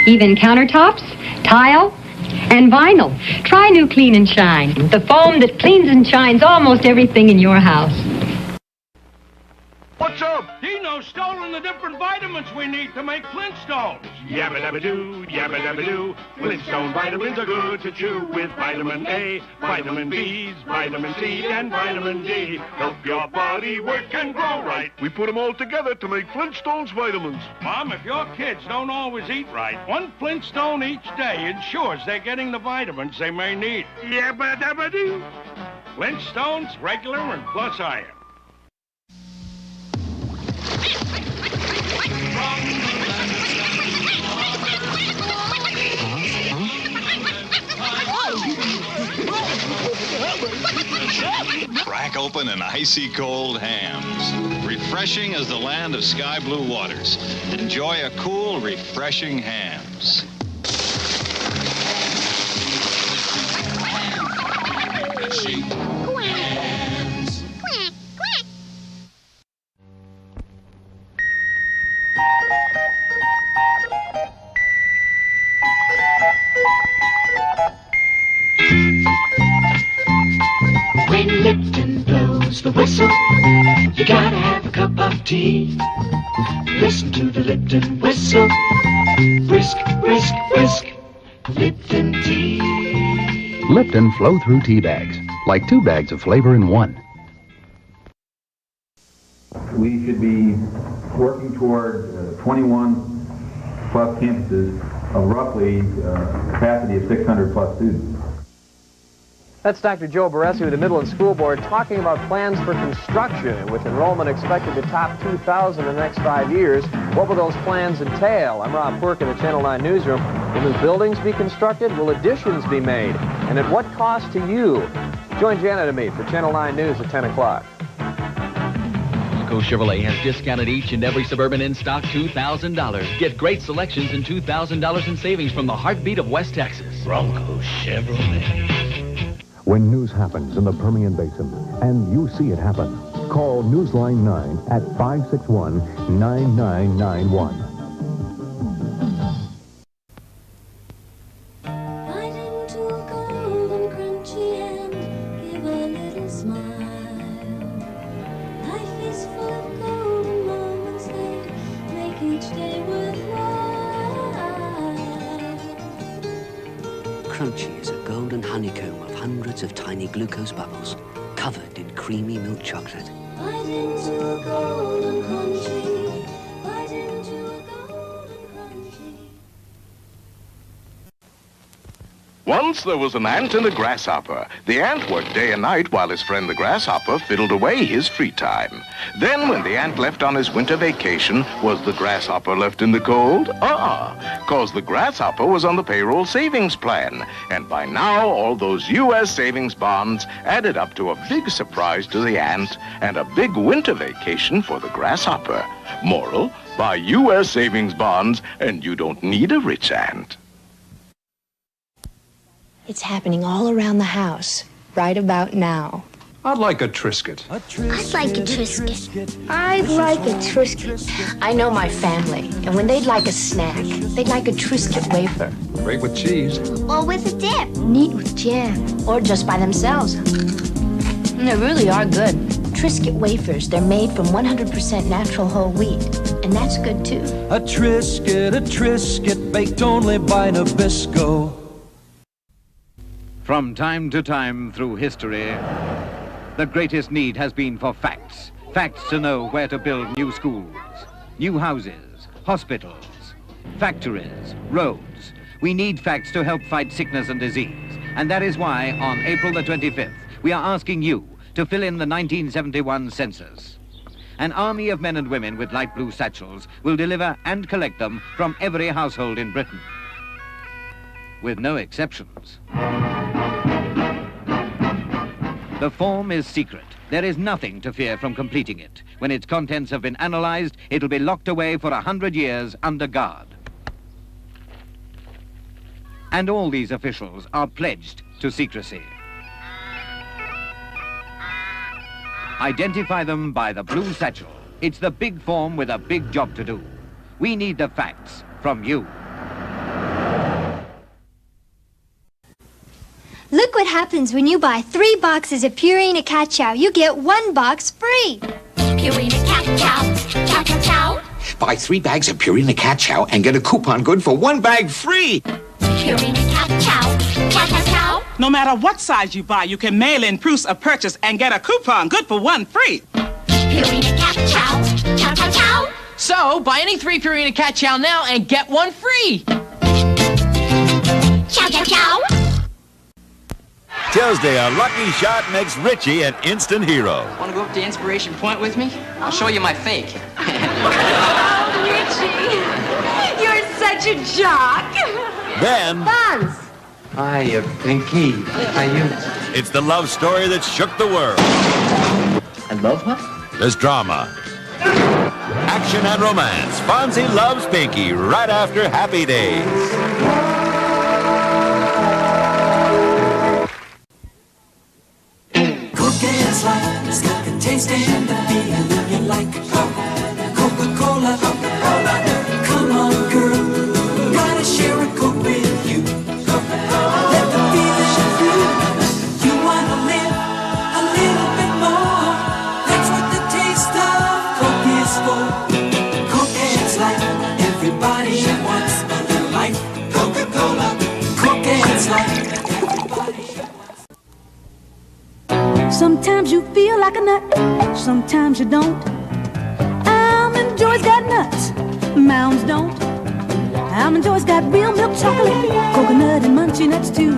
even countertops, tile, and vinyl. Try new Clean and Shine, the foam that cleans and shines almost everything in your house. What's up? Dino's stolen the different vitamins we need to make Flintstones. Yabba-dabba-doo, yabba-dabba-doo. Flintstone vitamins are good to chew with vitamin A, vitamin B's, vitamin C, and vitamin D. Help your body work and grow right. We put them all together to make Flintstones vitamins. Mom, if your kids don't always eat right, one Flintstone each day ensures they're getting the vitamins they may need. Yabba-dabba-doo. Flintstones, regular and plus iron. Crack open an icy cold Hams. Refreshing as the land of sky blue waters. Enjoy a cool, refreshing Hams. When Lipton blows the whistle, you gotta have a cup of tea. Listen to the Lipton whistle. Whisk, whisk, whisk. Lipton tea. Lipton flow-through tea bags, like 2 bags of flavor in one. We should be working toward 21 plus campuses of roughly capacity of 600 plus students. That's Dr. Joe Baresi with the Midland School Board talking about plans for construction, with enrollment expected to top 2,000 in the next 5 years. What will those plans entail? I'm Rob Quirk in the Channel 9 newsroom. Will new buildings be constructed? Will additions be made? And at what cost to you? Join Janet and me for Channel 9 News at 10 o'clock. Bronco Chevrolet has discounted each and every Suburban in stock $2,000. Get great selections and $2,000 in savings from the heartbeat of West Texas. Bronco Chevrolet. When news happens in the Permian Basin, and you see it happen, call Newsline 9 at 561-9991. Bite into a golden crunchy and give a little smile. Life is full of golden moments that make each day worthwhile. Crunchy is a golden honeycomb of hundreds of tiny glucose bubbles, covered in creamy milk chocolate. Bite into a golden crunchy. Bite into a golden crunchy. Once there was an ant and a grasshopper. The ant worked day and night while his friend the grasshopper fiddled away his free time. Then when the ant left on his winter vacation, was the grasshopper left in the cold? 'Cause the grasshopper was on the payroll savings plan. And by now, all those U.S. savings bonds added up to a big surprise to the ant and a big winter vacation for the grasshopper. Moral, buy U.S. savings bonds and you don't need a rich ant. It's happening all around the house, right about now. I'd like a Triscuit. I'd like a Triscuit. I'd like a Triscuit. I know my family, and when they'd like a snack, they'd like a Triscuit wafer. Great with cheese. Or with a dip. Neat with jam. Or just by themselves. And they really are good. Triscuit wafers, they're made from 100% natural whole wheat. And that's good, too. A Triscuit baked only by Nabisco. From time to time through history, the greatest need has been for facts. Facts to know where to build new schools, new houses, hospitals, factories, roads. We need facts to help fight sickness and disease. And that is why, on April the 25th, we are asking you to fill in the 1971 census. An army of men and women with light blue satchels will deliver and collect them from every household in Britain, with no exceptions. The form is secret. There is nothing to fear from completing it. When its contents have been analyzed, it'll be locked away for 100 years under guard. And all these officials are pledged to secrecy. Identify them by the blue satchel. It's the big form with a big job to do. We need the facts from you. happens when you buy 3 boxes of Purina Cat Chow? You get 1 box free. Purina Cat Chow. Chow, chow, chow. Buy 3 bags of Purina Cat Chow and get a coupon good for 1 bag free. Purina Cat Chow. Chow, chow, chow. No matter what size you buy, you can mail in proofs of purchase and get a coupon good for 1 free. Purina Cat Chow. Chow, chow, chow. So, buy any 3 Purina Cat Chow now and get 1 free. Chow, chow, chow. Tuesday, a lucky shot makes Richie an instant hero. Want to go up to Inspiration Point with me? I'll show you my fake. Oh, Richie, you're such a jock. Then... Buns. Hiya, Pinky. How you? It's the love story that shook the world. I love what? There's drama, action, and romance. Fonzie loves Pinky right after Happy Days. Cookie's life has got the taste and the feeling you like. Coca-Cola, come on, girl, gotta share a Coke with you. Let the feeling through. You wanna live a little bit more. That's what the taste of Coke is for. Cookie's life, everybody wants a little life. Coca-Cola, Cookie's life. Sometimes you feel like a nut, sometimes you don't. Almond Joy's got nuts, Mounds don't. Almond Joy's got real milk chocolate, coconut and munchy nuts too.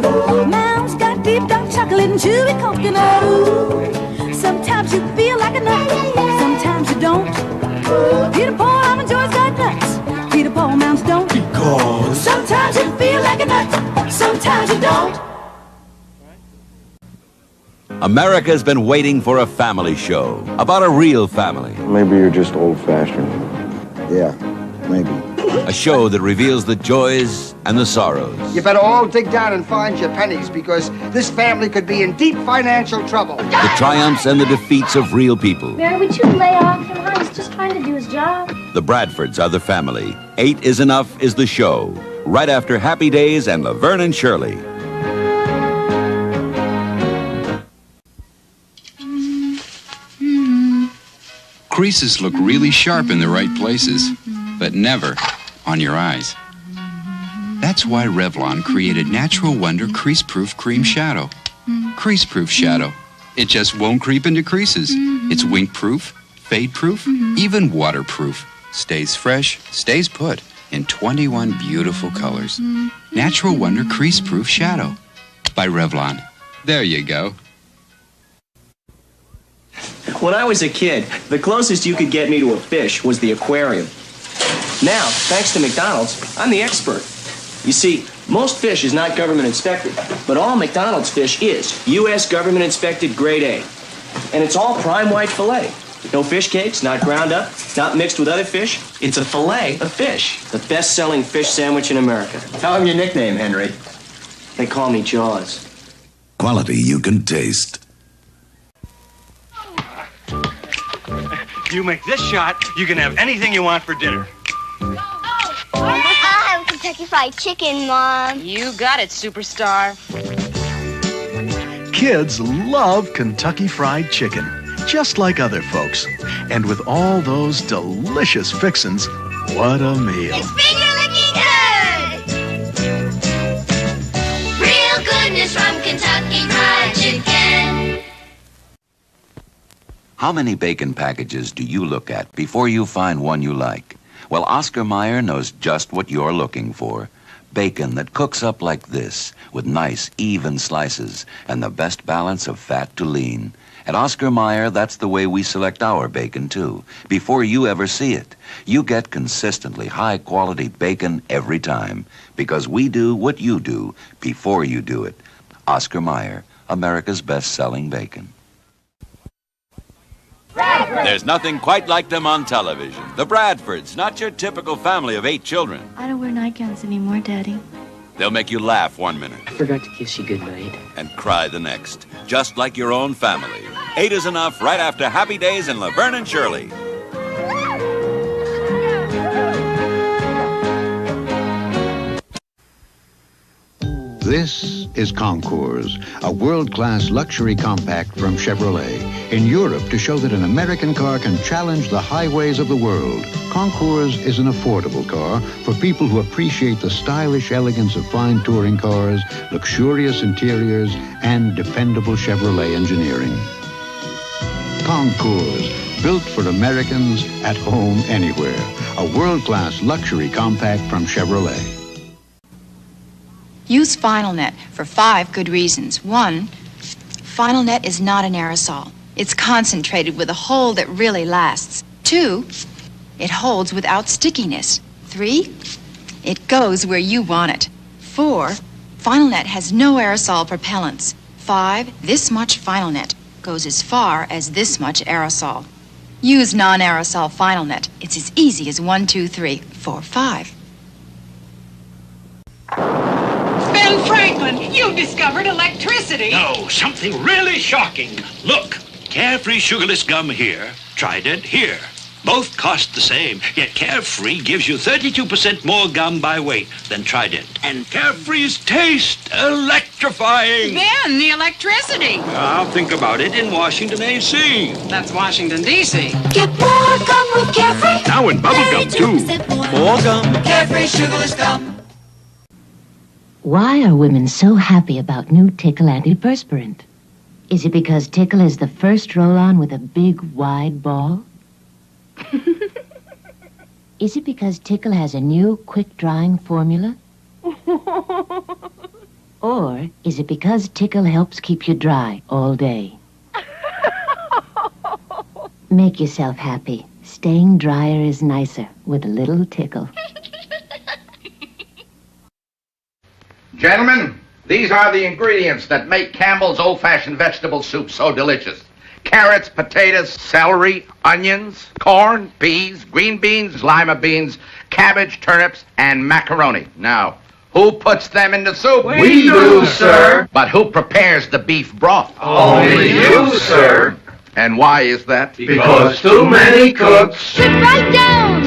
Mounds got deep dark chocolate and chewy coconut. Ooh. Sometimes you feel like a nut, sometimes you don't. Peter Paul, Almond Joy's got nuts, Peter Paul, Mounds don't. Because sometimes you feel like a nut, sometimes you don't. America's been waiting for a family show about a real family. Maybe you're just old-fashioned. Yeah, maybe. A show that reveals the joys and the sorrows. You better all dig down and find your pennies because this family could be in deep financial trouble. The triumphs and the defeats of real people. Mary, would you lay off him? He's just trying to do his job. The Bradfords are the family. 8 is Enough is the show. Right after Happy Days and Laverne and Shirley. Creases look really sharp in the right places, but never on your eyes. That's why Revlon created Natural Wonder Crease-Proof Cream Shadow. Crease-Proof Shadow. It just won't creep into creases. It's wink-proof, fade-proof, even waterproof. Stays fresh, stays put in 21 beautiful colors. Natural Wonder Crease-Proof Shadow by Revlon. There you go. When I was a kid, the closest you could get me to a fish was the aquarium. Now, thanks to McDonald's, I'm the expert. You see, most fish is not government inspected, but all McDonald's fish is U.S. government inspected grade A. And it's all prime white filet. No fish cakes, not ground up, not mixed with other fish. It's a filet of fish. The best-selling fish sandwich in America. Tell him your nickname, Henry. They call me Jaws. Quality you can taste. You make this shot, you can have anything you want for dinner. I'll have Kentucky Fried Chicken, Mom. You got it, superstar. Kids love Kentucky Fried Chicken, just like other folks. And with all those delicious fixins, what a meal. It's finger-licking good! Real goodness from Kentucky Fried Chicken. How many bacon packages do you look at before you find one you like? Well, Oscar Mayer knows just what you're looking for. Bacon that cooks up like this, with nice, even slices, and the best balance of fat to lean. At Oscar Mayer, that's the way we select our bacon, too. Before you ever see it, you get consistently high-quality bacon every time, because we do what you do before you do it. Oscar Mayer, America's best-selling bacon. There's nothing quite like them on television. The Bradfords, not your typical family of 8 children. I don't wear nightgowns anymore, Daddy. They'll make you laugh one minute I forgot to kiss you goodnight. and cry the next, just like your own family. 8 is Enough right after Happy Days and Laverne and Shirley. This is Concours, a world-class luxury compact from Chevrolet. In Europe, to show that an American car can challenge the highways of the world, Concours is an affordable car for people who appreciate the stylish elegance of fine touring cars, luxurious interiors, and dependable Chevrolet engineering. Concours, built for Americans at home anywhere. A world-class luxury compact from Chevrolet. Use FinalNet for 5 good reasons. 1, FinalNet is not an aerosol. It's concentrated with a hold that really lasts. 2, it holds without stickiness. 3, it goes where you want it. 4, FinalNet has no aerosol propellants. 5, this much FinalNet goes as far as this much aerosol. Use non-aerosol FinalNet. It's as easy as 1, 2, 3, 4, 5. Ben Franklin, you discovered electricity. No, something really shocking. Look, Carefree sugarless gum here, Trident here. Both cost the same, yet Carefree gives you 32% more gum by weight than Trident. And Carefree's taste, electrifying. Ben, the electricity. I'll think about it in Washington, A.C. That's Washington, D.C. Get more gum with Carefree. Now in bubble gum, too. More gum. Carefree sugarless gum. Why are women so happy about new Tickle antiperspirant? Is it because Tickle is the first roll-on with a big, wide ball? Is it because Tickle has a new, quick-drying formula? Or is it because Tickle helps keep you dry all day? Make yourself happy. Staying drier is nicer with a little Tickle. Gentlemen, these are the ingredients that make Campbell's old-fashioned vegetable soup so delicious. Carrots, potatoes, celery, onions, corn, peas, green beans, lima beans, cabbage, turnips, and macaroni. Now, who puts them in the soup? We do, sir. But who prepares the beef broth? Only you, sir. And why is that? Because too many cooks. Sit right down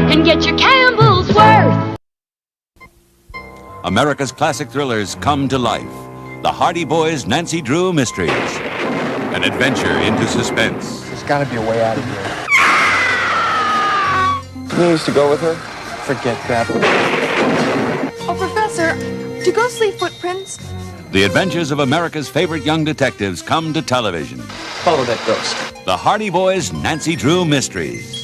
and get your Campbell's worth. America's classic thrillers come to life. The Hardy Boys' Nancy Drew Mysteries. An adventure into suspense. There's got to be a way out of here. You used to go with her? Forget that. Oh, Professor, do ghosts leave footprints? The adventures of America's favorite young detectives come to television. Follow that ghost. The Hardy Boys' Nancy Drew Mysteries.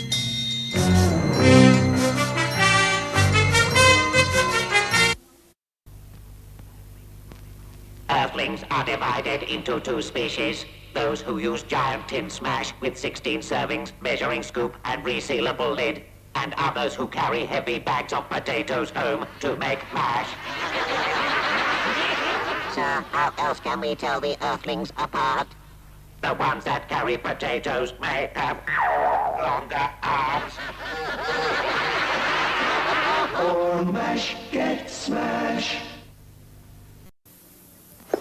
Earthlings are divided into 2 species. Those who use giant tin smash with 16 servings, measuring scoop, and resealable lid. And others who carry heavy bags of potatoes home to make mash. Sir, how else can we tell the Earthlings apart? The ones that carry potatoes may have longer arms. Or mash, get smash.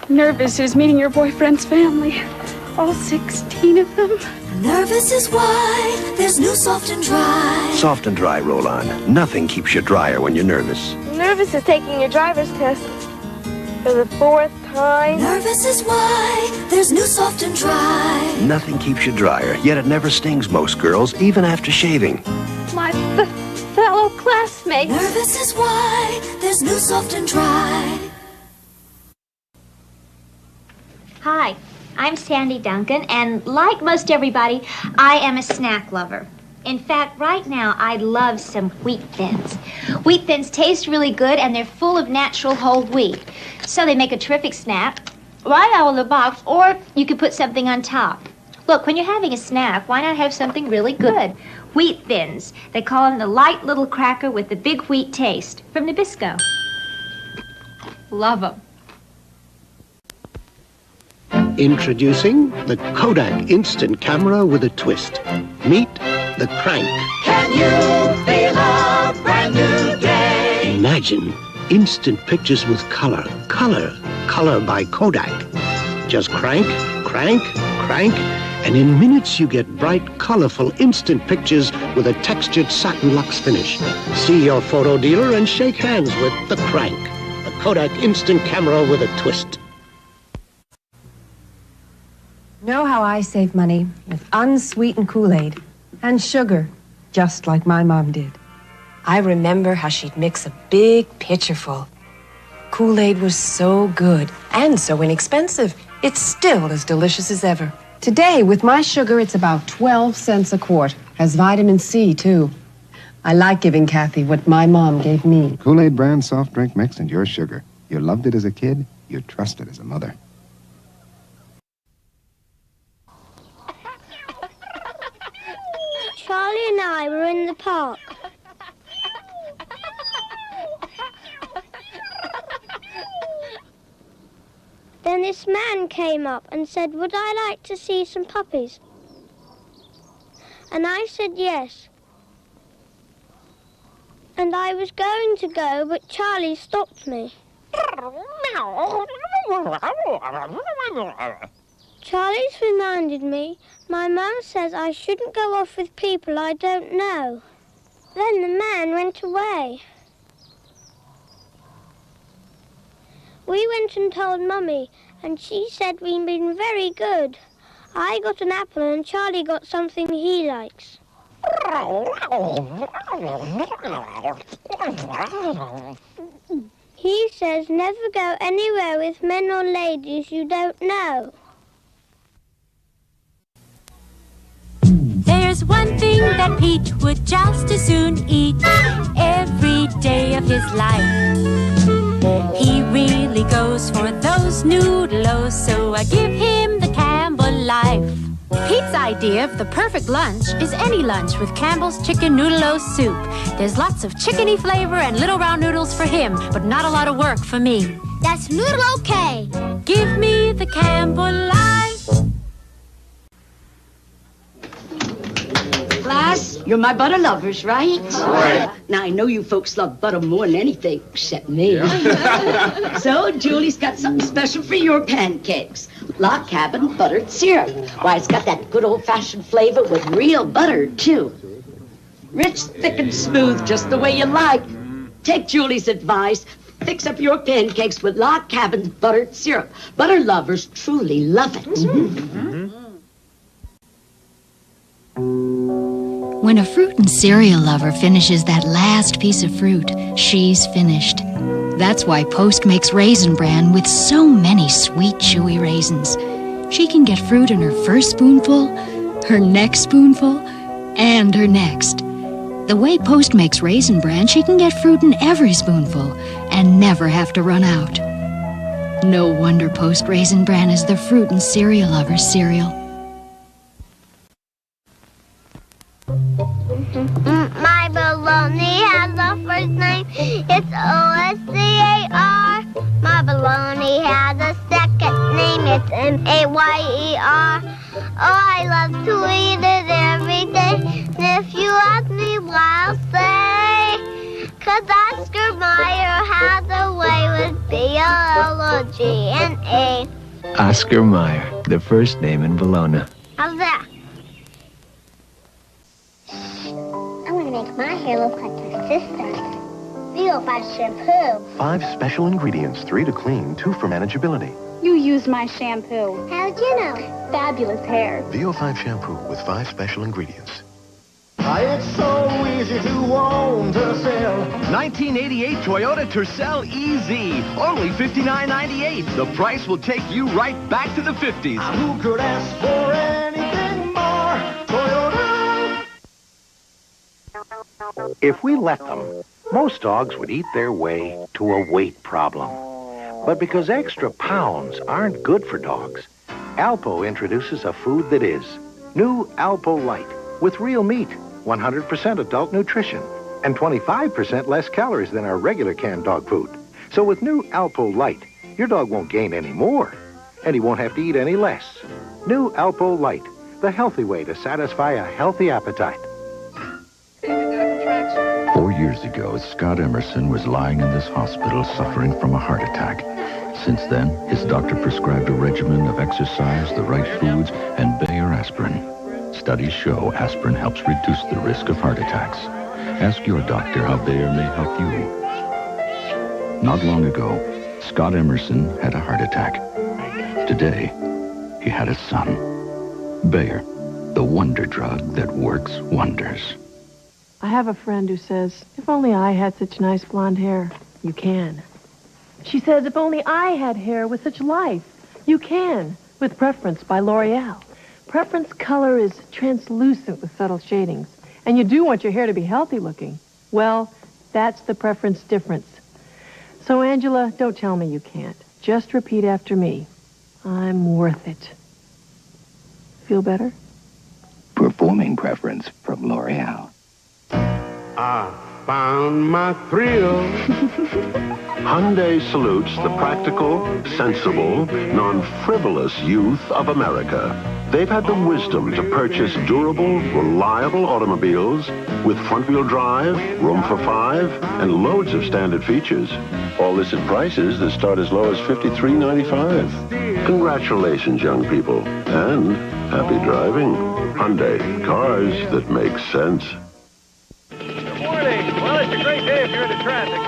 Nervous is meeting your boyfriend's family. All 16 of them. Nervous is why there's new Soft and Dry. Soft and Dry roll-on. Nothing keeps you drier when you're nervous. Nervous is taking your driver's test for the 4th time. Nervous is why there's new Soft and Dry. Nothing keeps you drier, yet it never stings most girls, even after shaving. My fellow classmates. Nervous is why there's new Soft and Dry. Hi, I'm Sandy Duncan, and like most everybody, I am a snack lover. In fact, right now, I love some Wheat Thins. Wheat Thins taste really good, and they're full of natural whole wheat. So they make a terrific snack, right out of the box, or you could put something on top. Look, when you're having a snack, why not have something really good? Wheat Thins. They call them the light little cracker with the big wheat taste, from Nabisco. Love them. Introducing the Kodak Instant Camera with a twist. Meet the Crank. Can you feel a brand new day? Imagine instant pictures with color. Color by Kodak. Just crank, crank, crank, and in minutes you get bright, colorful, instant pictures with a textured satin luxe finish. See your photo dealer and shake hands with the Crank. The Kodak instant camera with a twist. Know how I save money? With unsweetened Kool-Aid and sugar, just like my mom did. I remember how she'd mix a big pitcherful. Kool-Aid was so good and so inexpensive. It's still as delicious as ever. Today, with my sugar, it's about 12 cents a quart. Has vitamin C, too. I like giving Kathy what my mom gave me. Kool-Aid brand soft drink mix and your sugar. You loved it as a kid, you trust it as a mother. Charlie and I were in the park. Then this man came up and said, would I like to see some puppies? And I said yes. And I was going to go, but Charlie stopped me. Charlie's reminded me, my mum says I shouldn't go off with people I don't know. Then the man went away. We went and told Mummy, and she said we'd been very good. I got an apple and Charlie got something he likes. He says never go anywhere with men or ladies you don't know. There's one thing that Pete would just as soon eat every day of his life. He really goes for those noodles, so I give him the Campbell life. Pete's idea of the perfect lunch is any lunch with Campbell's Chicken Noodle-O Soup. There's lots of chickeny flavor and little round noodles for him, but not a lot of work for me. That's noodle okay. Give me the Campbell life. Class, you're my butter lovers, right? Right. Now, I know you folks love butter more than anything, except me. Yeah. So, Julie's got something special for your pancakes. Log Cabin buttered syrup. Why, it's got that good old-fashioned flavor with real butter, too. Rich, thick, and smooth, just the way you like. Take Julie's advice. Fix up your pancakes with Log Cabin's buttered syrup. Butter lovers truly love it. When a fruit and cereal lover finishes that last piece of fruit, she's finished. That's why Post makes Raisin Bran with so many sweet, chewy raisins. She can get fruit in her first spoonful, her next spoonful, and her next. The way Post makes Raisin Bran, she can get fruit in every spoonful and never have to run out. No wonder Post Raisin Bran is the fruit and cereal lover's cereal. My baloney has a first name, it's O-S-C-A-R. My baloney has a second name, it's M-A-Y-E-R. Oh, I love to eat it every day, and if you ask me why, I'll say, 'cause Oscar Mayer has a way with B-O-L-O-G-N-A. Oscar Mayer, the first name in Bologna. How's that? I'm gonna make my hair look like my sister's. VO5 shampoo. 5 special ingredients, 3 to clean, 2 for manageability. You use my shampoo. How'd you know? Fabulous hair. VO5 shampoo with 5 special ingredients. It's so easy to own, to sell. 1988 Toyota Tercel EZ. Only $59.98. The price will take you right back to the 50s. Who could ask for anything more? Toyota. If we let them, most dogs would eat their way to a weight problem. But because extra pounds aren't good for dogs, Alpo introduces a food that is. New Alpo Light with real meat, 100% adult nutrition, and 25% less calories than our regular canned dog food. So with new Alpo Light, your dog won't gain any more, and he won't have to eat any less. New Alpo Light, the healthy way to satisfy a healthy appetite. 4 years ago, Scott Emerson was lying in this hospital suffering from a heart attack. Since then, his doctor prescribed a regimen of exercise, the right foods, and Bayer aspirin. Studies show aspirin helps reduce the risk of heart attacks. Ask your doctor how Bayer may help you. Not long ago, Scott Emerson had a heart attack. Today, he had a son. Bayer, the wonder drug that works wonders. I have a friend who says, if only I had such nice blonde hair. You can. She says, if only I had hair with such life. You can, with Preference by L'Oreal. Preference color is translucent with subtle shadings. And you do want your hair to be healthy looking. Well, that's the Preference difference. So, Angela, don't tell me you can't. Just repeat after me. I'm worth it. Feel better? Performing Preference from L'Oreal. I found my thrill. Hyundai salutes the practical, sensible, non-frivolous youth of America. They've had the wisdom to purchase durable, reliable automobiles with front-wheel drive, room for 5, and loads of standard features. All this at prices that start as low as $53.95. Congratulations, young people, and happy driving. Hyundai, cars that make sense. Good morning. Well, it's a great day if you're into traffic.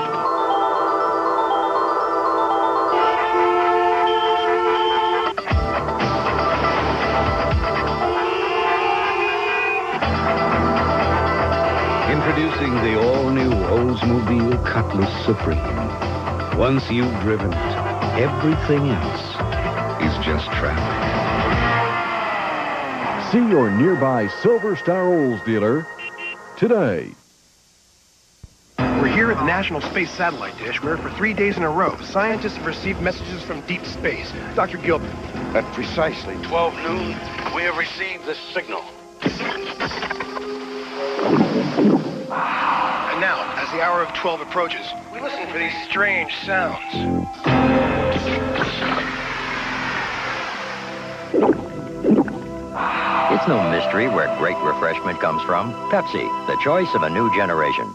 Introducing the all-new Oldsmobile Cutlass Supreme. Once you've driven it, everything else is just traffic. See your nearby Silver Star Olds dealer today. We're here at the National Space Satellite Dish, where for 3 days in a row, scientists have received messages from deep space. Dr. Gilbert. At precisely 12 noon, we have received this signal. And now, as the hour of 12 approaches, we listen for these strange sounds. It's no mystery where great refreshment comes from. Pepsi, the choice of a new generation.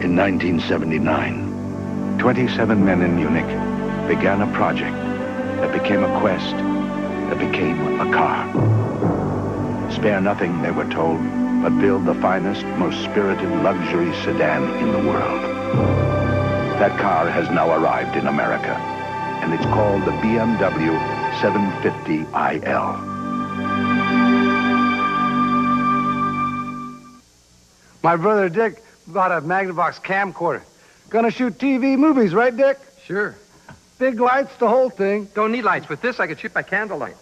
In 1979, 27 men in Munich began a project that became a quest, that became a car. Spare nothing, they were told, but build the finest, most spirited luxury sedan in the world. That car has now arrived in America, and it's called the BMW 750iL. My brother Dick bought a Magnavox camcorder. Gonna shoot TV movies, right, Dick? Sure. Big lights, the whole thing. Don't need lights. With this, I could shoot by candlelight.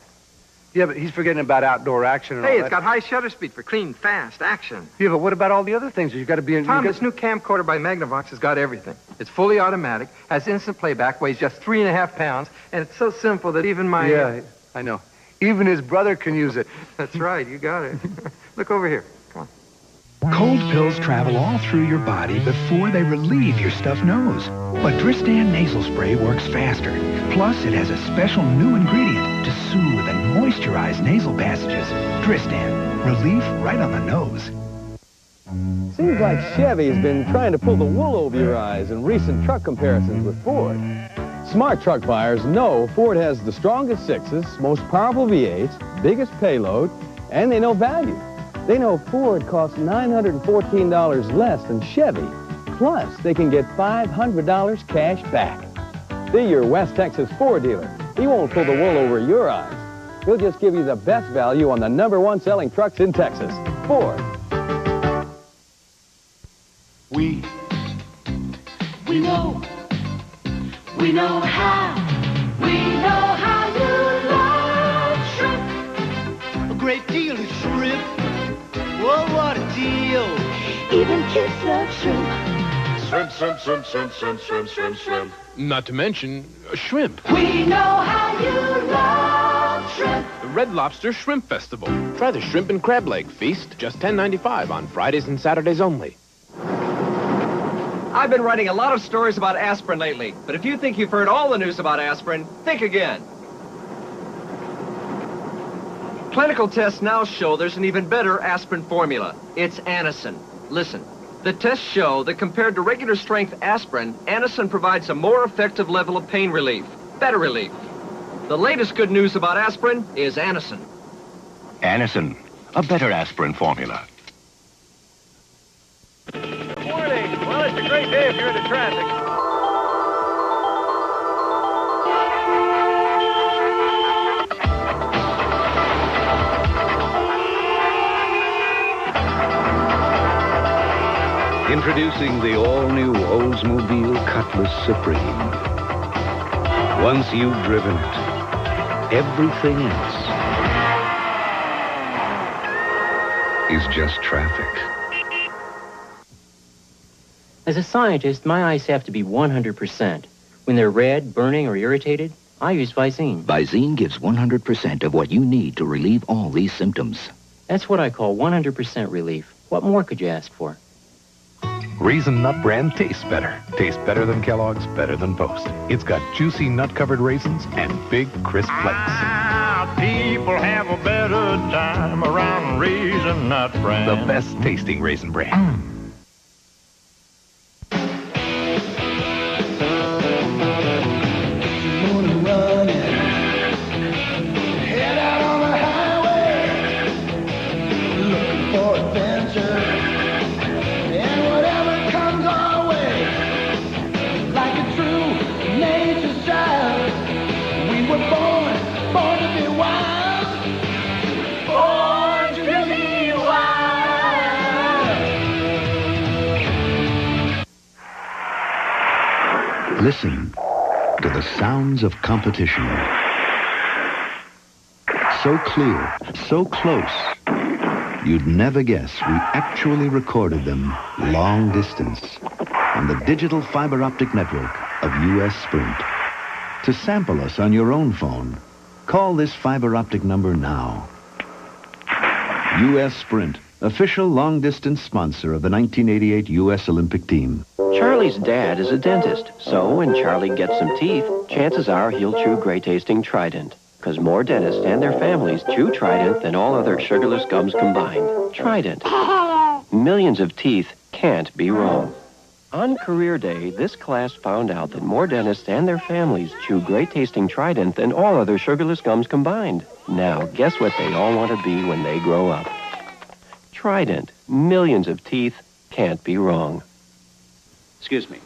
Yeah, but he's forgetting about outdoor action and all Hey, that. it's got high shutter speed for clean, fast action. Yeah, but what about all the other things? You've got to be in... Tom, this new camcorder by Magnavox has got everything. It's fully automatic, has instant playback, weighs just 3.5 pounds, and it's so simple that even my... Yeah, I know. Even his brother can use it. That's right, you got it. Look over here. Come on. Cold pills travel all through your body before they relieve your stuffed nose. But Dristan nasal spray works faster. Plus, it has a special new ingredient to soothe and moisturize nasal passages. Dristan, relief right on the nose. Seems like Chevy's been trying to pull the wool over your eyes in recent truck comparisons with Ford. Smart truck buyers know Ford has the strongest sixes, most powerful V8s, biggest payload, and they know value. They know Ford costs $914 less than Chevy. Plus, they can get $500 cash back. See your West Texas Ford dealer. He won't pull the wool over your eyes. He'll just give you the best value on the #1 selling trucks in Texas, Ford. We know how you love shrimp. A great deal of shrimp. Whoa, what a deal. Even kids love shrimp. Shrimp. Not to mention shrimp. We know how you love shrimp. The Red Lobster Shrimp Festival. Try the shrimp and crab leg feast, just $10.95 on Fridays and Saturdays only. I've been writing a lot of stories about aspirin lately, but if you think you've heard all the news about aspirin, think again. Clinical tests now show there's an even better aspirin formula. It's Anacin. Listen, the tests show that compared to regular strength aspirin, Anacin provides a more effective level of pain relief, better relief. The latest good news about aspirin is Anacin. Anacin, a better aspirin formula. Good morning. Well, it's a great day if you're into traffic. Introducing the all-new Oldsmobile Cutlass Supreme. Once you've driven it, everything else is just traffic. As a scientist, my eyes have to be 100%. When they're red, burning, or irritated, I use Visine. Visine gives 100% of what you need to relieve all these symptoms. That's what I call 100% relief. What more could you ask for? Raisin Nut Bran tastes better. Tastes better than Kellogg's, better than Post. It's got juicy nut-covered raisins and big, crisp flakes. People have a better time around Raisin Nut Bran. The best tasting Raisin Bran. Head out on the highway, looking for adventure. And whatever comes our way, like a true nature's child, we were born to be wild, born to be wild. Listen to the sounds of competition. So clear, so close, you'd never guess we actually recorded them long distance on the digital fiber optic network of U.S. Sprint. To sample us on your own phone, call this fiber optic number now. U.S. Sprint, official long-distance sponsor of the 1988 U.S. Olympic team. Charlie's dad is a dentist, so when Charlie gets some teeth, chances are he'll chew great-tasting Trident. Because more dentists and their families chew Trident than all other sugarless gums combined. Trident. Millions of teeth can't be wrong. On career day, this class found out that more dentists and their families chew great-tasting Trident than all other sugarless gums combined. Now, guess what they all want to be when they grow up? Trident. Millions of teeth can't be wrong. Excuse me.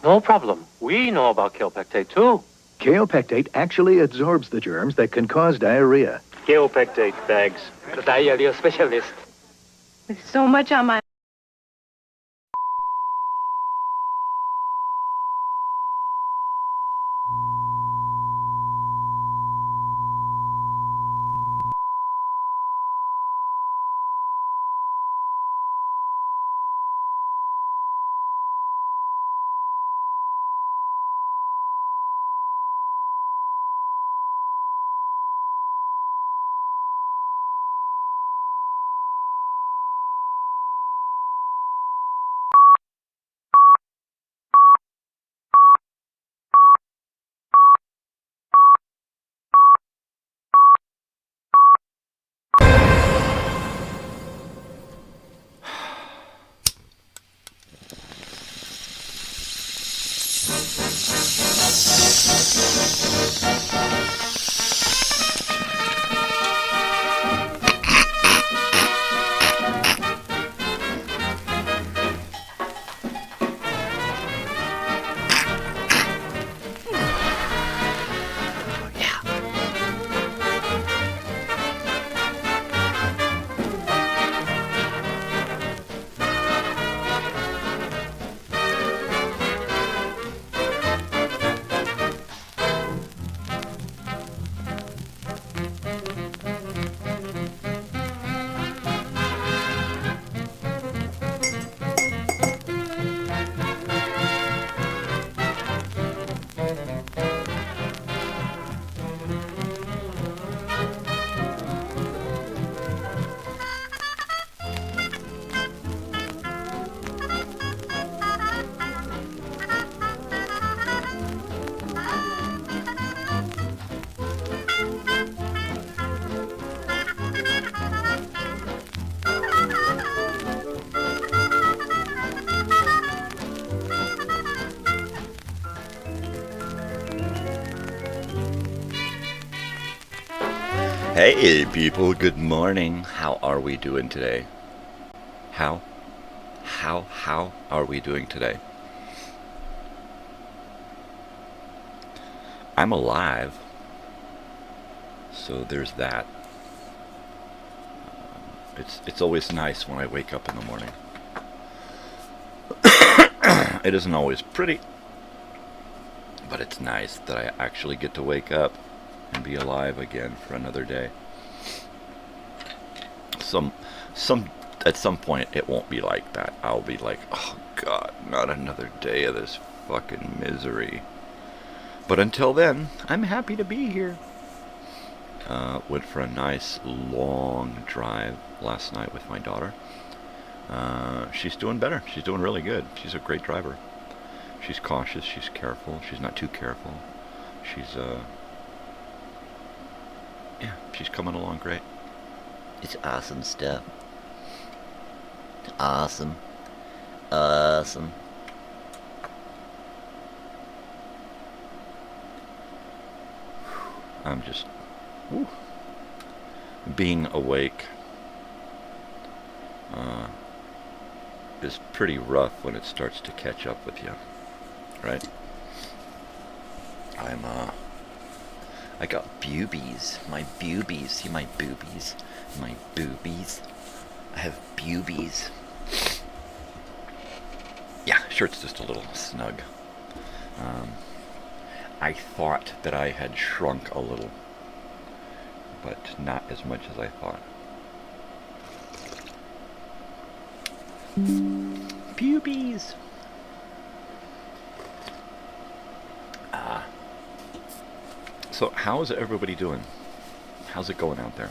No problem. We know about Kaopectate, too. Kaopectate actually absorbs the germs that can cause diarrhea. Kaopectate bags. The diarrhea specialist. With so much on my... Hey people, good morning. How are we doing today? How are we doing today? I'm alive, so there's that. It's always nice when I wake up in the morning. It isn't always pretty, but it's nice that I actually get to wake up and be alive again for another day. At some point it won't be like that. I'll be like, oh God, not another day of this fucking misery. But until then, I'm happy to be here. Went for a nice long drive last night with my daughter. She's doing better. She's doing really good. She's a great driver. She's cautious. She's careful. She's not too careful. She's yeah, she's coming along great. It's awesome stuff. Awesome. Awesome. I'm just being awake is pretty rough when it starts to catch up with you, right? I got boobies. My boobies. See my boobies? My boobies. I have boobies. Yeah, shirt's just a little snug. I thought that I had shrunk a little, but not as much as I thought. Boobies. So how's everybody doing? How's it going out there?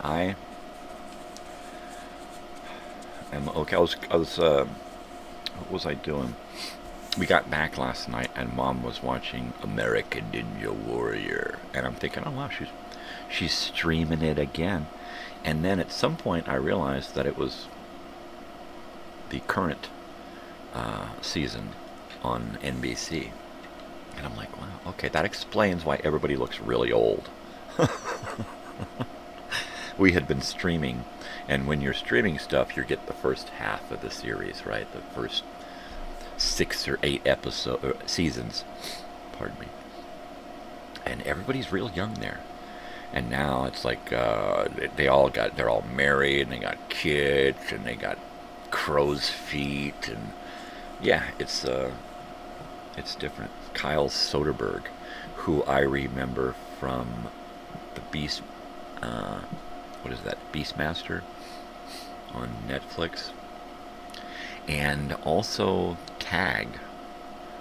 I am okay. I was what was I doing? We got back last night and Mom was watching American Ninja Warrior, and I'm thinking, oh wow, she's streaming it again. And then at some point I realized that it was the current season on NBC. And I'm like, wow, okay, that explains why everybody looks really old. We had been streaming, and when you're streaming stuff, you get the first half of the series, right? The first 6 or 8 seasons, pardon me. And everybody's real young there. And now it's like they're all married, and they got kids, and they got crow's feet, and yeah, it's different. Kyle Soderbergh, who I remember from the Beast, what is that, Beastmaster on Netflix, and also Tag,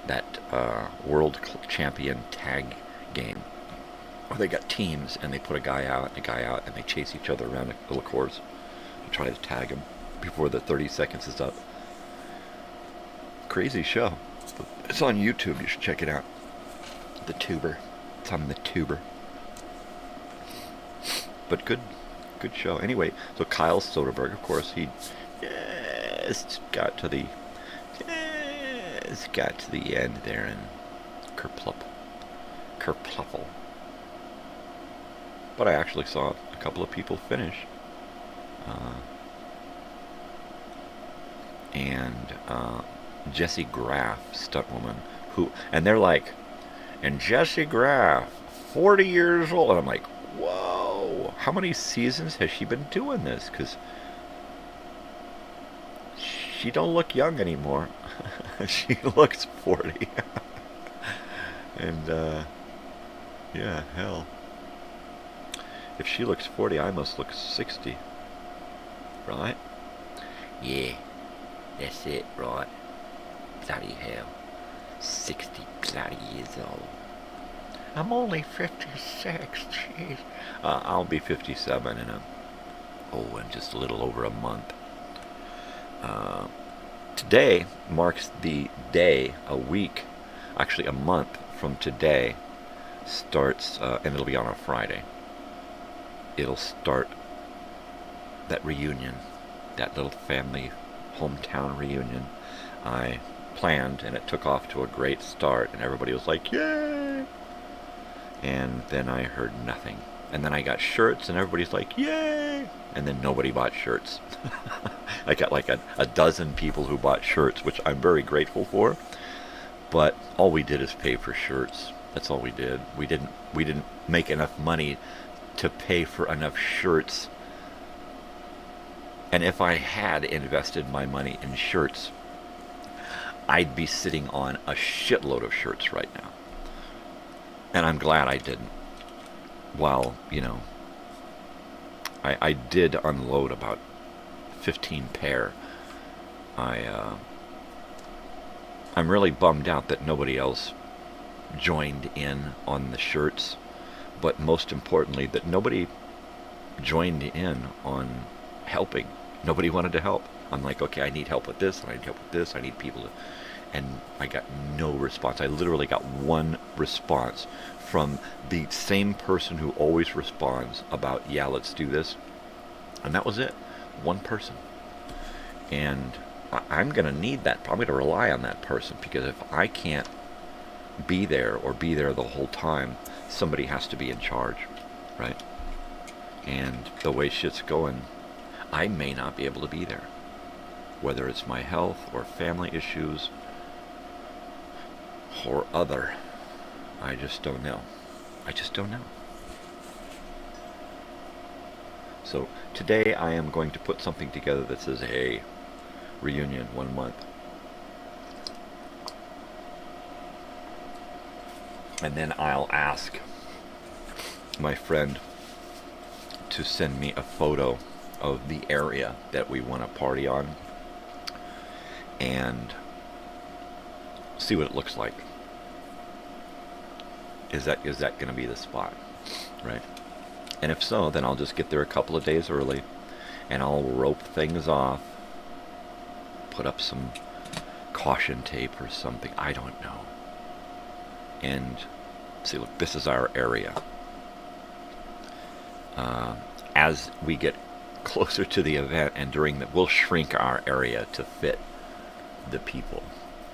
that world champion tag game, where they got teams and they put a guy out and they chase each other around a little course to try to tag him before the 30 seconds is up. Crazy show. It's on YouTube. You should check it out. The Tuber. It's on the Tuber. But good show. Anyway, so Kyle Soderbergh, of course, he just got to the end there and kerpluffle. But I actually saw a couple of people finish. And Jessie Graff, stuntwoman, and they're like, and Jessie Graff, 40 years old, and I'm like, whoa, how many seasons has she been doing this? Because she don't look young anymore. She looks 40. And yeah, hell, if she looks 40, I must look 60, right? Yeah, that's it, right? Bloody hell. 60 bloody years old. I'm only 56, jeez. I'll be 57 in in just a little over a month. Today marks the day, a month from today starts, and it'll be on a Friday. It'll start that reunion, that little family hometown reunion I planned, and it took off to a great start, and everybody was like, yay! And then I heard nothing. And then I got shirts, and everybody's like, yay! And then nobody bought shirts. I got like a dozen people who bought shirts, which I'm very grateful for. But all we did is pay for shirts. That's all we did. We didn't make enough money to pay for enough shirts. And if I had invested my money in shirts, I'd be sitting on a shitload of shirts right now. And I'm glad I didn't. Well, you know, I did unload about 15 pair. I'm really bummed out that nobody else joined in on the shirts, but most importantly that nobody joined in on helping. Nobody wanted to help. I'm like, okay, I need help with this, and I need help with this, I need people to... And I got no response. I literally got one response from the same person who always responds about, yeah, let's do this. And that was it. One person. And I'm going to need that. I'm going to rely on that person, because if I can't be there or be there the whole time, somebody has to be in charge, right? And the way shit's going, I may not be able to be there. Whether it's my health or family issues or other. I just don't know. I just don't know. So today I am going to put something together that says, hey, reunion 1 month. And then I'll ask my friend to send me a photo of the area that we want to party on and see what it looks like. Is that going to be the spot, right? And if so, then I'll just get there a couple of days early and I'll rope things off, put up some caution tape or something, I don't know, and see, look, this is our area. As we get closer to the event and during the, we'll shrink our area to fit the people.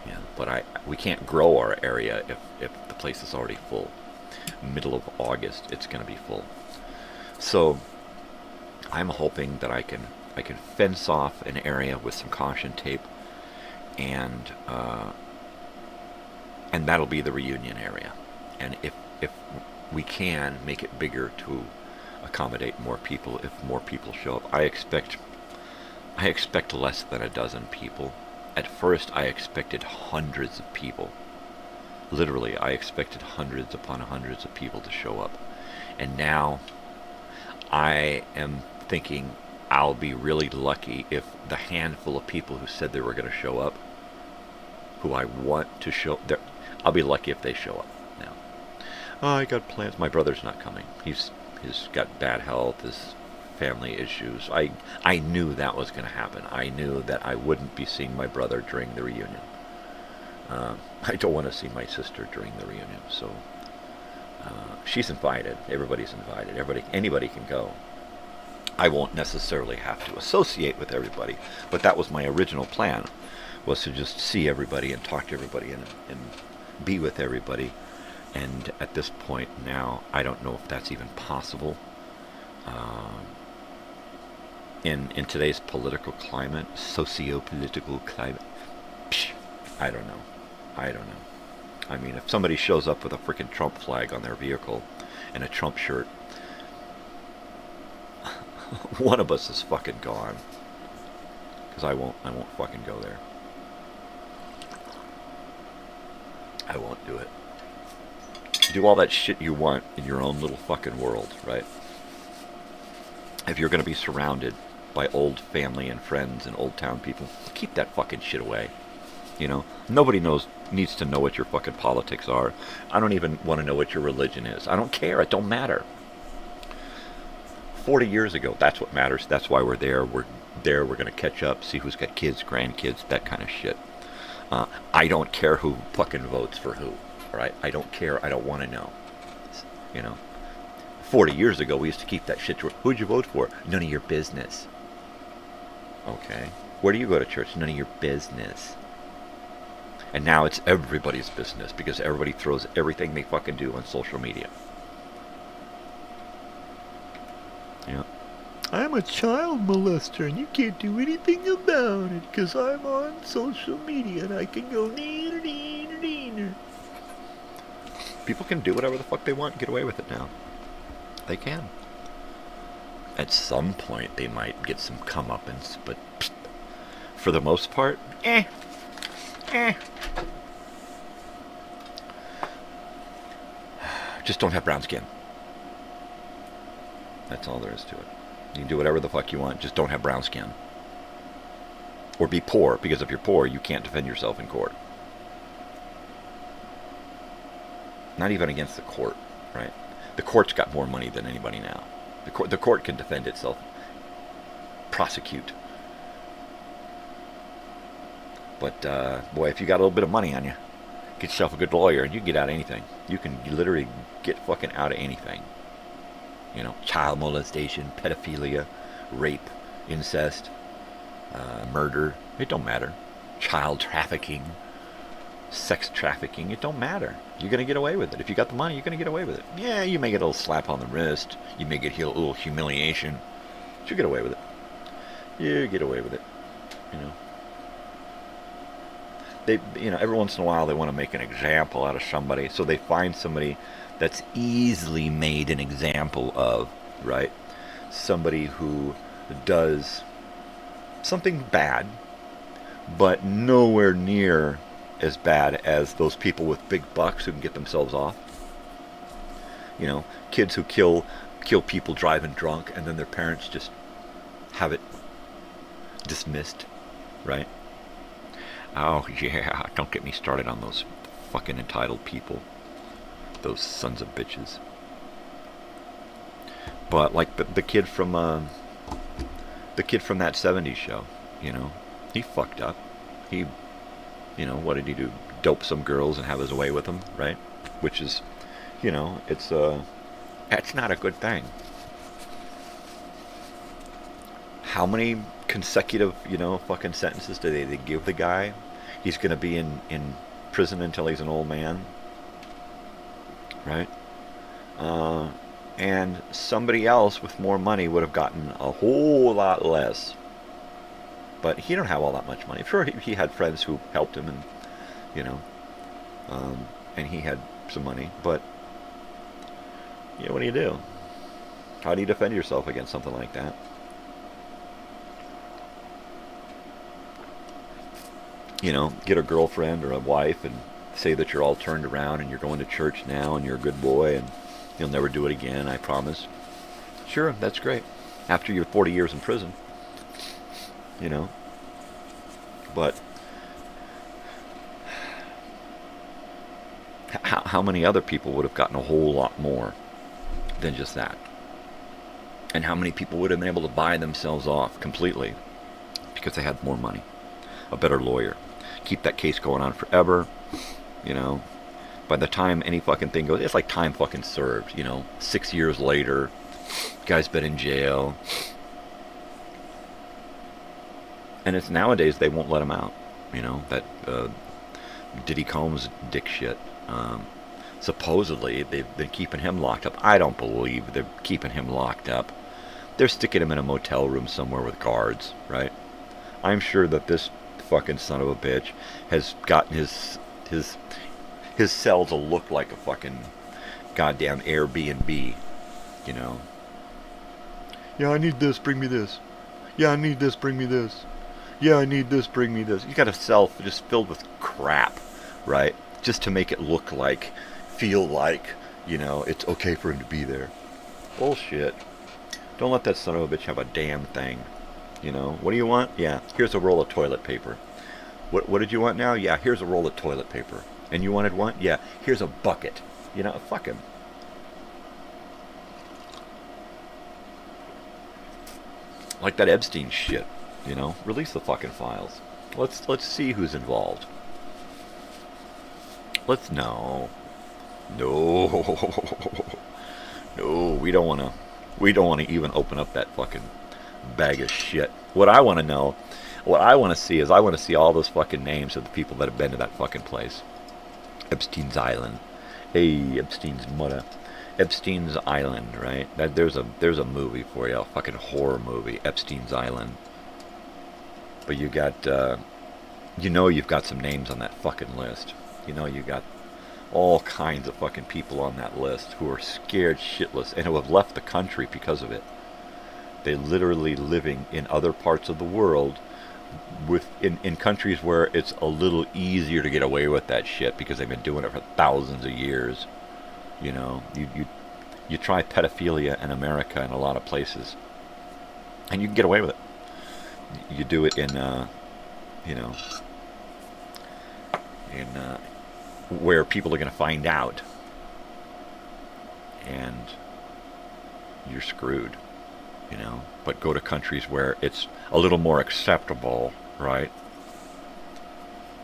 Yeah, but we can't grow our area if the place is already full. Middle of August, it's going to be full. So I'm hoping that I can fence off an area with some caution tape, and that'll be the reunion area. And if we can make it bigger to accommodate more people, if more people show up, I expect less than a dozen people. At first, I expected hundreds of people. Literally, I expected hundreds upon hundreds of people to show up. And now, I am thinking I'll be really lucky if the handful of people who said they were going to show up, who I want to show up, I'll be lucky if they show up now. Oh, I got plans. My brother's not coming. He's got bad health, his family issues. I knew that was going to happen. I knew that I wouldn't be seeing my brother during the reunion. I don't want to see my sister during the reunion, so she's invited. Everybody's invited. Anybody can go. I won't necessarily have to associate with everybody, but that was my original plan, was to just see everybody and talk to everybody and be with everybody. And at this point now, I don't know if that's even possible. In today's political climate, socio-political climate, I don't know. I mean, if somebody shows up with a frickin' Trump flag on their vehicle and a Trump shirt, one of us is fucking gone. Because I won't fucking go there. I won't do it. Do all that shit you want in your own little fucking world, right? If you're going to be surrounded by old family and friends and old town people, keep that fucking shit away. You know, nobody needs to know what your fucking politics are. I don't even want to know what your religion is. I don't care. It don't matter. 40 years ago, that's what matters. That's why we're there. We're going to catch up, see who's got kids, grandkids, that kind of shit. I don't care who fucking votes for who. Right? I don't care. I don't want to know. You know, 40 years ago, we used to keep that shit to, who'd you vote for? None of your business. Okay. Where do you go to church? None of your business. And now it's everybody's business, because everybody throws everything they fucking do on social media. Yeah. I'm a child molester and you can't do anything about it because I'm on social media and I can go neener, neener, neener. People can do whatever the fuck they want and get away with it now. They can. At some point they might get some comeuppance, but for the most part, Just don't have brown skin. That's all there is to it. You can do whatever the fuck you want, just don't have brown skin. Or be poor, because if you're poor, you can't defend yourself in court. Not even against the court, right? The court's got more money than anybody now. The court can defend itself. Prosecute. But, boy, if you got a little bit of money on you, get yourself a good lawyer and you can get out of anything. You can literally get fucking out of anything. You know, child molestation, pedophilia, rape, incest, murder. It don't matter. Child trafficking, sex trafficking. It don't matter. You're going to get away with it. If you got the money, you're going to get away with it. Yeah, you may get a little slap on the wrist. You may get a little humiliation. But you get away with it. You get away with it. You know. Every once in a while they want to make an example out of somebody, so they find somebody that's easily made an example of, right? Somebody who does something bad, but nowhere near as bad as those people with big bucks who can get themselves off. You know, kids who kill people driving drunk, and then their parents just have it dismissed, right? Oh, yeah, don't get me started on those fucking entitled people. Those sons of bitches. But, like, the kid from that 70s show, you know, he fucked up. He, you know, what did he do? Dope some girls and have his way with them, right? Which is, you know, that's not a good thing. How many consecutive, you know, fucking sentences do they give the guy? He's going to be in prison until he's an old man, right? And somebody else with more money would have gotten a whole lot less. But he don't have all that much money. Sure, he had friends who helped him, and you know, and he had some money. But you know, what do you do? How do you defend yourself against something like that? You know, get a girlfriend or a wife and say that you're all turned around and you're going to church now and you're a good boy and you'll never do it again, I promise. Sure, that's great. After you're 40 years in prison. You know. But how many other people would have gotten a whole lot more than just that? And how many people would have been able to buy themselves off completely because they had more money? A better lawyer. Keep that case going on forever, you know. By the time any fucking thing goes, it's like time fucking served, you know. 6 years later, guy's been in jail. And it's nowadays they won't let him out, you know. That Diddy Combs dick shit. Supposedly they've been keeping him locked up. I don't believe they're keeping him locked up. They're sticking him in a motel room somewhere with guards, right? I'm sure that this fucking son of a bitch has gotten his cell to look like a fucking goddamn Airbnb, you know. Yeah, I need this, bring me this. Yeah, I need this, bring me this. Yeah, I need this, bring me this. You got a cell just filled with crap, right? Just to make it look like, feel like, you know, it's okay for him to be there. Bullshit. Don't let that son of a bitch have a damn thing. You know, what do you want? Yeah, here's a roll of toilet paper. What did you want now? Yeah, here's a roll of toilet paper. And you wanted one? Yeah, here's a bucket. You know, fuck him. Like that Epstein shit, you know? Release the fucking files. Let's see who's involved. No, we don't want to even open up that fucking bag of shit. What I want to see is I want to see all those fucking names of the people that have been to that fucking place. Epstein's Island. Hey, Epstein's mother. Epstein's Island, right? There's a movie for you, a fucking horror movie, Epstein's Island. But you got, you've got some names on that fucking list. You got all kinds of fucking people on that list who are scared shitless and who have left the country because of it. They're literally living in other parts of the world, in countries where it's a little easier to get away with that shit because they've been doing it for thousands of years. You try pedophilia in America in a lot of places, and you can get away with it. You do it in, where people are going to find out, and you're screwed. But go to countries where it's a little more acceptable, right?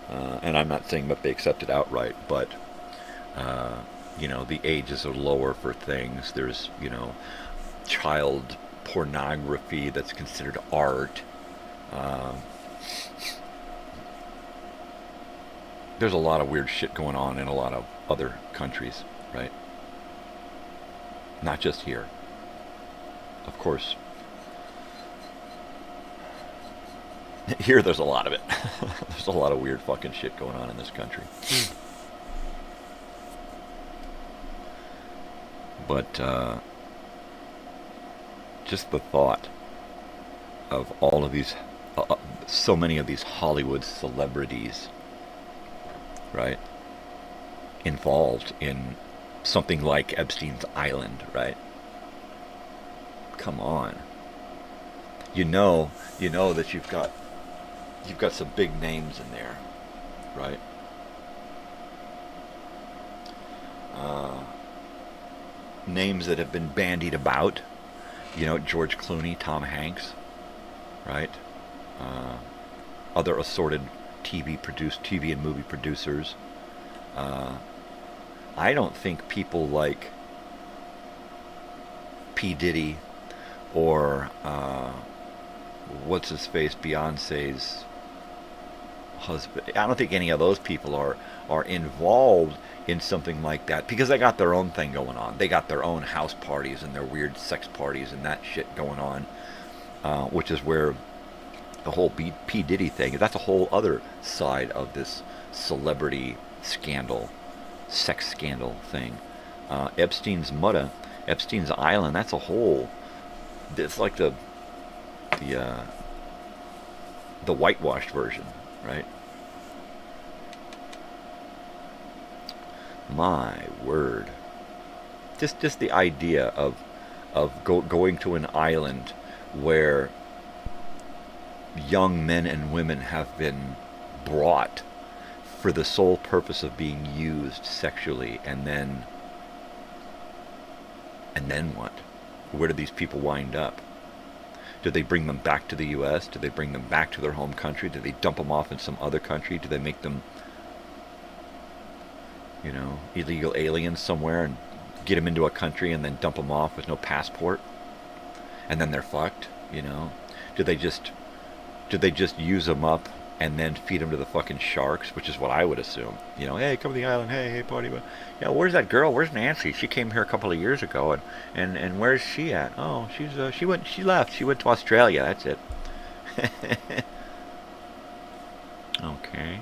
And I'm not saying that they accept it outright, but the ages are lower for things. There's child pornography that's considered art. There's a lot of weird shit going on in a lot of other countries, right? Not just here. Of course, here there's a lot of it. There's a lot of weird fucking shit going on in this country. But just the thought of all of these, so many of these Hollywood celebrities, right, involved in something like Epstein's Island, right? Come on. You know that you've got some big names in there, right? Names that have been bandied about. George Clooney, Tom Hanks, right? Other assorted TV and movie producers. I don't think people like P. Diddy or what's his face, Beyonce's husband. I don't think any of those people are involved in something like that because they got their own thing going on. They got their own house parties and their weird sex parties and that shit going on, which is where the whole P. Diddy thing, that's a whole other side of this celebrity scandal, sex scandal thing. Epstein's Island, that's a whole, it's like the whitewashed version, right? My word. Just the idea of going to an island where young men and women have been brought for the sole purpose of being used sexually, and then what? Where do these people wind up? Do they bring them back to the U.S.? Do they bring them back to their home country? Do they dump them off in some other country? Do they make them, illegal aliens somewhere and get them into a country and then dump them off with no passport? And then they're fucked, Do they just use them up and then feed them to the fucking sharks, which is what I would assume. Hey, come to the island. Hey, party. Where's that girl? Where's Nancy? She came here a couple of years ago, and where's she at? Oh, she left. She went to Australia. That's it. Okay.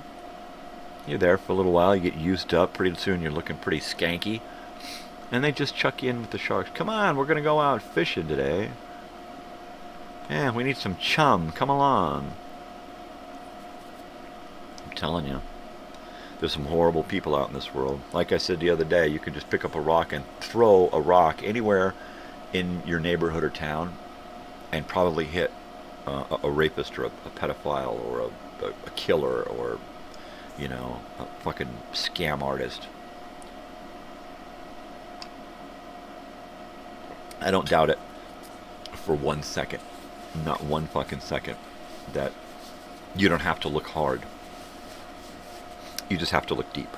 You're there for a little while. You get used up. Pretty soon, you're looking pretty skanky, and they just chuck you in with the sharks. Come on, we're gonna go out fishing today. Yeah, we need some chum. Come along. I'm telling you, there's some horrible people out in this world. Like I said the other day, you can just pick up a rock and throw a rock anywhere in your neighborhood or town and probably hit a rapist or a pedophile or a killer or, a fucking scam artist. I don't doubt it for 1 second. Not one fucking second. That you don't have to look hard. You just have to look deep.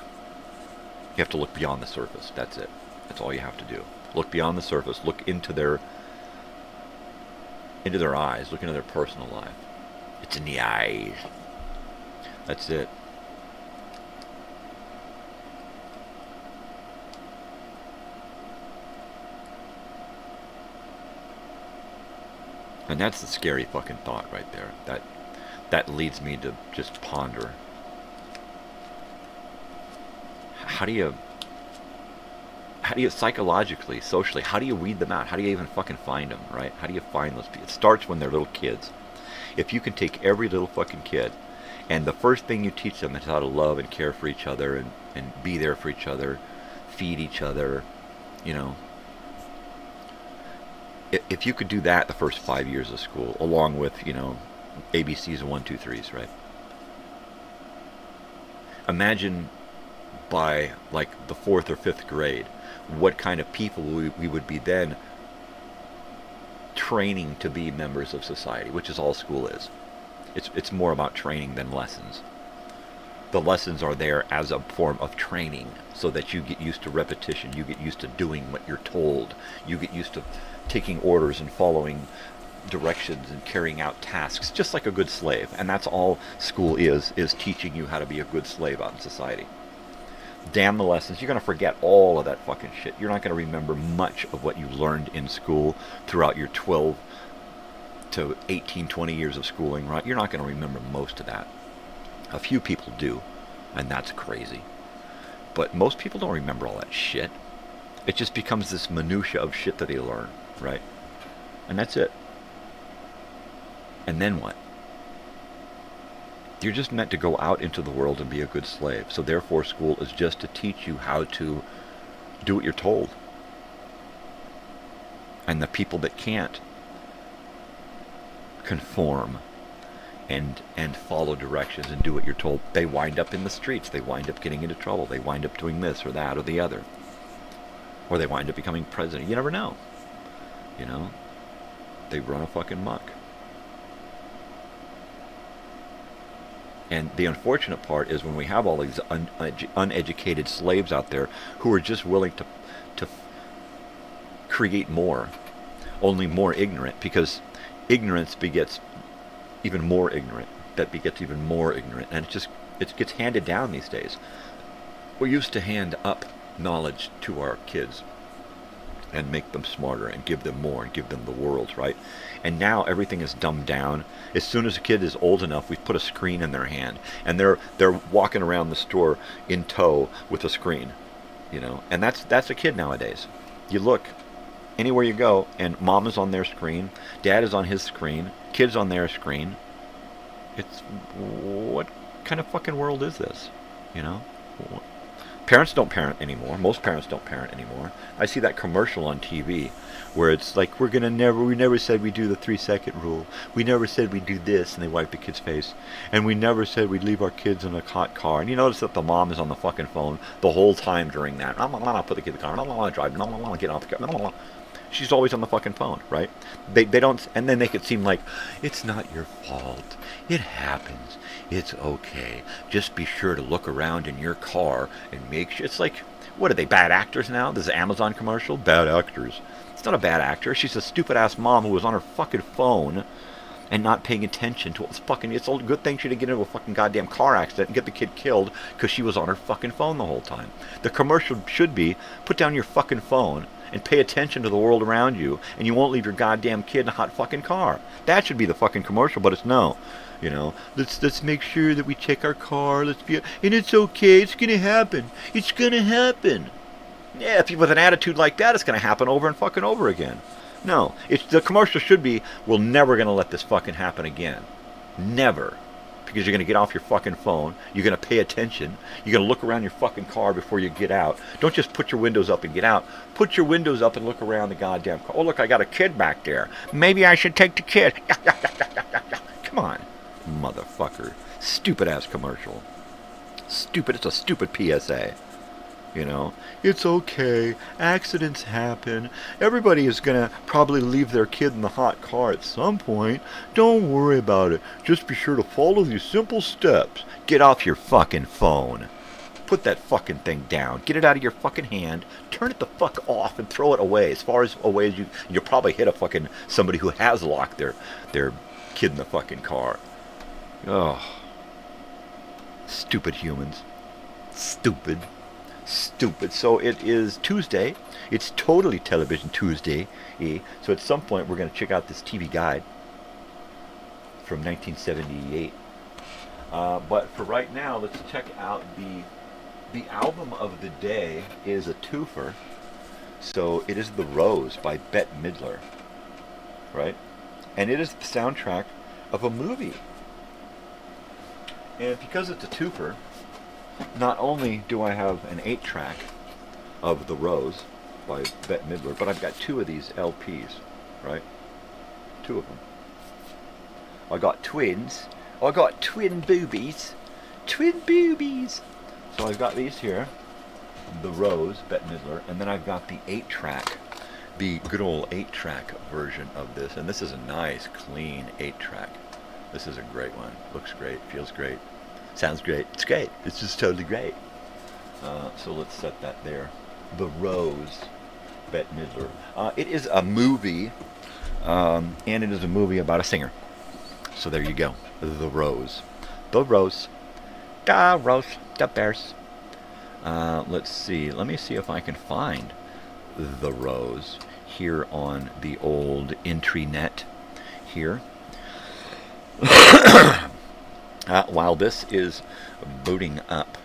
You have to look beyond the surface. That's it. That's all you have to do. Look beyond the surface. Look into their eyes. Look into their personal life. It's in the eyes. That's it. And that's the scary fucking thought right there. That leads me to just ponder. How do you psychologically, socially, how do you weed them out? How do you even fucking find them, right? How do you find those people? It starts when they're little kids. If you can take every little fucking kid, and the first thing you teach them is how to love and care for each other and be there for each other, feed each other, you know. If you could do that the first 5 years of school, along with, you know, ABCs and 1, 2, 3s, right? Imagine by, like, the 4th or 5th grade, what kind of people we would be then training to be members of society, which is all school is. It's more about training than lessons. The lessons are there as a form of training so that you get used to repetition, you get used to doing what you're told, you get used to taking orders and following directions and carrying out tasks, just like a good slave. And that's all school is teaching you how to be a good slave out in society. Damn the lessons. You're going to forget all of that fucking shit. You're not going to remember much of what you learned in school throughout your 12 to 18, 20 years of schooling, right? You're not going to remember most of that. A few people do, and that's crazy. But most people don't remember all that shit. It just becomes this minutia of shit that they learn, right? And that's it. And then what? You're just meant to go out into the world and be a good slave. So therefore school is just to teach you how to do what you're told. And the people that can't conform and follow directions and do what you're told, they wind up in the streets. They wind up getting into trouble. They wind up doing this or that or the other. Or they wind up becoming president. You never know. You know? They run a fucking muck. And the unfortunate part is when we have all these uneducated slaves out there who are just willing to create more, only more ignorant, because ignorance begets even more ignorant, that begets even more ignorant, and it gets handed down these days. We used to hand up knowledge to our kids and make them smarter and give them more and give them the world, right? And now everything is dumbed down. As soon as a kid is old enough, we put a screen in their hand, and they're walking around the store in tow with a screen, you know. And that's a kid nowadays. You look anywhere you go, and mom is on their screen, dad is on his screen, kids on their screen. It's, what kind of fucking world is this, you know? Parents don't parent anymore. Most parents don't parent anymore. I see that commercial on TV where it's like, we never said we do the 3-second rule. We never said we do this, and they wipe the kid's face. And we never said we'd leave our kids in a hot car. And you notice that the mom is on the fucking phone the whole time during that. I'm not put the kid in the car. I'm not drive. I'm not get off the car. She's always on the fucking phone, right? They don't, and then make it seem like it's not your fault. It happens. It's okay. Just be sure to look around in your car and make sure. It's like, what are they, bad actors now? This is an Amazon commercial? Bad actors. It's not a bad actor. She's a stupid-ass mom who was on her fucking phone and not paying attention to what was fucking... It's a good thing she didn't get into a fucking goddamn car accident and get the kid killed because she was on her fucking phone the whole time. The commercial should be, put down your fucking phone and pay attention to the world around you, and you won't leave your goddamn kid in a hot fucking car. That should be the fucking commercial, but it's no. You know, let's make sure that we check our car, and it's okay, it's gonna happen. It's gonna happen. Yeah, if you with an attitude like that, it's gonna happen over and fucking over again. No, the commercial should be, we're never gonna let this fucking happen again. Never. Because you're going to get off your fucking phone, you're going to pay attention, you're going to look around your fucking car before you get out. Don't just put your windows up and get out. Put your windows up and look around the goddamn car. Oh, look, I got a kid back there. Maybe I should take the kid. Come on, motherfucker. Stupid-ass commercial. Stupid. It's a stupid PSA. You know, it's okay. Accidents happen. Everybody is going to probably leave their kid in the hot car at some point. Don't worry about it. Just be sure to follow these simple steps. Get off your fucking phone. Put that fucking thing down. Get it out of your fucking hand. Turn it the fuck off and throw it away. As far as away as you'll probably hit a fucking somebody who has locked their kid in the fucking car. Oh. Stupid humans. Stupid. So it is Tuesday. It's totally Television Tuesday. So at some point we're going to check out this TV guide. from 1978. But for right now, let's check out the album of the day is a twofer. So it is The Rose by Bette Midler, right? And it is the soundtrack of a movie. And because it's a twofer, not only do I have an 8-track of The Rose by Bette Midler, but I've got 2 of these LPs, right? 2 of them. I got twins. I got twin boobies. Twin boobies. So I've got these here. The Rose, Bette Midler, and then I've got the 8-track, the good old 8-track version of this, and this is a nice, clean 8-track. This is a great one. Looks great, feels great, sounds great. It's great. It's just totally great. So let's set that there. The Rose, Bette Midler. It is a movie, and it is a movie about a singer. So there you go. The Rose. The Rose. The Rose. The Bears. Let's see. Let me see if I can find The Rose here on the old intranet here. While this is booting up.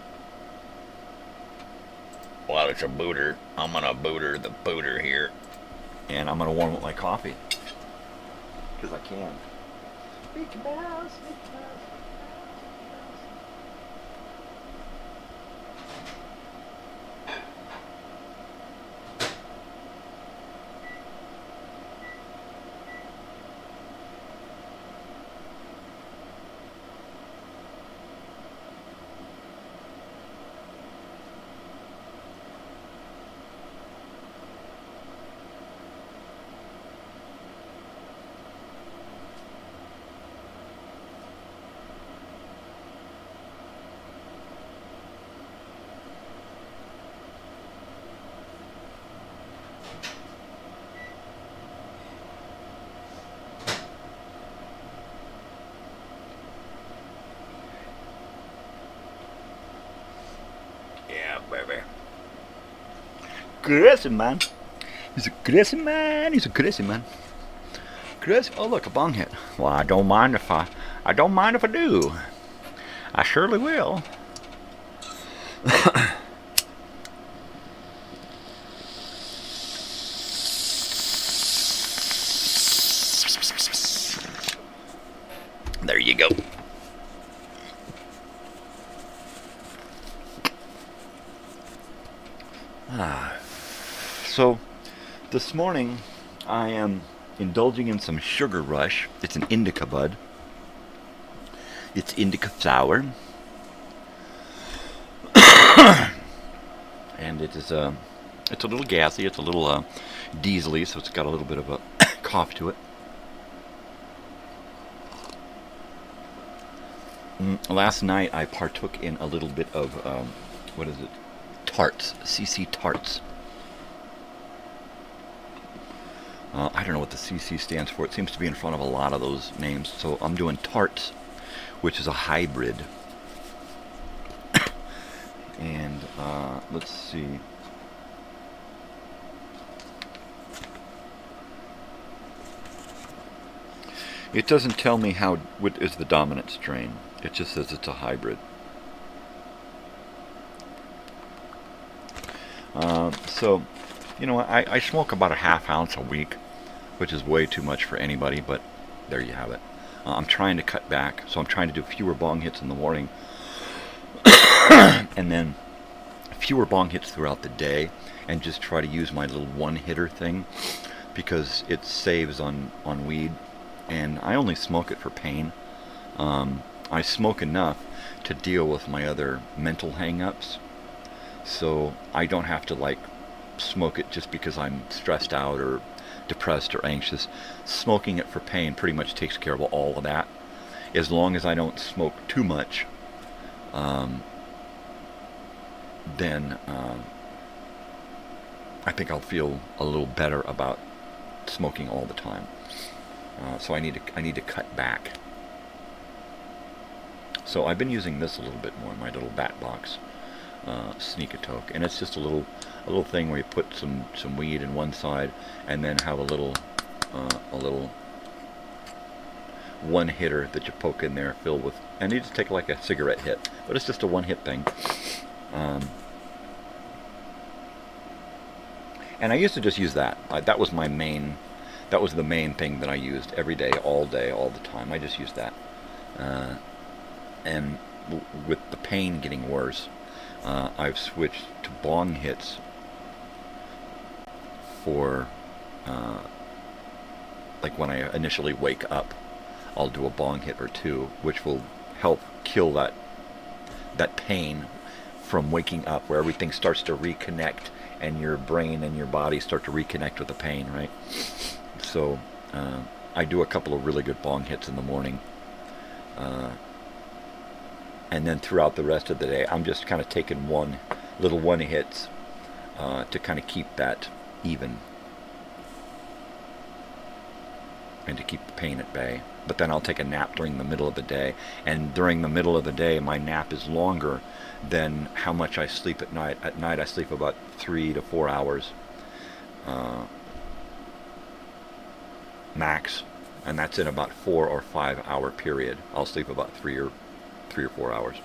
While it's a booter, I'm going to booter the booter here. And I'm going to warm up my coffee. Because I can. Mickey Mouse, Mickey Mouse. Baby. Crazy man. He's a crazy man. He's a crazy man. Crazy. Oh look, a bong hit. Well, I don't mind if I do. I surely will. There you go. So, this morning I am indulging in some Sugar Rush. It's an indica bud. It's indica sour. And it is it's a little gassy, it's a little diesely, so it's got a little bit of a cough to it. Last night I partook in a little bit of, what is it? Tarts, CC Tarts. I don't know what the CC stands for. It seems to be in front of a lot of those names. So I'm doing Tarts, which is a hybrid. And let's see. It doesn't tell me what is the dominant strain. It just says it's a hybrid. So, you know, I smoke about a ½ ounce a week, which is way too much for anybody, but there you have it. I'm trying to cut back, so I'm trying to do fewer bong hits in the morning, and then fewer bong hits throughout the day, and just try to use my little one-hitter thing, because it saves on weed, and I only smoke it for pain. I smoke enough to deal with my other mental hang-ups, so I don't have to, like, smoke it just because I'm stressed out or depressed or anxious. Smoking it for pain pretty much takes care of all of that. As long as I don't smoke too much, then I think I'll feel a little better about smoking all the time. So I need to cut back. So I've been using this a little bit more, my little bat box Sneak-a-Toke, and it's just a little thing where you put some weed in one side and then have a little one hitter that you poke in there, filled with, and you just take like a cigarette hit, but it's just a one hit thing. And I used to just use that. That was my main. That was the main thing that I used every day, all the time. I just used that. And with the pain getting worse, I've switched to bong hits for, like when I initially wake up, I'll do a bong hit or two, which will help kill that pain from waking up, where everything starts to reconnect and your brain and your body start to reconnect with the pain, right? So I do a couple of really good bong hits in the morning. And then throughout the rest of the day, I'm just kind of taking one hits to kind of keep that even and to keep the pain at bay. But then I'll take a nap during the middle of the day, and during the middle of the day my nap is longer than how much I sleep at night. At night I sleep about 3 to 4 hours max, and that's in about 4 or 5 hour period. I'll sleep about 3 or 4 hours.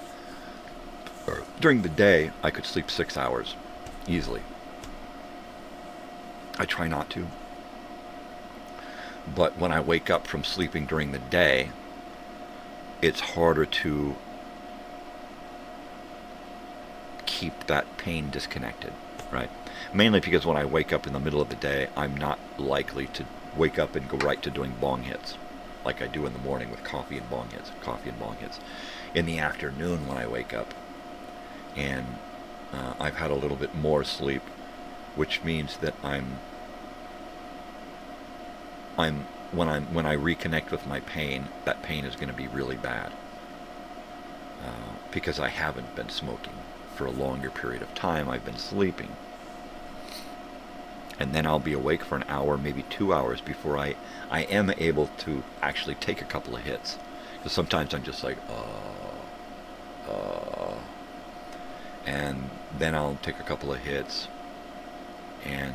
During the day I could sleep 6 hours easily. I try not to. But when I wake up from sleeping during the day, it's harder to keep that pain disconnected, right? Mainly because when I wake up in the middle of the day, I'm not likely to wake up and go right to doing bong hits like I do in the morning with coffee and bong hits. In the afternoon when I wake up and I've had a little bit more sleep, which means that when I reconnect with my pain, that pain is going to be really bad because I haven't been smoking for a longer period of time. I've been sleeping, and then I'll be awake for an hour, maybe 2 hours before I am able to actually take a couple of hits. Because sometimes I'm just like, and then I'll take a couple of hits, and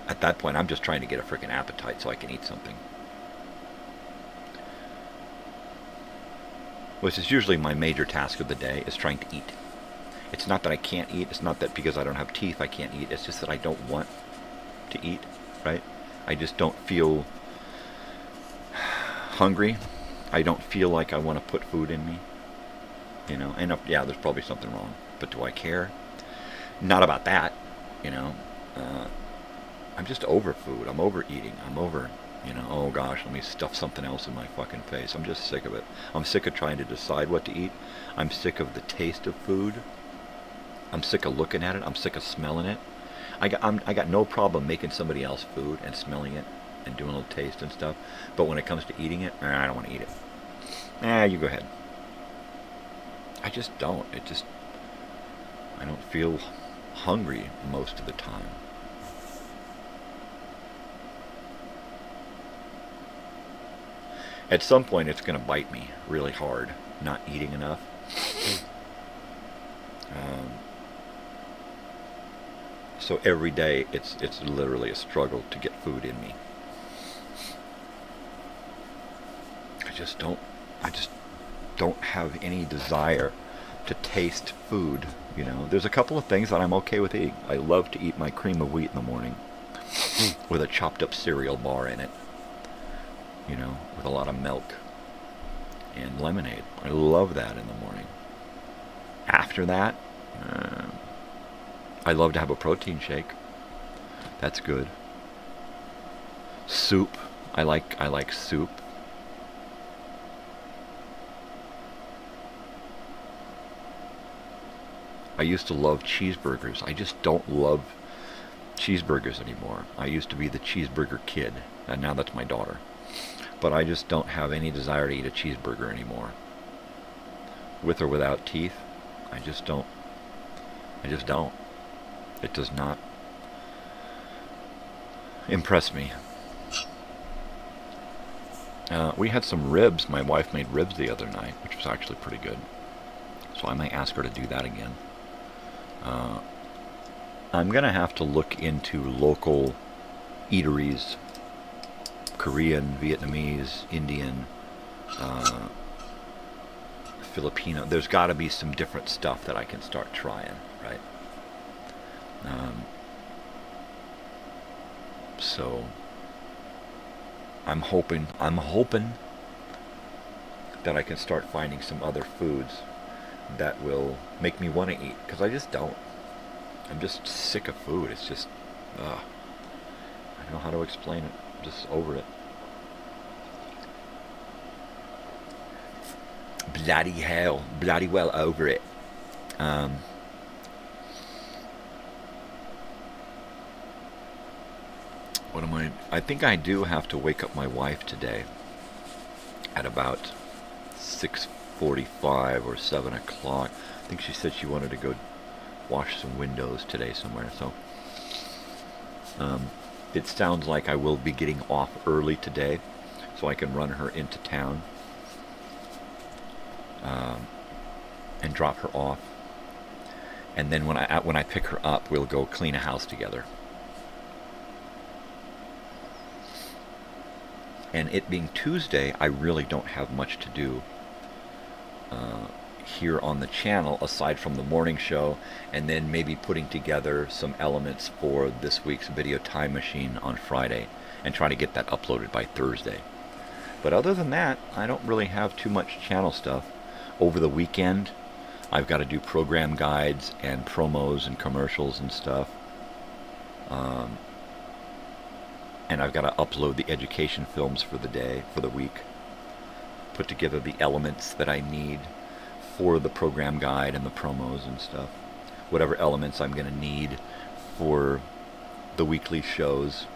at that point, I'm just trying to get a freaking appetite so I can eat something. Which is usually my major task of the day, is trying to eat. It's not that I can't eat. It's not that because I don't have teeth I can't eat. It's just that I don't want to eat, right? I just don't feel hungry. I don't feel like I want to put food in me. You know, and yeah, there's probably something wrong. But do I care? Not about that, you know. I'm just over food. I'm overeating. I'm over, oh gosh, let me stuff something else in my fucking face. I'm just sick of it. I'm sick of trying to decide what to eat. I'm sick of the taste of food. I'm sick of looking at it. I'm sick of smelling it. I got no problem making somebody else food and smelling it and doing a little taste and stuff. But when it comes to eating it, I don't want to eat it. You go ahead. I just don't. I don't feel hungry most of the time. At some point, it's going to bite me really hard, not eating enough. So every day, it's literally a struggle to get food in me. I just don't have any desire to taste food. There's a couple of things that I'm okay with eating. I love to eat my cream of wheat in the morning with a chopped up cereal bar in it. With a lot of milk and lemonade. I love that in the morning. After that, I love to have a protein shake. That's good. Soup. I like soup. I used to love cheeseburgers. I just don't love cheeseburgers anymore. I used to be the cheeseburger kid, and now that's my daughter. But I just don't have any desire to eat a cheeseburger anymore. With or without teeth, I just don't. It does not impress me. We had some ribs. My wife made ribs the other night, which was actually pretty good. So I might ask her to do that again. I'm going to have to look into local eateries Korean, Vietnamese, Indian, Filipino. There's got to be some different stuff that I can start trying, right? So I'm hoping that I can start finding some other foods that will make me want to eat, because I just don't. I'm just sick of food. It's just, I don't know how to explain it. I'm just over it. Bloody hell. Bloody well over it. What am I think I do have to wake up my wife today at about 6:45 or 7 o'clock. I think she said she wanted to go wash some windows today somewhere. So it sounds like I will be getting off early today, so I can run her into town and drop her off. And then when I pick her up, we'll go clean a house together. And it being Tuesday, I really don't have much to do here on the channel, aside from the morning show, and then maybe putting together some elements for this week's Video Time Machine on Friday, and trying to get that uploaded by Thursday. But other than that, I don't really have too much channel stuff. Over the weekend, I've got to do program guides and promos and commercials and stuff. And I've got to upload the education films for the day, for the week. Put together the elements that I need for the program guide and the promos and stuff. Whatever elements I'm going to need for the weekly shows,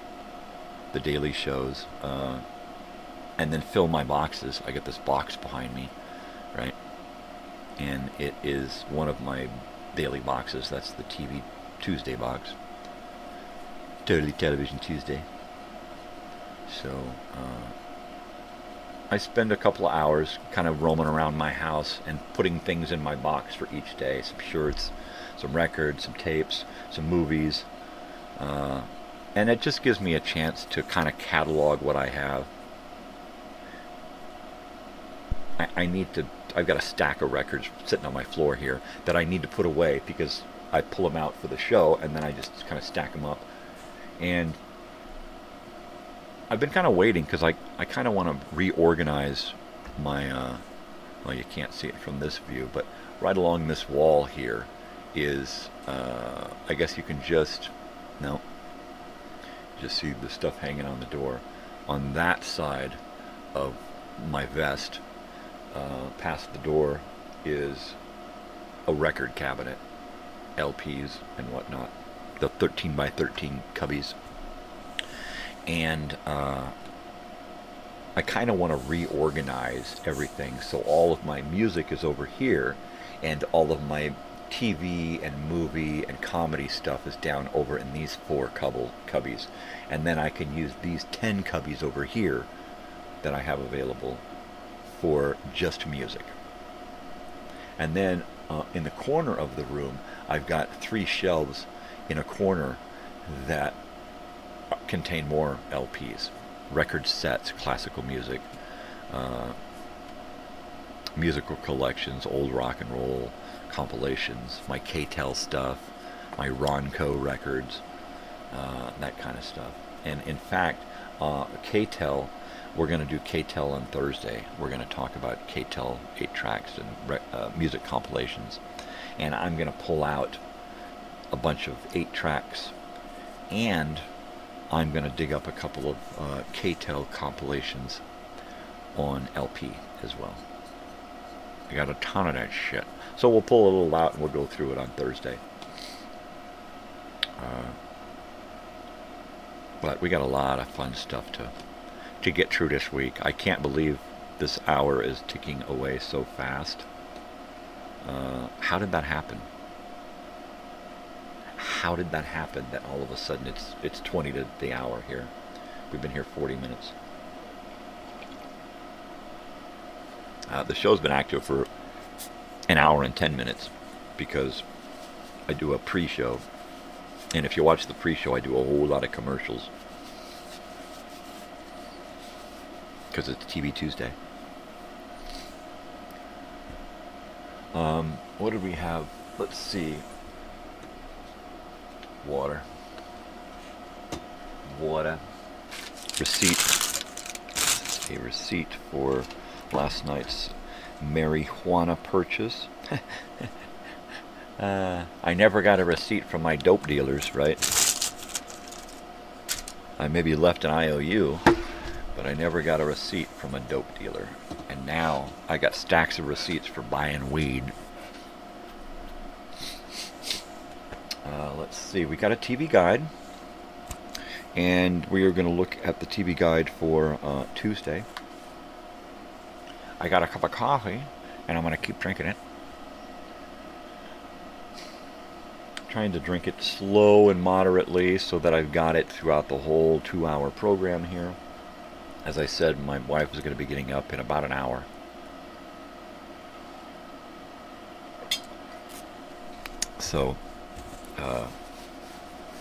the daily shows, and then fill my boxes. I got this box behind me, right? And it is one of my daily boxes. That's the TV Tuesday box. Totally Television Tuesday. So I spend a couple of hours kind of roaming around my house and putting things in my box for each day. Some shirts, some records, some tapes, some movies. And it just gives me a chance to kind of catalog what I have. I've got a stack of records sitting on my floor here that I need to put away, because I pull them out for the show and then I just kind of stack them up. And I've been kind of waiting, because I kind of want to reorganize my, well, you can't see it from this view, but right along this wall here is, I guess you can just see the stuff hanging on the door. On that side of my vest, past the door, is a record cabinet, LPs and whatnot, the 13 by 13 cubbies. And I kind of want to reorganize everything, so all of my music is over here, and all of my TV and movie and comedy stuff is down over in these 4 cubbies. And then I can use these 10 cubbies over here that I have available for just music. And then in the corner of the room, I've got 3 shelves in a corner that contain more LPs, record sets, classical music, musical collections, old rock and roll compilations, my K-Tel stuff, my Ronco records, that kind of stuff. And in fact, K-Tel, we're going to do K-Tel on Thursday. We're going to talk about K-Tel 8 tracks and music compilations. And I'm going to pull out a bunch of 8 tracks, and I'm going to dig up a couple of K-Tel compilations on LP as well. I got a ton of that shit. So we'll pull a little out and we'll go through it on Thursday. But we got a lot of fun stuff to get through this week. I can't believe this hour is ticking away so fast. How did that happen? How did that happen that all of a sudden it's 20 to the hour here? We've been here 40 minutes. The show's been active for an hour and 10 minutes because I do a pre-show. And if you watch the pre-show, I do a whole lot of commercials. because it's TV Tuesday. What did we have? Let's see. Water. Receipt. A receipt for last night's marijuana purchase. I never got a receipt from my dope dealers, right? I maybe left an IOU, but I never got a receipt from a dope dealer. And now I got stacks of receipts for buying weed. Let's see, we got a TV guide, and we are going to look at the TV guide for Tuesday. I got a cup of coffee, and I'm going to keep drinking it. Trying to drink it slow and moderately so that I've got it throughout the whole 2-hour program here. As I said, my wife is going to be getting up in about an hour. So,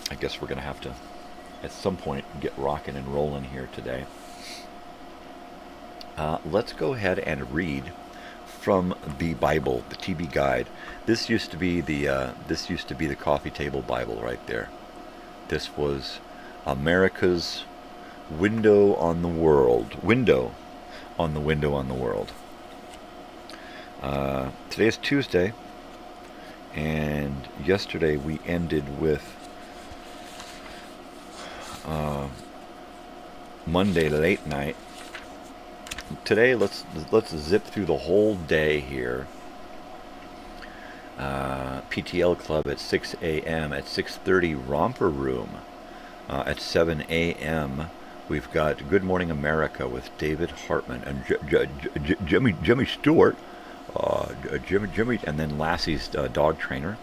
I guess we're going to have to, at some point, get rocking and rolling here today. Let's go ahead and read from the Bible, the TV guide. This used to be the coffee table Bible right there. This was America's window on the world. Window on the world. Today is Tuesday, and yesterday we ended with Monday late night. Today, let's zip through the whole day here. PTL Club at 6 a.m. At 6:30, Romper Room. At 7 a.m., we've got Good Morning America with David Hartman and Jimmy Stewart. Jimmy, and then Lassie's dog trainer,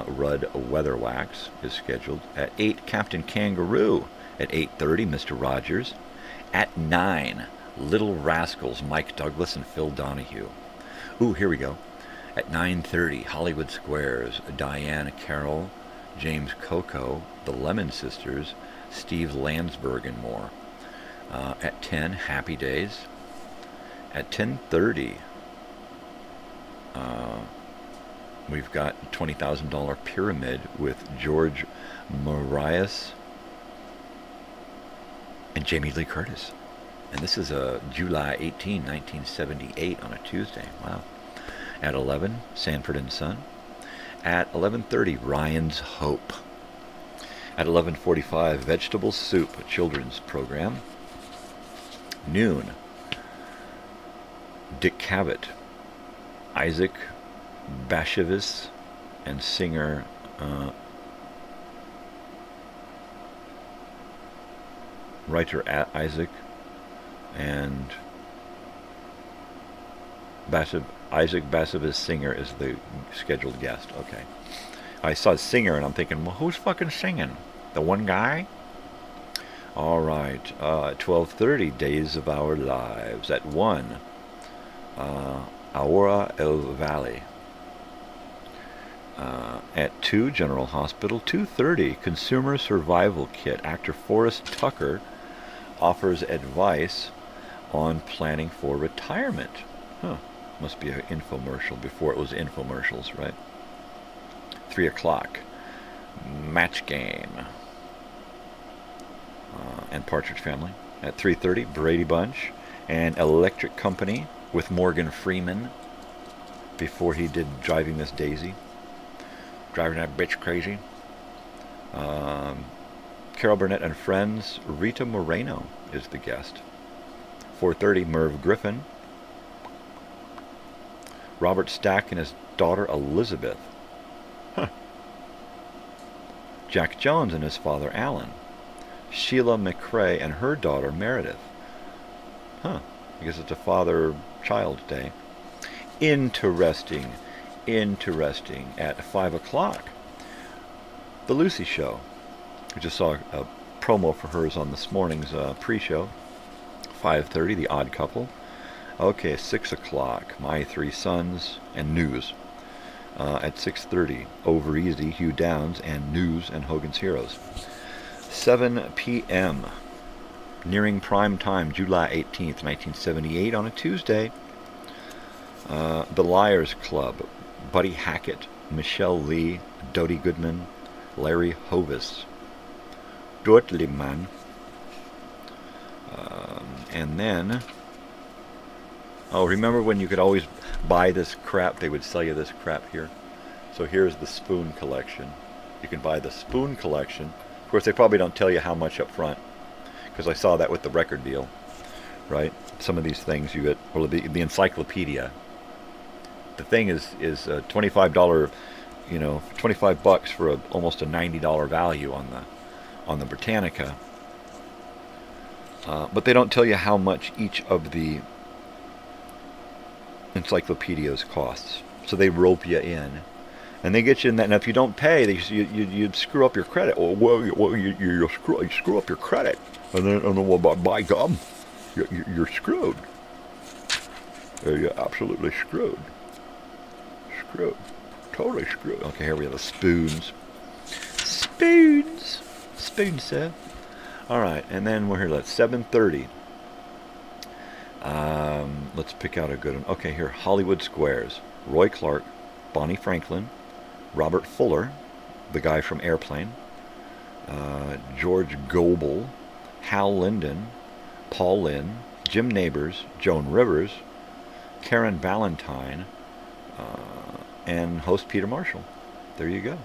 Rudd Weatherwax, is scheduled. At 8, Captain Kangaroo. At 8:30, Mr. Rogers. At 9, Little Rascals, Mike Douglas and Phil Donahue. Ooh, here we go. At 9:30, Hollywood Squares, Diane Carroll, James Coco, the Lemon Sisters, Steve Landsberg, and more. At 10, Happy Days. At 10:30, we've got $20,000 Pyramid with George Marias and Jamie Lee Curtis. And this is July 18, 1978 on a Tuesday. Wow. At 11, Sanford and Son. At 11:30, Ryan's Hope. At 11:45, Vegetable Soup, a children's program. Noon, Dick Cavett, Isaac Bashevis, and singer writer Isaac and Isaac Bashevis singer is the scheduled guest. Okay. I saw singer and I'm thinking, well, who's fucking singing? The one guy? All right. 12:30, Days of Our Lives. At 1, Aurora El Valley. At 2, General Hospital. 2:30, Consumer Survival Kit. Actor Forrest Tucker offers advice on planning for retirement. Huh. Must be an infomercial before it was infomercials, right? 3 o'clock, Match Game. And Partridge Family. At 3:30, Brady Bunch and Electric Company with Morgan Freeman before he did Driving Miss Daisy. Driving that bitch crazy. Carol Burnett and Friends. Rita Moreno is the guest. 4:30, Merv Griffin. Robert Stack and his daughter Elizabeth. Huh. Jack Jones and his father Alan. Sheila McRae and her daughter Meredith. Huh. I guess it's a father-child day. Interesting. At 5 o'clock, The Lucy Show. We just saw a promo for hers on this morning's pre-show. 5:30, The Odd Couple. Okay, 6 o'clock, My Three Sons and News. At 6:30, Over Easy, Hugh Downs and News and Hogan's Heroes. 7 p.m., nearing prime time, July 18th, 1978, on a Tuesday. The Liars Club, Buddy Hackett, Michelle Lee, Dodie Goodman, Larry Hovis, Dortliman, and then, remember when you could always buy this crap? They would sell you this crap here. So here's the spoon collection. You can buy the spoon collection. Of course, they probably don't tell you how much up front, because I saw that with the record deal, right? Some of these things you get, well, the encyclopedia. The thing is $25, $25 for almost a $90 value on the Britannica. But they don't tell you how much each of the encyclopedias costs. So they rope you in, and they get you in that. And if you don't pay, you screw up your credit. You screw up your credit, and then by gum, you're screwed. You're absolutely screwed. Screwed. Totally screwed. Okay, here we have the spoons. Spoons, sir. All right, and then we're here. That's 7:30. Let's pick out a good one. Okay, here, Hollywood Squares. Roy Clark, Bonnie Franklin, Robert Fuller, the guy from Airplane, George Goebel, Hal Linden, Paul Lynde, Jim Nabors, Joan Rivers, Karen Valentine, and host Peter Marshall. There you go.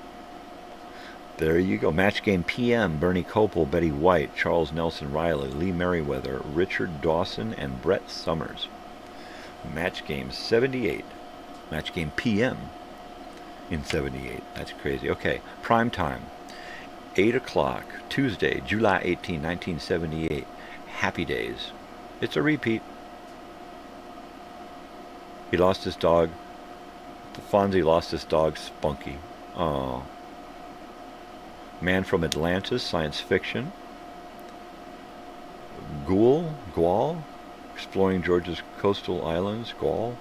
There you go. Match Game PM, Bernie Copel, Betty White, Charles Nelson Riley, Lee Merriweather, Richard Dawson, and Brett Summers. Match Game 78. Match Game PM in 78. That's crazy. Okay, prime time. 8 o'clock, Tuesday, July 18, 1978. Happy Days. It's a repeat. He lost his dog. Fonzie lost his dog, Spunky. Oh. Man from Atlantis, science fiction. Gual, exploring Georgia's coastal islands, Gual.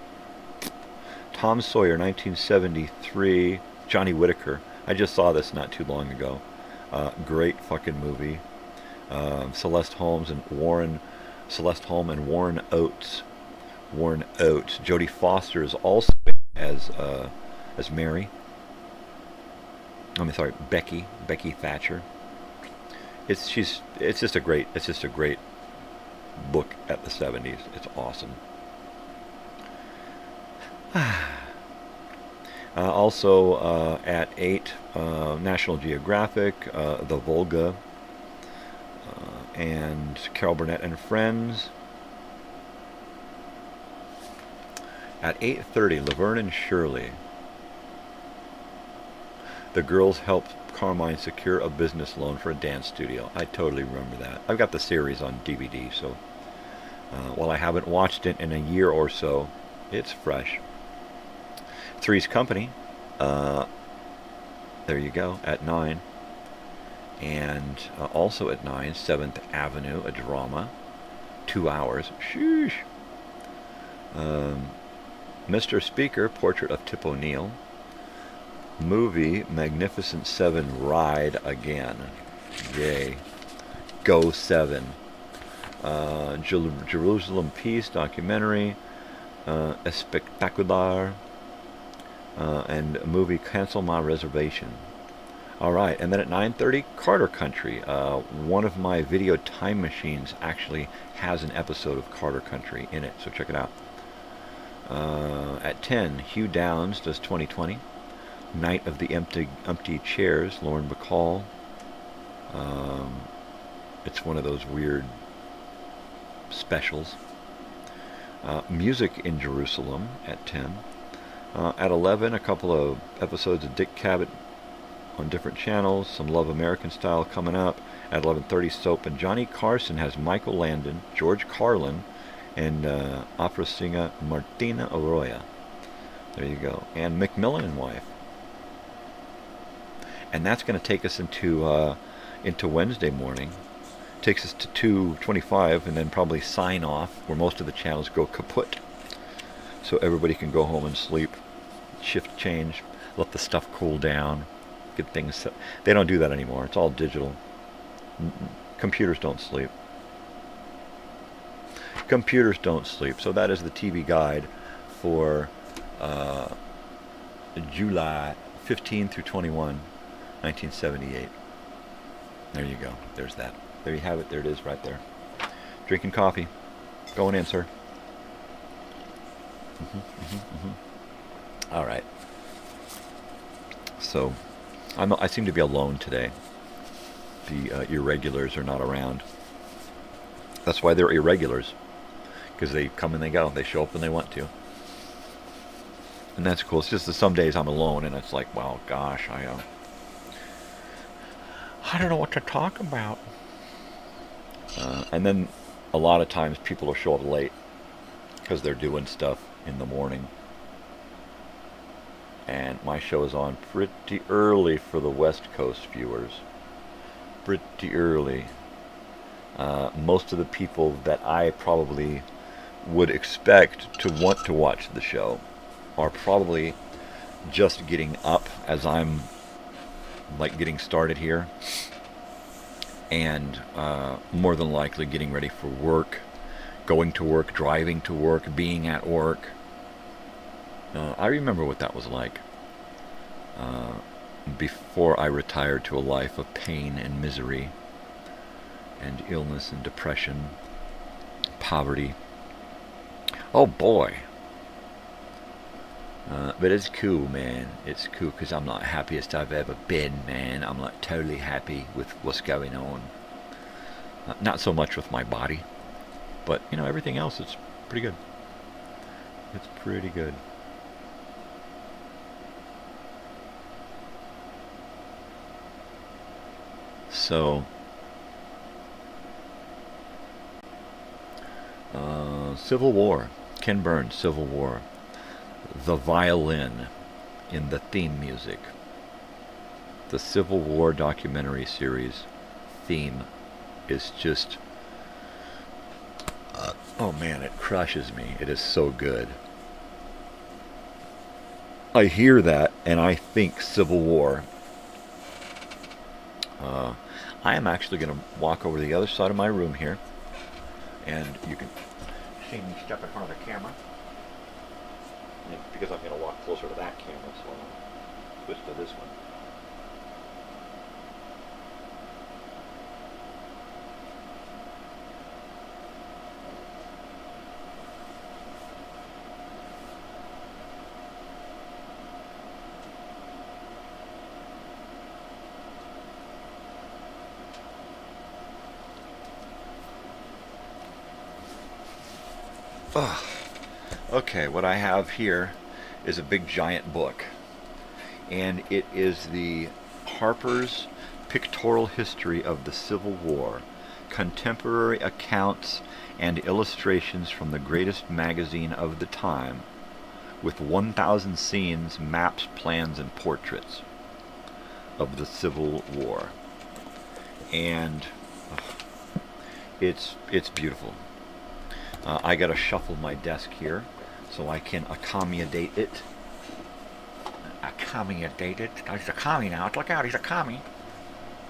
Tom Sawyer, 1973, Johnny Whitaker. I just saw this not too long ago. Great fucking movie. Celeste Holm and Warren Oates. Warren Oates. Jodie Foster is also as Mary. Becky Thatcher. It's just a great look at the 70s. It's awesome. Also at 8, National Geographic, The Volga, and Carol Burnett and Friends. At 8:30, Laverne and Shirley. The girls helped Carmine secure a business loan for a dance studio. I totally remember that. I've got the series on DVD, so while I haven't watched it in a year or so, it's fresh. Three's Company, there you go, at 9. And also at 9, 7th Avenue, a drama, 2 hours. Sheesh. Mr. Speaker, Portrait of Tip O'Neill. Movie, Magnificent Seven, Ride Again. Yay. Go 7. Jerusalem Peace documentary. Espectacular. And a movie, Cancel My Reservation. Alright, and then at 9:30, Carter Country. One of my video time machines actually has an episode of Carter Country in it, so check it out. At 10, Hugh Downs does 2020. Night of the Empty Chairs, Lauren Bacall. It's one of those weird specials. Music in Jerusalem at 10. At 11, a couple of episodes of Dick Cavett on different channels. Some Love American Style coming up. At 11:30, Soap and Johnny Carson has Michael Landon, George Carlin, and opera singer Martina Arroyo. There you go. And Macmillan and Wife. And that's going to take us into Wednesday morning. Takes us to 2:25, and then probably sign off, where most of the channels go kaput. So everybody can go home and sleep, shift change, let the stuff cool down, get things set. They don't do that anymore. It's all digital. Computers don't sleep. computers don't sleep. So that is the TV guide for July 15 through 21, 1978. There you go. There's that. There you have it. There it is right there. Drinking coffee. Going in, sir. All right. So, I seem to be alone today. The irregulars are not around. That's why they're irregulars. Because they come and they go. They show up when they want to. And that's cool. It's just that some days I'm alone and it's like, wow, gosh, I don't know what to talk about. And then a lot of times people will show up late because they're doing stuff in the morning. And my show is on pretty early for the West Coast viewers. Pretty early. Most of the people that I probably would expect to want to watch the show are probably just getting up as I'm like getting started here, and more than likely getting ready for work, going to work, driving to work, being at work. I remember what that was like before I retired to a life of pain and misery and illness and depression, poverty. Oh boy. But it's cool, man. It's cool because I'm not happiest I've ever been, man. I'm like totally happy with what's going on. Not so much with my body, but you know, everything else is pretty good. It's pretty good. So, Civil War. Ken Burns, Civil War. The violin in the theme music. The Civil War documentary series theme is just... oh man, it crushes me. It is so good. I hear that and I think Civil War. I am actually going to walk over to the other side of my room here, and you can see me step in front of the camera, because I'm going to walk closer to that camera, so I'll switch to this one. Okay, what I have here is a big giant book, and it is the Harper's Pictorial History of the Civil War, Contemporary Accounts and Illustrations from the Greatest Magazine of the Time, with 1,000 scenes, maps, plans, and portraits of the Civil War. And it's beautiful. I gotta shuffle my desk here so I can accommodate it. Accommodate it. He's a commie now. Look out, he's a commie.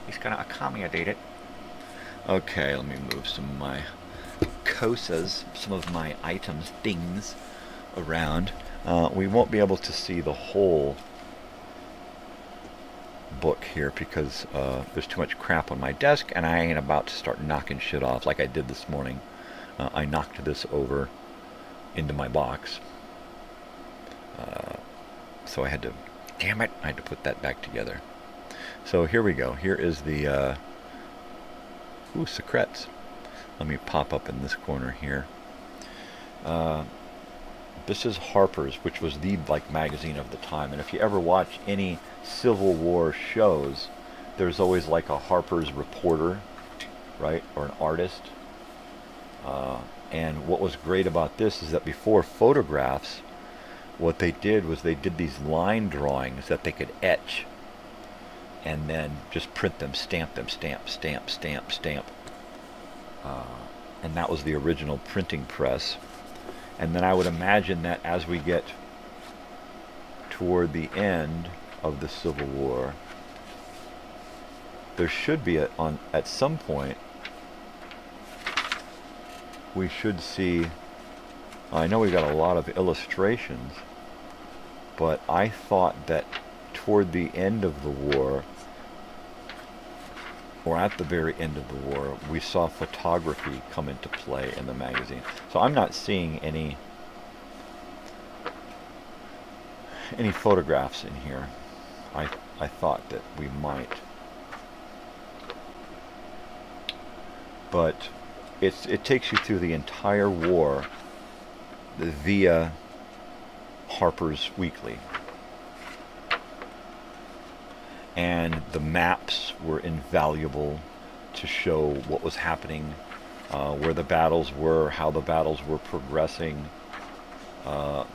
He's gonna accommodate it. Okay, let me move some of my cosas, some of my items, things around. We won't be able to see the whole book here because there's too much crap on my desk, and I ain't about to start knocking shit off like I did this morning. I knocked this over into my box. So I had to, damn it, I had to put that back together. So here we go. Here is the, secrets. Let me pop up in this corner here. This is Harper's, which was the magazine of the time. And if you ever watch any Civil War shows, there's always like a Harper's reporter, right, or an artist. And what was great about this is that before photographs, what they did was they did these line drawings that they could etch and then just print them, stamp them, stamp. And that was the original printing press. And then I would imagine that as we get toward the end of the Civil War, there should be at some point we should see, I know we've got a lot of illustrations, but I thought that toward the end of the war, or at the very end of the war, we saw photography come into play in the magazine. So I'm not seeing any photographs in here. I thought that we might. But it takes you through the entire war via Harper's Weekly. And the maps were invaluable to show what was happening, where the battles were, how the battles were progressing. All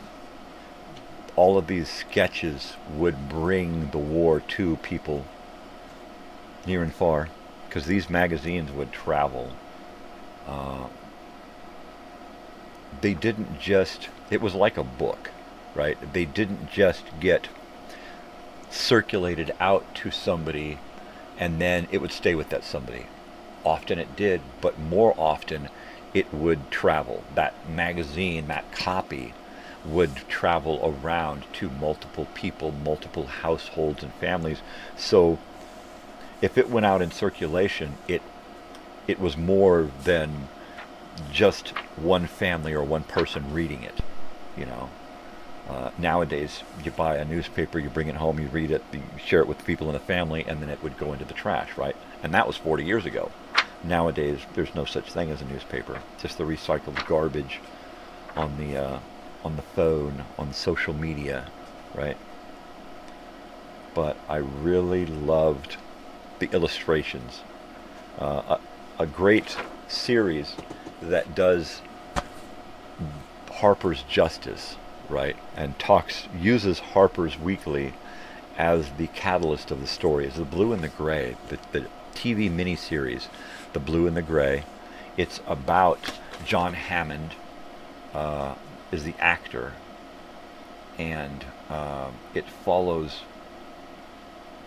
of these sketches would bring the war to people near and far, because these magazines would travel. They didn't just, it was like a book, right? They didn't just get circulated out to somebody and then it would stay with that somebody. Often it did, but more often it would travel. That magazine, that copy, would travel around to multiple people, multiple households and families. So if it went out in circulation, it was more than just one family or one person reading it, you know. Nowadays, you buy a newspaper, you bring it home, you read it, you share it with people in the family, and then it would go into the trash, right? And that was 40 years ago. Nowadays, there's no such thing as a newspaper. Just the recycled garbage on the phone, on social media, right? But I really loved the illustrations. A great series that does Harper's justice, right? And uses Harper's Weekly as the catalyst of the story. Is The Blue and the Gray, the TV miniseries, The Blue and the Gray. It's about John Hammond is the actor, and it follows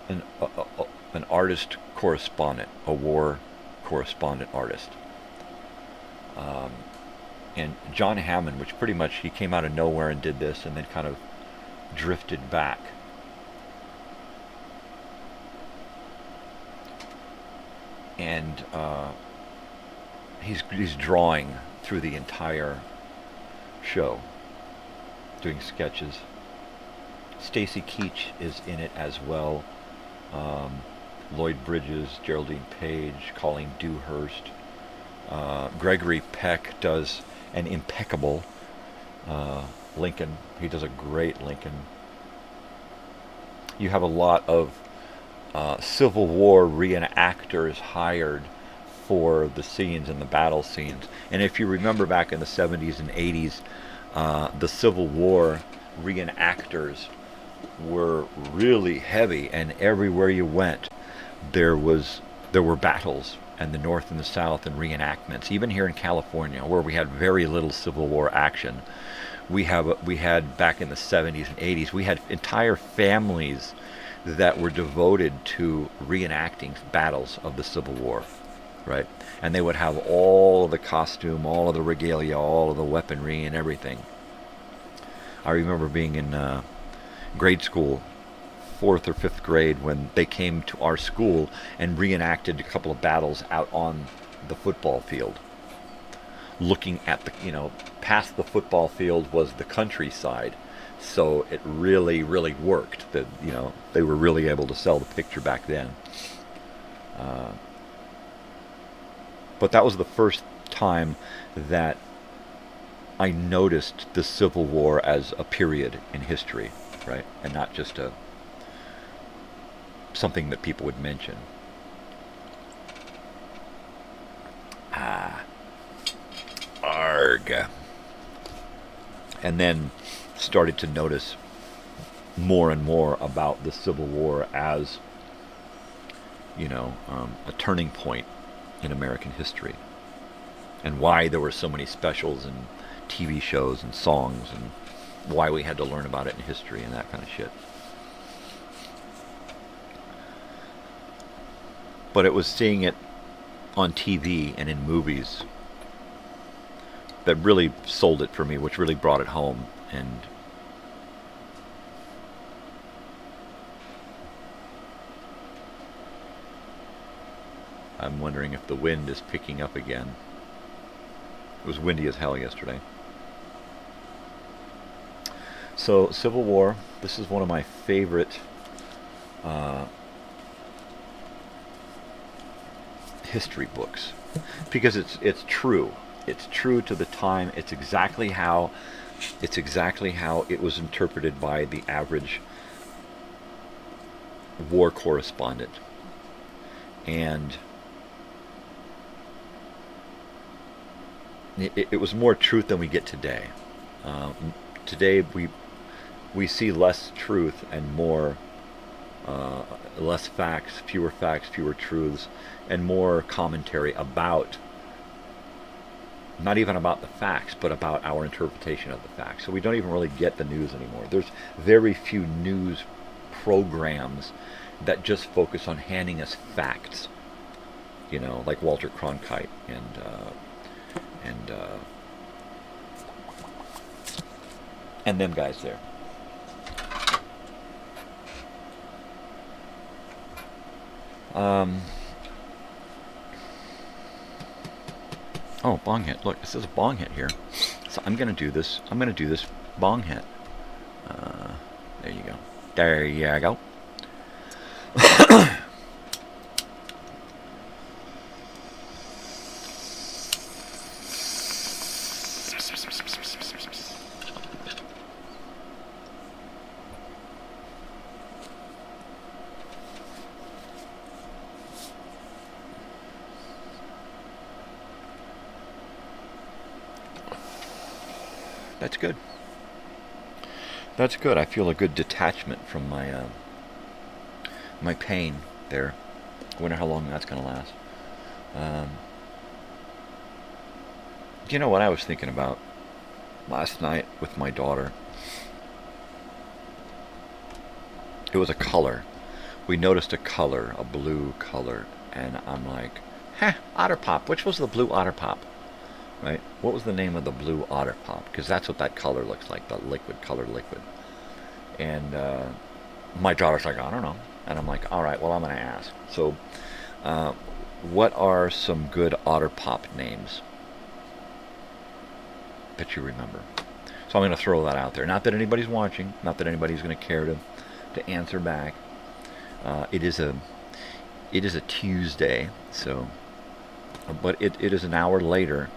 an artist correspondent, a war correspondent artist. And John Hammond, which pretty much he came out of nowhere and did this and then kind of drifted back. And he's drawing through the entire show, doing sketches. Stacy Keach is in it as well. Lloyd Bridges, Geraldine Page, Colleen Dewhurst. Gregory Peck does an impeccable Lincoln. He does a great Lincoln. You have a lot of Civil War reenactors hired for the scenes and the battle scenes. And if you remember back in the 70s and 80s, the Civil War reenactors were really heavy, and everywhere you went there were battles, and the North and the South, and reenactments. Even here in California, where we had very little Civil War action, we had back in the 70s and 80s, we had entire families that were devoted to reenacting battles of the Civil War, right? And they would have all of the costume, all of the regalia, all of the weaponry and everything. I remember being in grade school, 4th or 5th grade, when they came to our school and reenacted a couple of battles out on the football field. Looking at past the football field was the countryside, so it really, really worked. That they were really able to sell the picture back then. But that was the first time that I noticed the Civil War as a period in history, right, and not just something that people would mention. Arg. And then started to notice more and more about the Civil War as, a turning point in American history, and why there were so many specials and TV shows and songs, and why we had to learn about it in history and that kind of shit. But it was seeing it on TV and in movies that really sold it for me, which really brought it home. And I'm wondering if the wind is picking up again. It was windy as hell yesterday. So, Civil War, this is one of my favorite history books, because it's true. It's true to the time. It's exactly how it was interpreted by the average war correspondent. And it was more truth than we get today. Today we see less truth and more less facts, fewer truths, and more commentary about, not even about the facts, but about our interpretation of the facts. So we don't even really get the news anymore. There's very few news programs that just focus on handing us facts, you know, like Walter Cronkite and them guys there. Oh, bong hit. Look, this is a bong hit here. So I'm gonna do this. I'm gonna do this bong hit. There you go. There you go. That's good. That's good. I feel a good detachment from my my pain there. I wonder how long that's going to last. You know what I was thinking about last night with my daughter? It was a color. We noticed a color, a blue color, and I'm like, Otter Pop. Which was the blue Otter Pop? Right? What was the name of the blue Otter Pop? Because that's what that color looks like, the liquid, colored liquid. And my daughter's like, I don't know. And I'm like, all right, well, I'm going to ask. So, what are some good Otter Pop names that you remember? So I'm going to throw that out there. Not that anybody's watching. Not that anybody's going to care to answer back. It is a Tuesday, so, but it is an hour later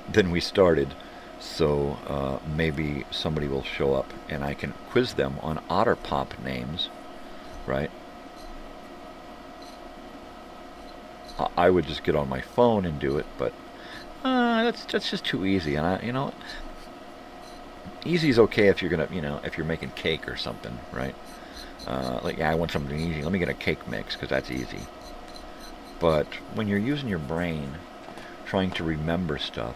than we started, so maybe somebody will show up and I can quiz them on Otter Pop names, right? I would just get on my phone and do it, but that's just too easy. And easy is okay if you're gonna, if you're making cake or something, right? Like, yeah, I want something easy. Let me get a cake mix, because that's easy. But when you're using your brain, trying to remember stuff,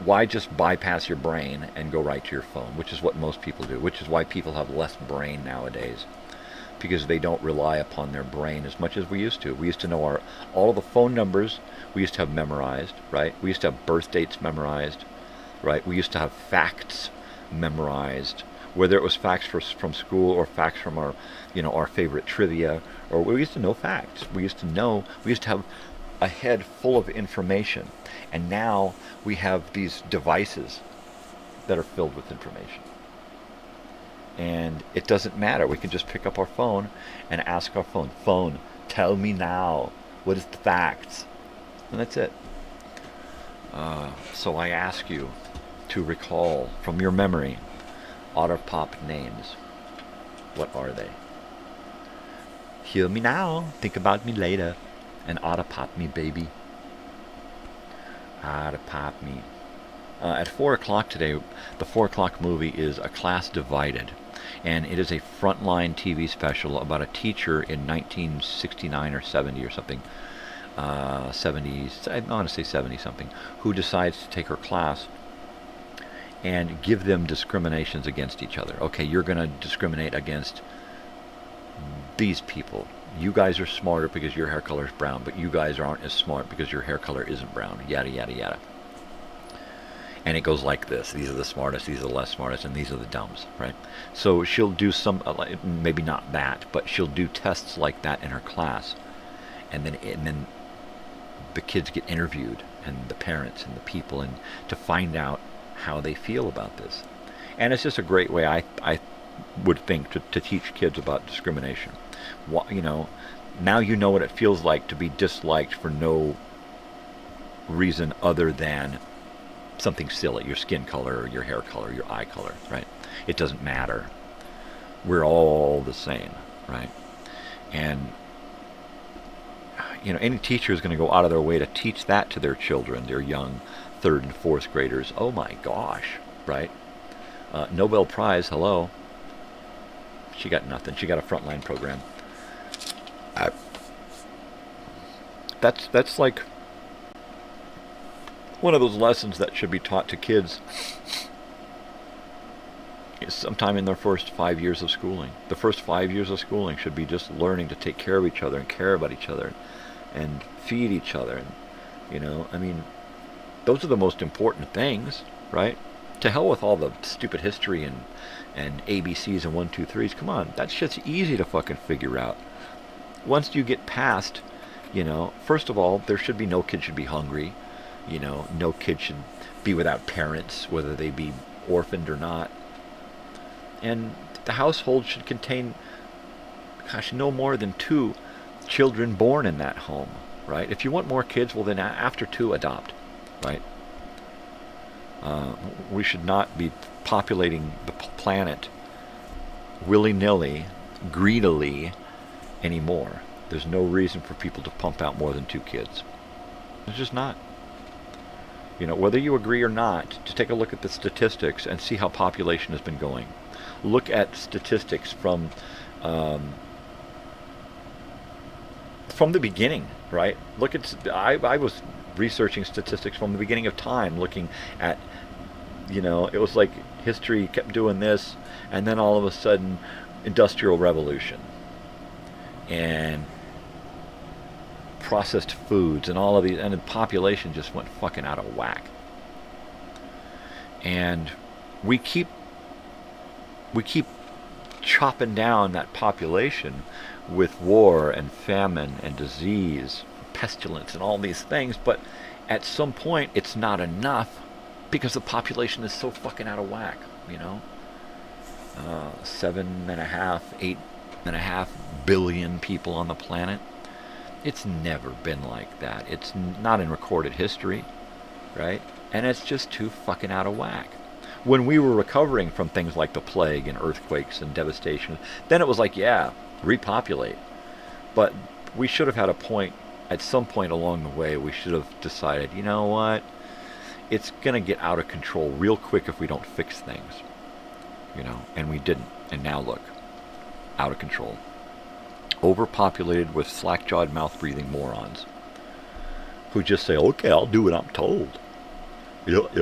why just bypass your brain and go right to your phone, which is what most people do, which is why people have less brain nowadays, because they don't rely upon their brain as much as we used to. We used to know all of the phone numbers we used to have memorized, right? We used to have birth dates memorized, right? We used to have facts memorized, whether it was facts from school or facts from our, our favorite trivia, or we used to know facts. We used to have a head full of information. And now we have these devices that are filled with information. And it doesn't matter. We can just pick up our phone and ask our phone, tell me now, what is the facts? And that's it. So I ask you to recall from your memory Otter Pop names. What are they? Hear me now, think about me later, and Otter Pop me, baby. Otter Pop me. At 4 o'clock today, the 4 o'clock movie is A Class Divided, and it is a frontline TV special about a teacher in 1969 or 70 or something, 70, I want to say 70 something, who decides to take her class and give them discriminations against each other. Okay, you're going to discriminate against these people. You guys are smarter because your hair color is brown, but you guys aren't as smart because your hair color isn't brown. Yada, yada, yada. And it goes like this. These are the smartest, these are the less smartest, and these are the dumbs, right? So she'll do some, maybe not that, but she'll do tests like that in her class. And then the kids get interviewed, and the parents and the people, and to find out how they feel about this. And it's just a great way, I would think, to teach kids about discrimination. You know, now you know what it feels like to be disliked for no reason other than something silly, your skin color, or your hair color, your eye color, right? It doesn't matter. We're all the same, right? And, you know, any teacher is going to go out of their way to teach that to their children, their young 3rd and 4th graders. Oh my gosh, right? Nobel Prize, hello. She got nothing. She got a frontline program. That's like one of those lessons that should be taught to kids sometime in their first 5 years of schooling. The first 5 years of schooling should be just learning to take care of each other and care about each other and feed each other. And, you know, I mean, those are the most important things, right? To hell with all the stupid history and ABCs and 1, 2, 3s. Come on, that shit's easy to fucking figure out. Once you get past, you know, first of all, there should be no kid should be hungry. You know, no kid should be without parents, whether they be orphaned or not. And the household should contain, gosh, no more than 2 children born in that home, right? If you want more kids, well then after 2, adopt, right? We should not be populating the planet willy-nilly, greedily anymore. There's no reason for people to pump out more than 2 kids. There's just not. You know, whether you agree or not, just take a look at the statistics and see how population has been going. Look at statistics from the beginning, right? Look at, I was researching statistics from the beginning of time, looking at, you know, it was like history kept doing this, and then all of a sudden, Industrial Revolution. And processed foods and all of these, and the population just went fucking out of whack. And we keep chopping down that population with war and famine and disease, pestilence and all these things, but at some point it's not enough because the population is so fucking out of whack, you know. 7.5, 8.5 billion people on the planet. It's never been like that. It's not in recorded history, right? And it's just too fucking out of whack. When we were recovering from things like the plague and earthquakes and devastation, then it was like, yeah, repopulate. But we should have had a point, at some point along the way, we should have decided, you know what? It's going to get out of control real quick if we don't fix things. You know, and we didn't. And now look, out of control. Overpopulated with slack-jawed, mouth-breathing morons who just say, okay, I'll do what I'm told. Yep.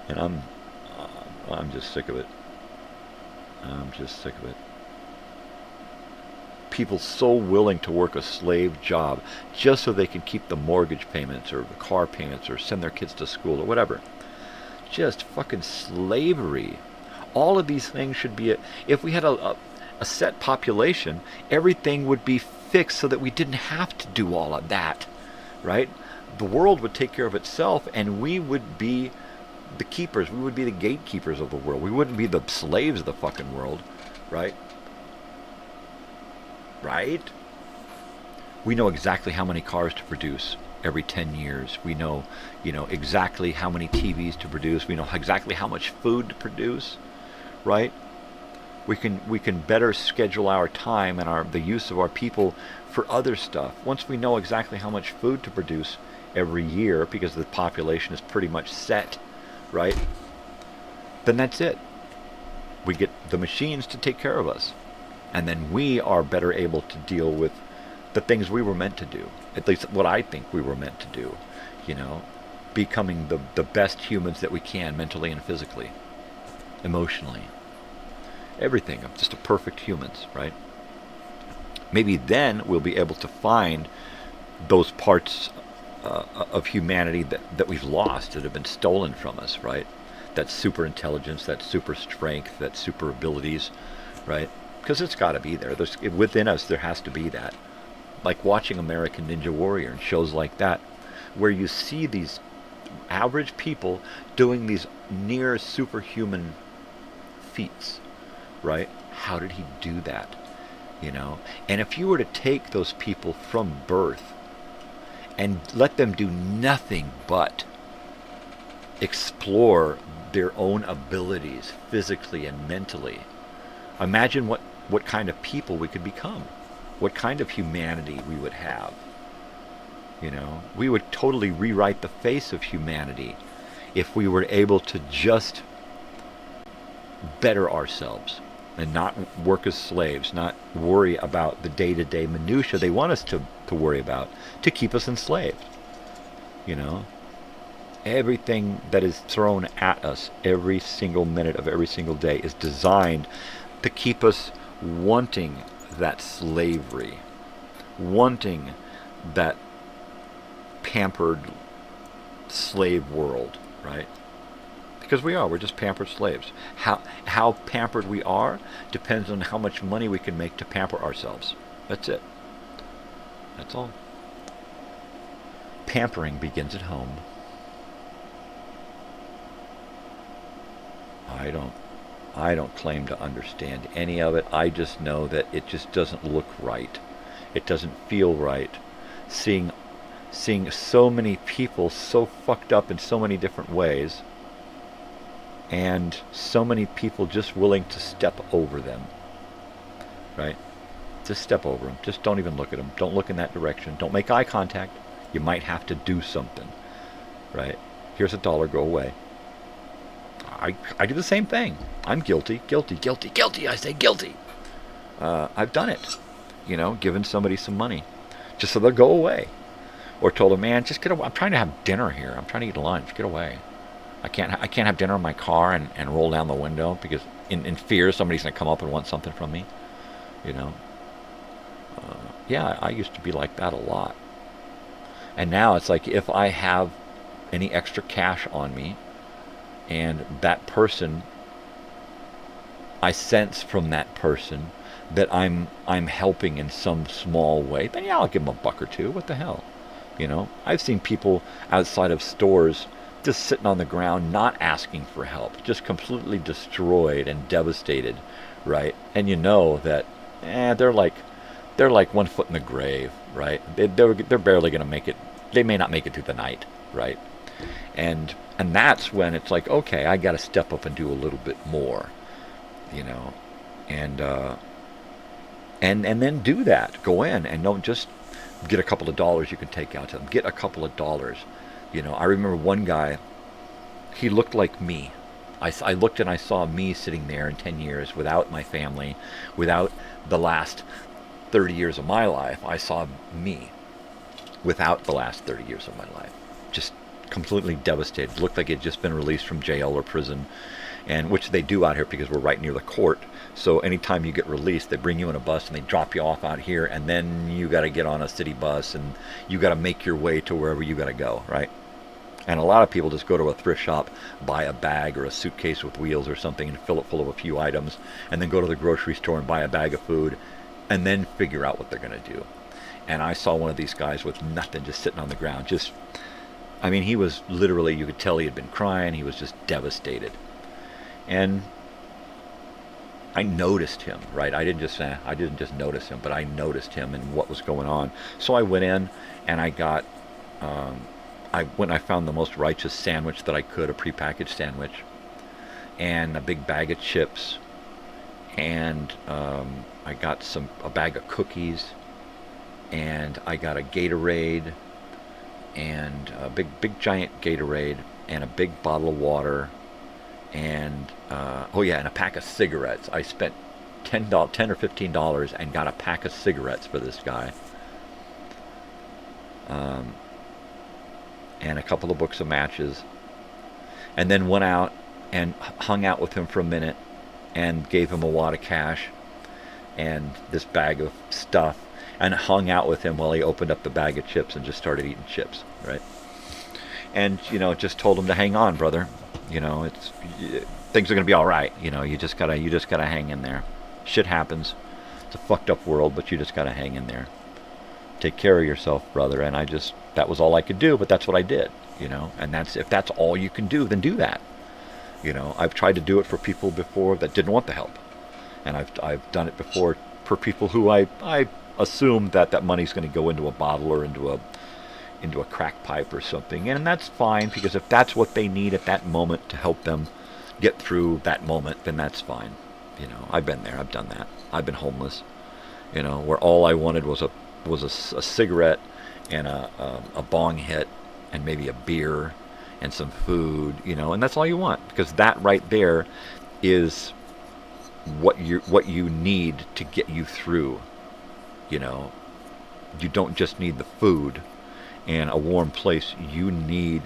And I'm just sick of it. I'm just sick of it. People so willing to work a slave job just so they can keep the mortgage payments or the car payments or send their kids to school or whatever. Just fucking slavery. All of these things should be, if we had a set population, everything would be fixed so that we didn't have to do all of that, right? The world would take care of itself, and we would be the keepers. We would be the gatekeepers of the world. We wouldn't be the slaves of the fucking world, right? Right? We know exactly how many cars to produce every 10 years. We know, exactly how many TVs to produce. We know exactly how much food to produce, right? We can better schedule our time and the use of our people for other stuff. Once we know exactly how much food to produce every year, because the population is pretty much set, right? Then that's it. We get the machines to take care of us. And then we are better able to deal with the things we were meant to do. At least what I think we were meant to do. Becoming the best humans that we can, mentally and physically, emotionally. Everything, just a perfect humans, right? Maybe then we'll be able to find those parts of humanity that we've lost, that have been stolen from us, right? that super intelligence, that super strength, that super abilities, right? Because it's got to be there. Within us, there has to be that. Like watching American Ninja Warrior and shows like that, where you see these average people doing these near superhuman feats, right? How did he do that? You know? And if you were to take those people from birth and let them do nothing but explore their own abilities physically and mentally, imagine what kind of people we could become, what kind of humanity we would have. You know, we would totally rewrite the face of humanity if we were able to just better ourselves and not work as slaves, not worry about the day-to-day minutia they want us to worry about, to keep us enslaved. You know, everything that is thrown at us every single minute of every single day is designed to keep us wanting that slavery, wanting that pampered slave world, right? Because we're just pampered slaves. How pampered we are depends on how much money we can make to pamper ourselves. That's it. That's all. Pampering begins at home. I don't claim to understand any of it. I just know that it just doesn't look right. It doesn't feel right. Seeing so many people so fucked up in so many different ways, and so many people just willing to step over them, right? Just step over them. Just don't even look at them. Don't look in that direction. Don't make eye contact. You might have to do something, right? Here's $1, go away. I do the same thing. I'm guilty. I say guilty. I've done it. You know, given somebody some money just so they'll go away. Or told a man, just get away. I'm trying to have dinner here. I'm trying to eat lunch. Get away. I can't have dinner in my car and roll down the window because in fear somebody's going to come up and want something from me. You know. Yeah, I used to be like that a lot. And now it's like if I have any extra cash on me, and that person, I sense from that person that I'm helping in some small way, then yeah, I'll give them $1 or $2. What the hell? You know, I've seen people outside of stores just sitting on the ground, not asking for help, just completely destroyed and devastated, right? And you know that they're like 1 foot in the grave, right? They're barely going to make it. They may not make it through the night, right? And that's when it's like, okay, I got to step up and do a little bit more, you know, and then do that. Go in and don't just get a couple of dollars you can take out to them. Get a couple of dollars. You know, I remember one guy, he looked like me. I looked and I saw me sitting there in 10 years without my family, without the last 30 years of my life. I saw me without the last 30 years of my life. Just completely devastated. Looked like he'd just been released from jail or prison, and which they do out here because we're right near the court. So anytime you get released, they bring you in a bus and they drop you off out here, and then you got to get on a city bus and you got to make your way to wherever you got to go, right? And a lot of people just go to a thrift shop, buy a bag or a suitcase with wheels or something and fill it full of a few items, and then go to the grocery store and buy a bag of food, and then figure out what they're going to do. And I saw one of these guys with nothing, just sitting on the ground. I mean, he was literally, you could tell he had been crying. He was just devastated. And I noticed him, right? I didn't just notice him, but I noticed him and what was going on. So I went in and I got, I found the most righteous sandwich that I could, a prepackaged sandwich, and a big bag of chips, and I got a bag of cookies, and I got a Gatorade, and a big giant Gatorade, and a big bottle of water, and and a pack of cigarettes. I spent $10 or $15 and got a pack of cigarettes for this guy, and a couple of books of matches, and then went out and hung out with him for a minute and gave him a wad of cash and this bag of stuff, and hung out with him while he opened up the bag of chips and just started eating chips, right? And, you know, just told him to hang on, brother. You know, things are gonna be all right. You know, you just gotta hang in there. Shit happens. It's a fucked up world, but you just gotta hang in there. Take care of yourself, brother. And that was all I could do, but that's what I did. You know, and if that's all you can do, then do that. You know, I've tried to do it for people before that didn't want the help, and I've done it before for people who I assume that money's going to go into a bottle or into a crack pipe or something, and that's fine, because if that's what they need at that moment to help them get through that moment, then that's fine. You know, I've been there, I've done that. I've been homeless, you know, where all I wanted was a cigarette and a bong hit and maybe a beer and some food, you know, and that's all you want, because that right there is what you need to get you through. You know, you don't just need the food and a warm place. You need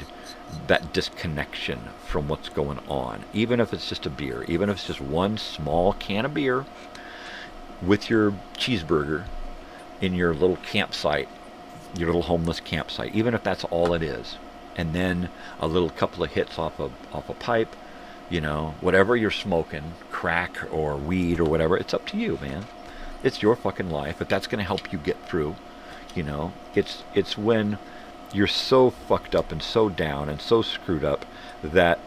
that disconnection from what's going on, even if it's just a beer, even if it's just one small can of beer with your cheeseburger in your little campsite, your little homeless campsite, even if that's all it is. And then a little couple of hits off a pipe, you know, whatever you're smoking, crack or weed or whatever, it's up to you, man. It's your fucking life. If that's going to help you get through, you know, it's when you're so fucked up and so down and so screwed up that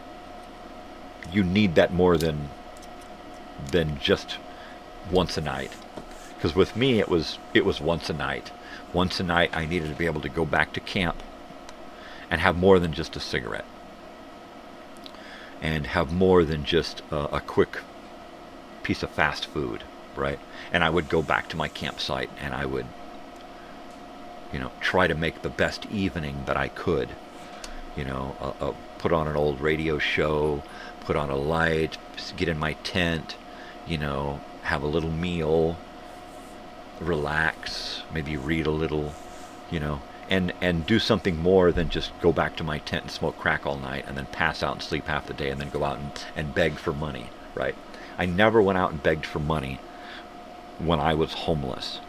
you need that more than just once a night. Because with me, it was once a night. Once a night, I needed to be able to go back to camp and have more than just a cigarette, and have more than just a quick piece of fast food, right? And I would go back to my campsite, and I would, you know, try to make the best evening that I could. You know, put on an old radio show, put on a light, get in my tent, you know, have a little meal, relax, maybe read a little, you know, and do something more than just go back to my tent and smoke crack all night and then pass out and sleep half the day and then go out and beg for money, right? I never went out and begged for money when I was homeless.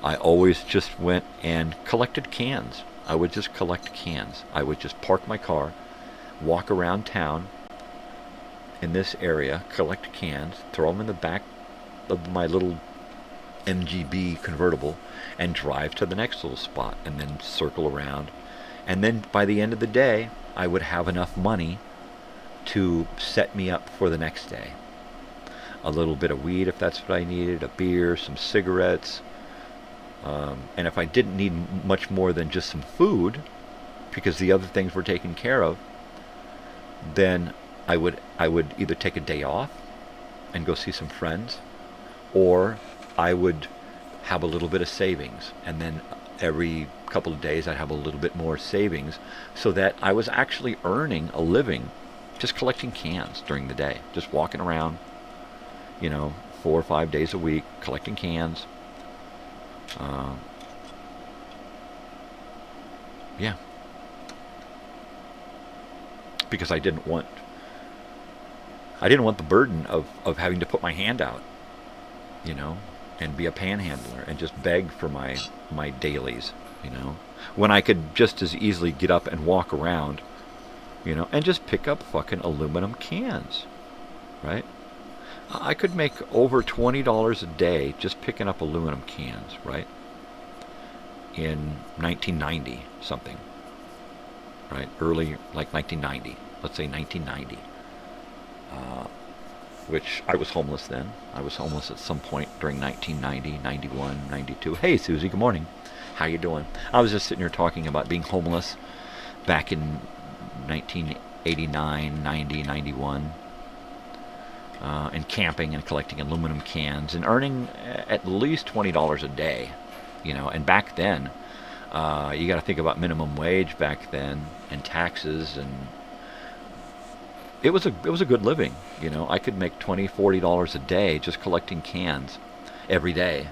I always just went and collected cans. I would just collect cans. I would just park my car, walk around town in this area, collect cans, throw them in the back of my little MGB convertible, and drive to the next little spot, and then circle around. And then by the end of the day, I would have enough money to set me up for the next day. A little bit of weed if that's what I needed, a beer, some cigarettes. And if I didn't need much more than just some food, because the other things were taken care of, then I would either take a day off and go see some friends, or I would have a little bit of savings, and then every couple of days I'd have a little bit more savings, so that I was actually earning a living just collecting cans during the day, just walking around, you know, 4 or 5 days a week collecting cans. Yeah, because I didn't want the burden of having to put my hand out, you know, and be a panhandler and just beg for my dailies, you know, when I could just as easily get up and walk around, you know, and just pick up fucking aluminum cans, right? I could make over $20 a day just picking up aluminum cans, right? In 1990 something, right? Early, like 1990, let's say 1990. Which I was homeless then. I was homeless at some point during 1990, 91, 92. Hey, Susie, good morning. How you doing? I was just sitting here talking about being homeless back in 1989, 90, 91. And camping and collecting aluminum cans and earning at least $20 a day, you know. And back then, you got to think about minimum wage back then and taxes, and it was a good living, you know. I could make $20, $40 a day just collecting cans every day,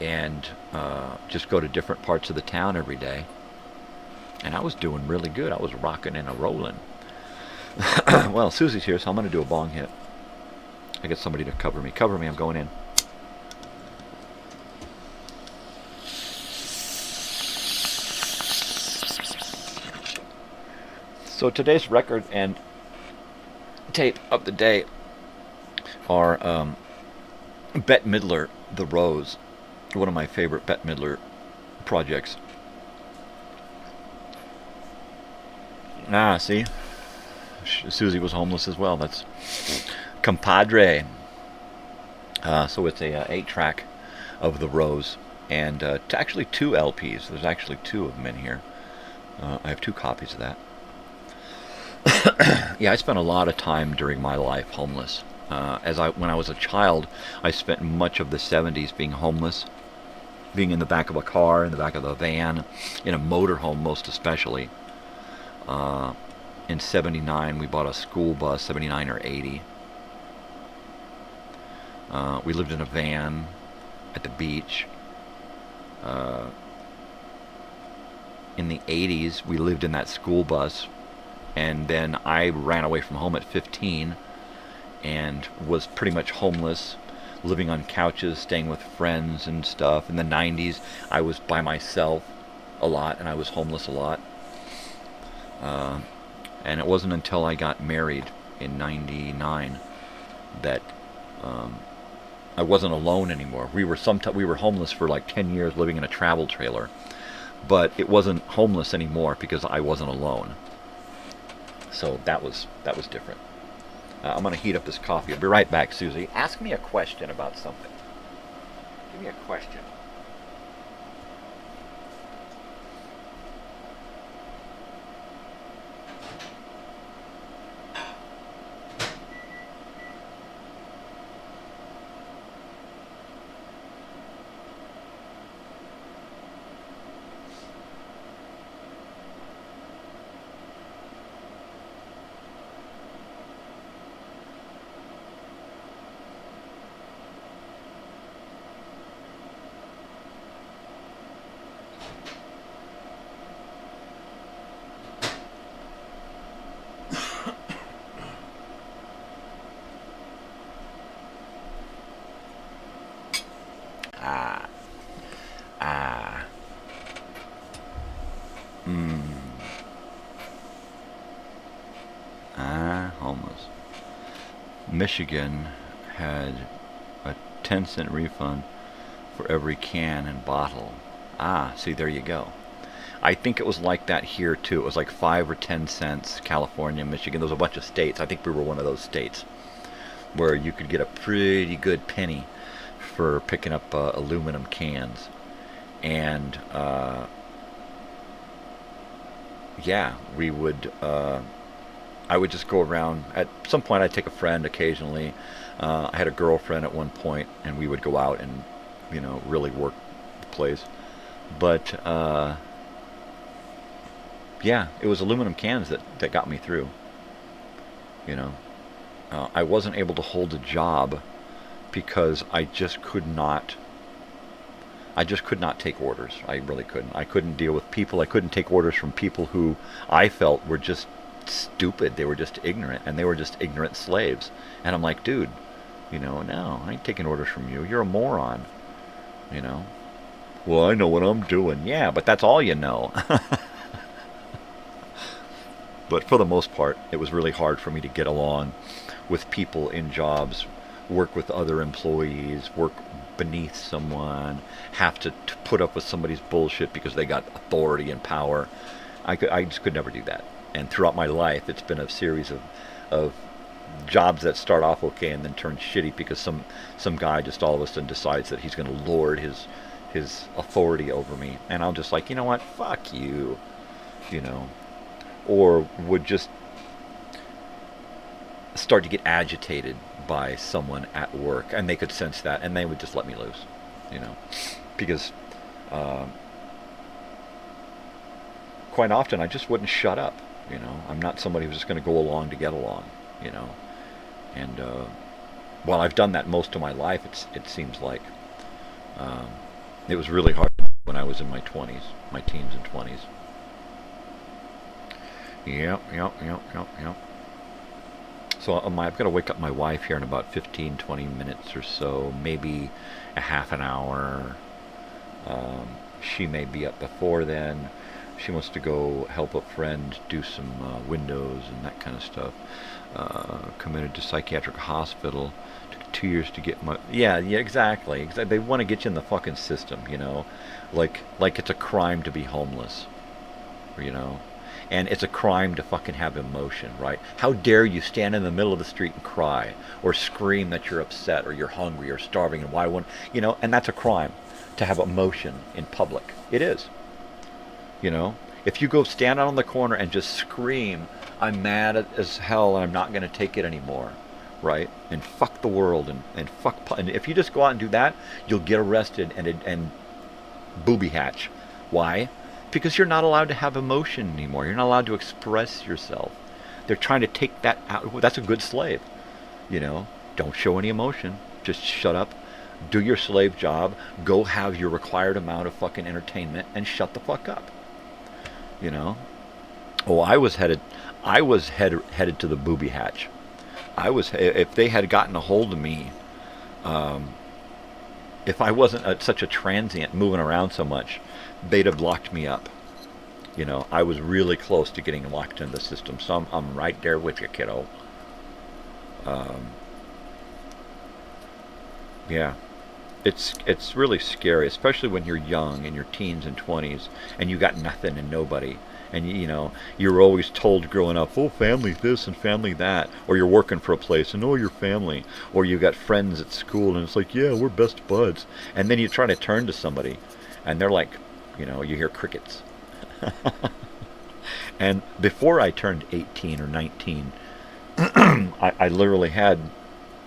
and just go to different parts of the town every day, and I was doing really good. I was rocking and a-rolling. Well, Susie's here, so I'm going to do a bong hit. I get somebody to cover me. Cover me, I'm going in. So today's record, and tape of the day are Bette Midler, The Rose, one of my favorite Bette Midler projects. Ah, see? Susie was homeless as well. That's compadre. So it's a 8-track of The Rose, and actually 2 LPs. There's actually 2 of them in here. I have 2 copies of that. Yeah, I spent a lot of time during my life homeless. When I was a child, I spent much of the 70s being homeless, being in the back of a car, in the back of a van, in a motorhome most especially. In 79, we bought a school bus, 79 or 80. We lived in a van at the beach. In the 80s, we lived in that school bus, and then I ran away from home at 15 and was pretty much homeless, living on couches, staying with friends and stuff. In the 90s, I was by myself a lot, and I was homeless a lot. And it wasn't until I got married in 99 that I wasn't alone anymore. We were homeless for like 10 years, living in a travel trailer, but it wasn't homeless anymore because I wasn't alone. So that was different. I'm going to heat up this coffee. I'll be right back, Susie. Ask me a question about something. Give me a question. Homeless. Michigan had a 10-cent refund for every can and bottle. See, there you go. I think it was like that here too. It was like 5 or 10 cents. California, Michigan. There was a bunch of states. I think we were one of those states where you could get a pretty good penny for picking up aluminum cans. And yeah, we would. I would just go around. At some point, I'd take a friend occasionally. I had a girlfriend at one point, and we would go out and, really work the place. But yeah, it was aluminum cans that got me through. I wasn't able to hold a job because I just could not take orders. I really couldn't. I couldn't deal with people. I couldn't take orders from people who I felt were just stupid. They were just ignorant, and they were just ignorant slaves. And I'm like, dude, no, I ain't taking orders from you. You're a moron. Well, I know what I'm doing. Yeah, but that's all you know. But for the most part, it was really hard for me to get along with people in jobs, work with other employees, work beneath someone, have to put up with somebody's bullshit because they got authority and power. I just could never do that. And throughout my life, it's been a series of jobs that start off okay and then turn shitty because some guy just all of a sudden decides that he's going to lord his authority over me. And I'm just like, you know what? Fuck you. Or would just start to get agitated by someone at work, and they could sense that, and they would just let me loose, because quite often I just wouldn't shut up. I'm not somebody who's just going to go along to get along, and while I've done that most of my life, it seems like it was really hard when I was in my teens and 20s. Yep. So I've got to wake up my wife here in about 15-20 minutes or so, maybe a half an hour. She may be up before then. She wants to go help a friend do some windows and that kind of stuff. committed to psychiatric hospital. Took 2 years to get my... Yeah, exactly. They want to get you in the fucking system, you know. Like it's a crime to be homeless, you know. And it's a crime to fucking have emotion, right? How dare you stand in the middle of the street and cry or scream that you're upset or you're hungry or starving and why wouldn't, you know, and that's a crime to have emotion in public. It is. You know, if you go stand out on the corner and just scream, I'm mad as hell and I'm not going to take it anymore, right? And fuck the world and fuck, and if you just go out and do that, you'll get arrested and booby hatch. Why? Because you're not allowed to have emotion anymore. You're not allowed to express yourself. They're trying to take that out. That's a good slave. You know, don't show any emotion. Just shut up. Do your slave job. Go have your required amount of fucking entertainment and shut the fuck up. You know? Oh, I was headed to the booby hatch. If they had gotten a hold of me, if I wasn't such a transient moving around so much, they'd have locked me up. You know, I was really close to getting locked into the system, so I'm right there with you, kiddo. Yeah, it's really scary, especially when you're young, in your teens and 20s, and you got nothing and nobody. And, you know, you're always told growing up, oh, family this and family that. Or you're working for a place and, oh, your family. Or you got friends at school and it's like, yeah, we're best buds. And then you try to turn to somebody and they're like, you know, you hear crickets. And before I turned 18 or 19, I literally had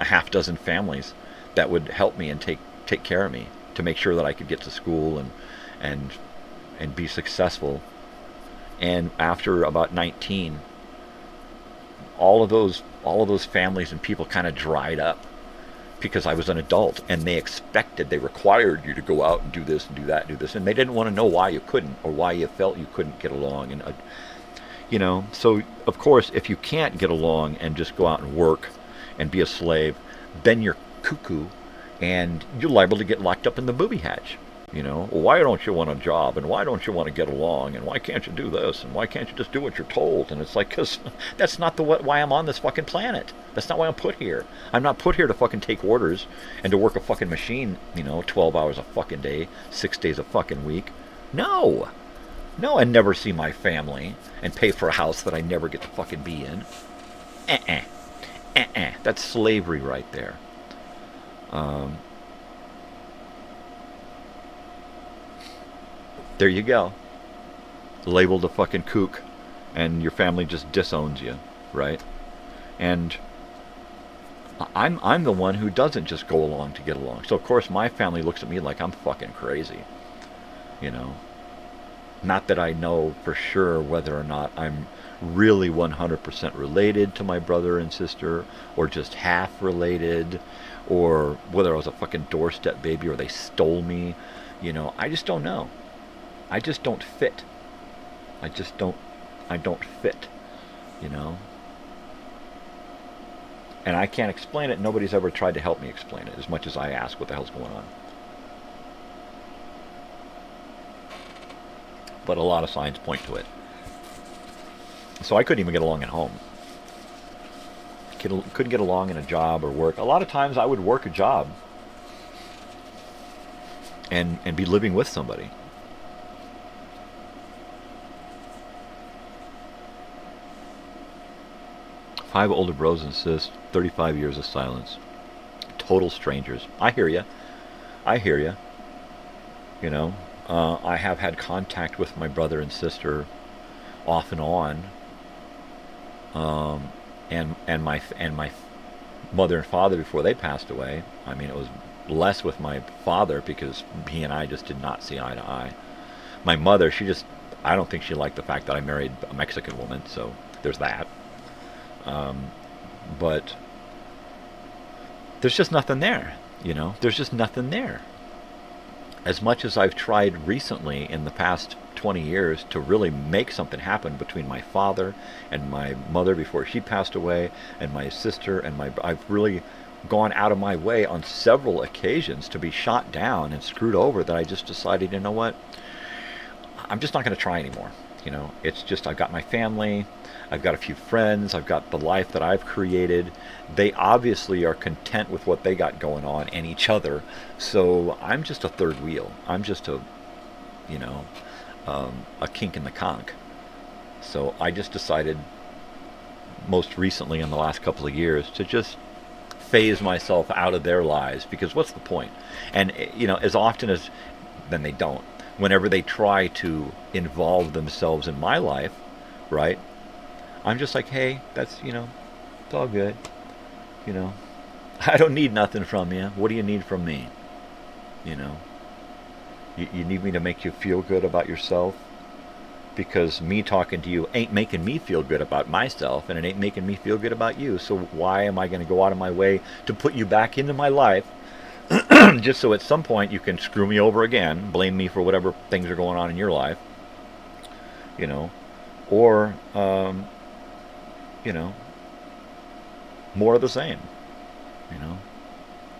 a half dozen families that would help me and take care of me to make sure that I could get to school and be successful. And after about 19, all of those families and people kind of dried up because I was an adult, and they required you to go out and do this and do that and do this, and they didn't want to know why you couldn't or why you felt you couldn't get along. And you know, so of course, if you can't get along and just go out and work and be a slave, then you're cuckoo and you're liable to get locked up in the booby hatch. You know, well, why don't you want a job, and why don't you want to get along, and why can't you do this, and why can't you just do what you're told? And it's like, because that's not why I'm on this fucking planet. That's not why I'm put here. I'm not put here to fucking take orders and to work a fucking machine, you know, 12 hours a fucking day, 6 days a fucking week. No, and never see my family and pay for a house that I never get to fucking be in. That's slavery right there. There you go. Labeled a fucking kook, and your family just disowns you, right? And I'm the one who doesn't just go along to get along. So of course my family looks at me like I'm fucking crazy. You know. Not that I know for sure whether or not I'm really 100% related to my brother and sister, or just half related, or whether I was a fucking doorstep baby or they stole me. You know, I just don't know. I just don't fit. I don't fit, you know. And I can't explain it. Nobody's ever tried to help me explain it, as much as I ask what the hell's going on. But a lot of signs point to it. So I couldn't even get along at home. Couldn't get along in a job or work. A lot of times I would work a job and be living with somebody. 5 older bros and sis, 35 years of silence. Total strangers. I hear you. You know, I have had contact with my brother and sister off and on. And my mother and father before they passed away. I mean, it was less with my father because he and I just did not see eye to eye. My mother, I don't think she liked the fact that I married a Mexican woman, so there's that. But there's just nothing there, you know. There's just nothing there. As much as I've tried recently in the past 20 years to really make something happen between my father and my mother before she passed away, and my sister and I've really gone out of my way on several occasions to be shot down and screwed over, that I just decided, you know what, I'm just not going to try anymore. You know, it's just, I've got my family, I've got a few friends. I've got the life that I've created. They obviously are content with what they got going on and each other. So I'm just a third wheel. I'm just a kink in the conch. So I just decided, most recently in the last couple of years, to just phase myself out of their lives, because what's the point? And as often as, then they don't. Whenever they try to involve themselves in my life, right? I'm just like, hey, that's, it's all good. I don't need nothing from you. What do you need from me? You need me to make you feel good about yourself, because me talking to you ain't making me feel good about myself, and it ain't making me feel good about you. So why am I going to go out of my way to put you back into my life just so at some point you can screw me over again, blame me for whatever things are going on in your life, or more of the same,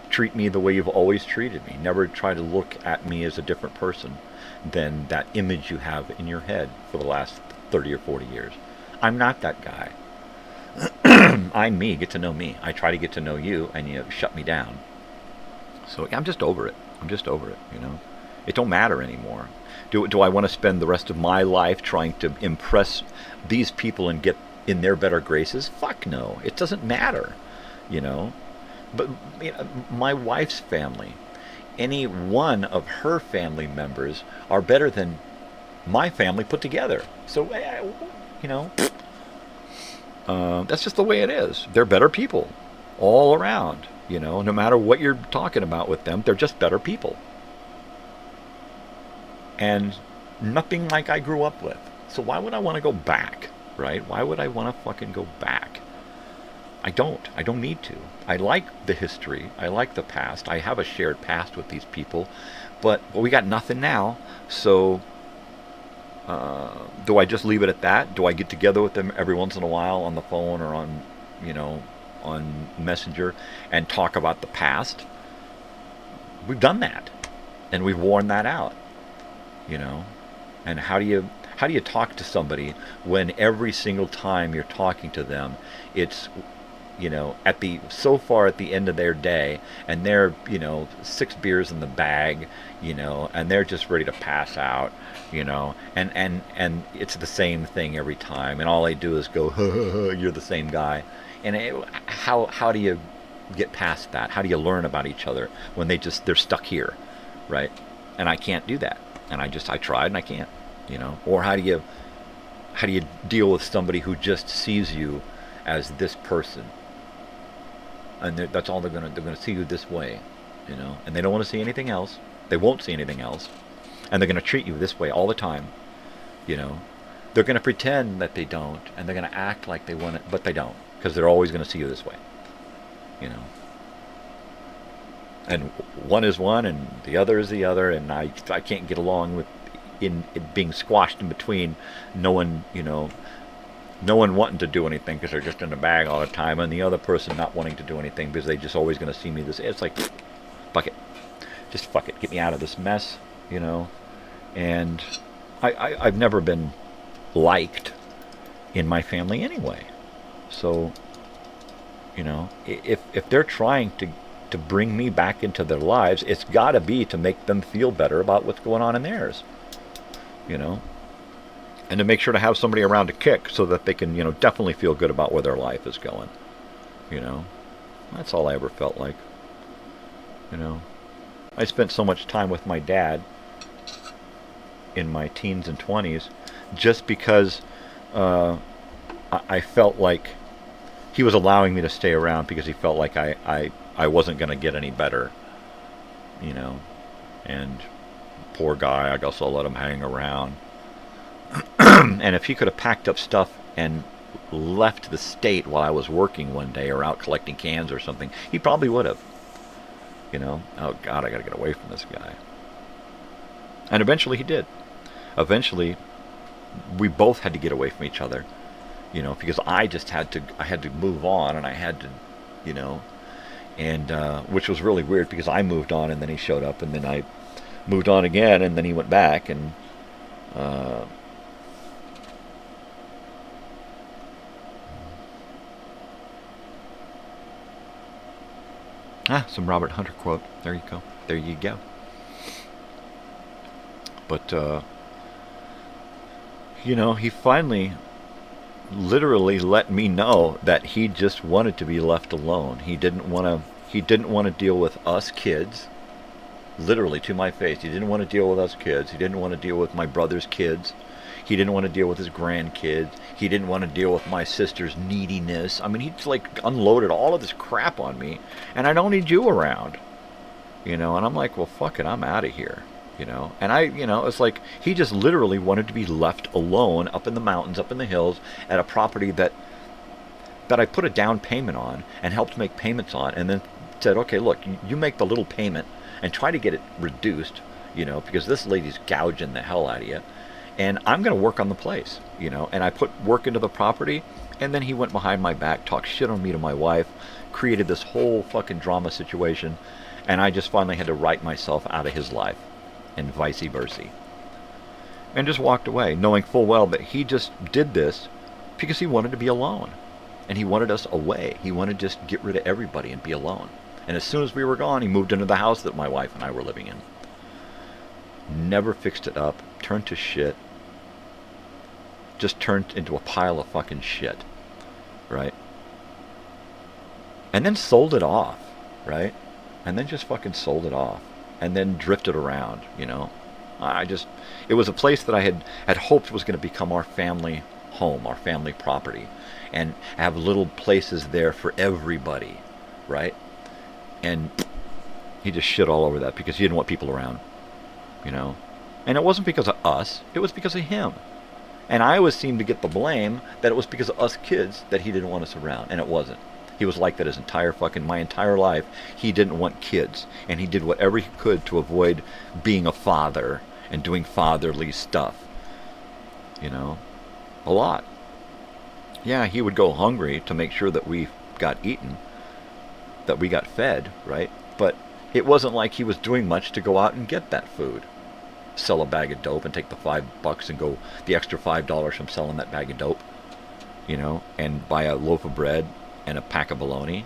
treat me the way you've always treated me. Never try to look at me as a different person than that image you have in your head for the last 30 or 40 years. I'm not that guy. I'm me. Get to know me. I try to get to know you, and you shut me down. So I'm just over it. It don't matter anymore. Do I want to spend the rest of my life trying to impress these people and get in their better graces? Fuck no. It doesn't matter, But my wife's family, any one of her family members are better than my family put together. So, that's just the way it is. They're better people all around, no matter what you're talking about with them, they're just better people. And nothing like I grew up with. So why would I want to go back, right? Why would I want to fucking go back? I don't need to. I like the history. I like the past. I have a shared past with these people, but we got nothing now. So do I just leave it at that? Do I get together with them every once in a while on the phone or on Messenger and talk about the past? We've done that, and we've worn that out, And how do you talk to somebody when every single time you're talking to them, it's at the end of their day, and they're 6 beers in the bag, and they're just ready to pass out, and it's the same thing every time, and all they do is go, you're the same guy. And how do you get past that? How do you learn about each other when they're stuck here, right? And I can't do that, and I tried and I can't, Or how do you deal with somebody who just sees you as this person, and that's all they're gonna see you this way, and they don't want to see anything else. They won't see anything else, and they're gonna treat you this way all the time, They're gonna pretend that they don't, and they're gonna act like they want it, but they don't, because they're always gonna see you this way, And one is one, and the other is the other, and I can't get along with in being squashed in between, no one wanting to do anything because they're just in the bag all the time, and the other person not wanting to do anything because they just always going to see me this. It's like, fuck it, just fuck it, get me out of this mess, And I've never been liked in my family anyway. So, if they're trying to bring me back into their lives, it's got to be to make them feel better about what's going on in theirs, and to make sure to have somebody around to kick so that they can, definitely feel good about where their life is going, That's all I ever felt like, I spent so much time with my dad in my teens and 20s just because I felt like he was allowing me to stay around because he felt like I wasn't going to get any better, and poor guy, I guess I'll let him hang around. And if he could have packed up stuff and left the state while I was working one day or out collecting cans or something, he probably would have. Oh God, I got to get away from this guy. And eventually he did. Eventually, we both had to get away from each other, because I had to move on, and I had to, and which was really weird because I moved on and then he showed up, and then I moved on again and then he went back, and Some Robert Hunter quote. There you go. There you go. But, you know, he finally literally let me know that he just wanted to be left alone. He didn't want to deal with us kids. Literally to my face. He didn't want to deal with us kids. He didn't want to deal with my brother's kids. He didn't want to deal with his grandkids. He didn't want to deal with my sister's neediness. I mean, he like unloaded all of this crap on me, and I don't need you around. You know, and I'm like, well, fuck it, I'm out of here. You know, and it's like he just literally wanted to be left alone up in the mountains, up in the hills, at a property that I put a down payment on and helped make payments on, and then said, okay, look, you make the little payment and try to get it reduced, you know, because this lady's gouging the hell out of you, and I'm going to work on the place, you know, and I put work into the property, and then he went behind my back, talked shit on me to my wife, created this whole fucking drama situation, and I just finally had to write myself out of his life. And vice versa. And just walked away, knowing full well that he just did this because he wanted to be alone. And he wanted us away. He wanted to just get rid of everybody and be alone. And as soon as we were gone, he moved into the house that my wife and I were living in. Never fixed it up, turned to shit. Just turned into a pile of fucking shit. Right? And then sold it off. Right? And then just fucking sold it off. And then drifted around, you know. It was a place that I had hoped was going to become our family home, our family property, and have little places there for everybody, right? And he just shit all over that because he didn't want people around, you know. And it wasn't because of us, it was because of him. And I always seemed to get the blame that it was because of us kids that he didn't want us around, and it wasn't. He was like that my entire life. He didn't want kids, and he did whatever he could to avoid being a father and doing fatherly stuff. You know, a lot. Yeah, he would go hungry to make sure that we got eaten, that we got fed, right? But it wasn't like he was doing much to go out and get that food. Sell a bag of dope and take the $5 and go the extra $5 from selling that bag of dope, you know, and buy a loaf of bread and a pack of bologna,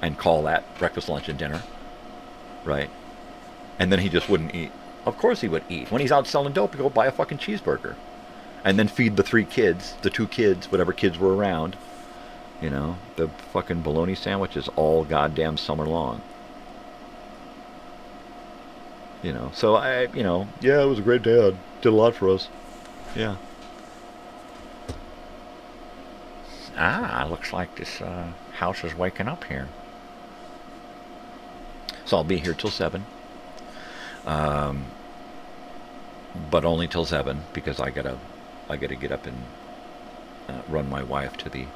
and call that breakfast, lunch, and dinner, right? And then he just wouldn't eat. Of course he would eat. When he's out selling dope, he'd go buy a fucking cheeseburger, and then feed the 2 kids, whatever kids were around, you know, the fucking bologna sandwiches all goddamn summer long. You know, so yeah, it was a great dad. Did a lot for us. Yeah. Looks like this house is waking up here. So I'll be here till 7. But only till 7 because I gotta get up and run my wife to the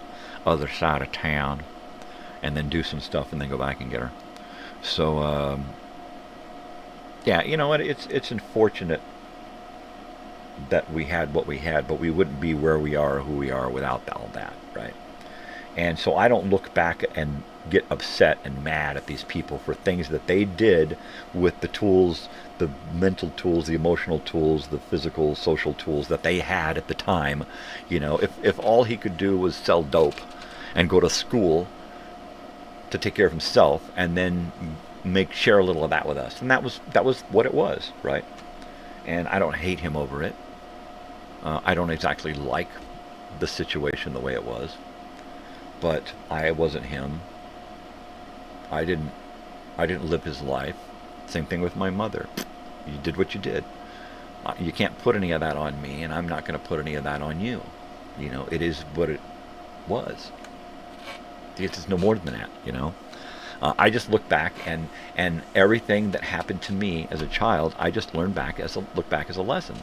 other side of town, and then do some stuff, and then go back and get her. So yeah, you know what? It's unfortunate that we had what we had, but we wouldn't be where we are or who we are without all that, right? And so I don't look back and get upset and mad at these people for things that they did with the tools, the mental tools, the emotional tools, the physical, social tools that they had at the time. You know, if all he could do was sell dope and go to school to take care of himself, and then share a little of that with us, and that was what it was, right? And I don't hate him over it. I don't exactly like the situation the way it was, but I wasn't him. I didn't live his life. Same thing with my mother. You did what you did. You can't put any of that on me, and I'm not going to put any of that on you. You know, it is what it was. It's no more than that, you know. I just look back, and everything that happened to me as a child, I just look back as a lesson.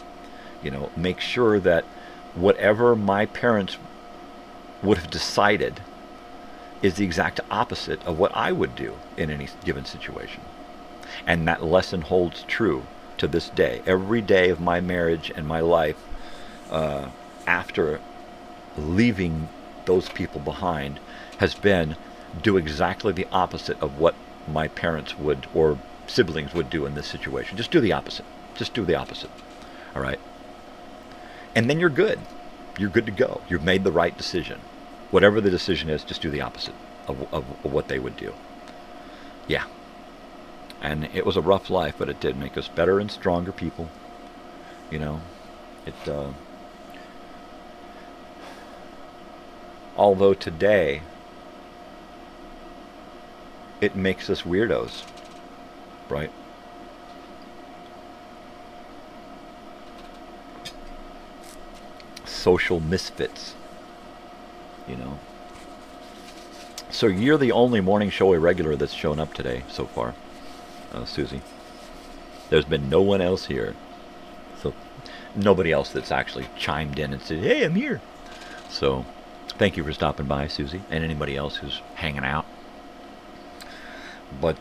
You know, make sure that whatever my parents would have decided is the exact opposite of what I would do in any given situation. And that lesson holds true to this day. Every day of my marriage and my life, after leaving those people behind, has been do exactly the opposite of what my parents would or siblings would do in this situation. Just do the opposite. Just do the opposite. All right? And then you're good. You're good to go. You've made the right decision. Whatever the decision is, just do the opposite of what they would do. Yeah. And it was a rough life, but it did make us better and stronger people. You know, although today it makes us weirdos, right? Social misfits, you know. So you're the only morning show irregular that's shown up today so far, Susie. There's been no one else here. So nobody else that's actually chimed in and said, hey, I'm here. So thank you for stopping by, Susie, and anybody else who's hanging out. But,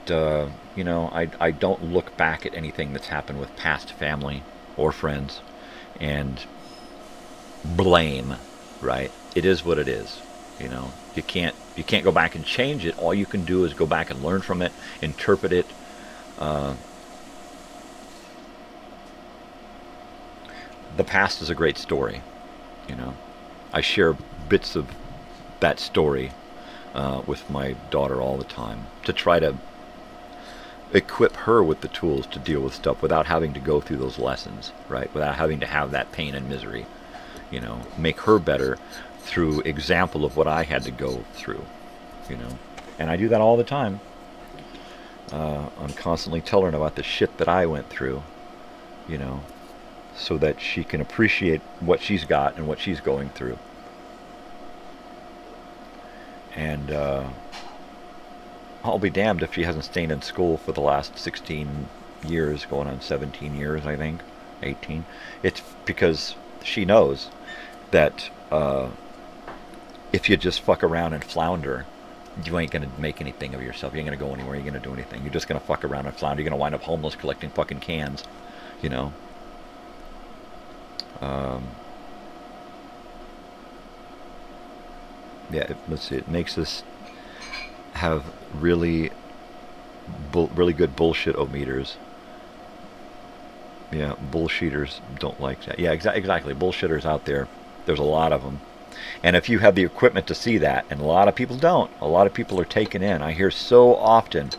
you know, I don't look back at anything that's happened with past family or friends and blame, right? It is what it is. You know, you can't go back and change it. All you can do is go back and learn from it, interpret it. The past is a great story, you know. I share bits of that story with my daughter all the time to try to equip her with the tools to deal with stuff without having to go through those lessons, right? Without having to have that pain and misery, you know. Make her better through example of what I had to go through, you know. And I do that all the time. I'm constantly telling her about the shit that I went through, you know, so that she can appreciate what she's got and what she's going through. And I'll be damned if she hasn't stayed in school for the last 16 years, going on 17 years, I think, 18. It's because she knows that if you just fuck around and flounder, you ain't going to make anything of yourself. You ain't going to go anywhere. You ain't going to do anything. You're just going to fuck around and flounder. You're going to wind up homeless collecting fucking cans, you know. Yeah, let's see. It makes us have really good bullshit-o-meters. Yeah, bullshitters don't like that. Yeah, exactly. Bullshitters out there. There's a lot of them. And if you have the equipment to see that, and a lot of people don't, a lot of people are taken in. I hear so often,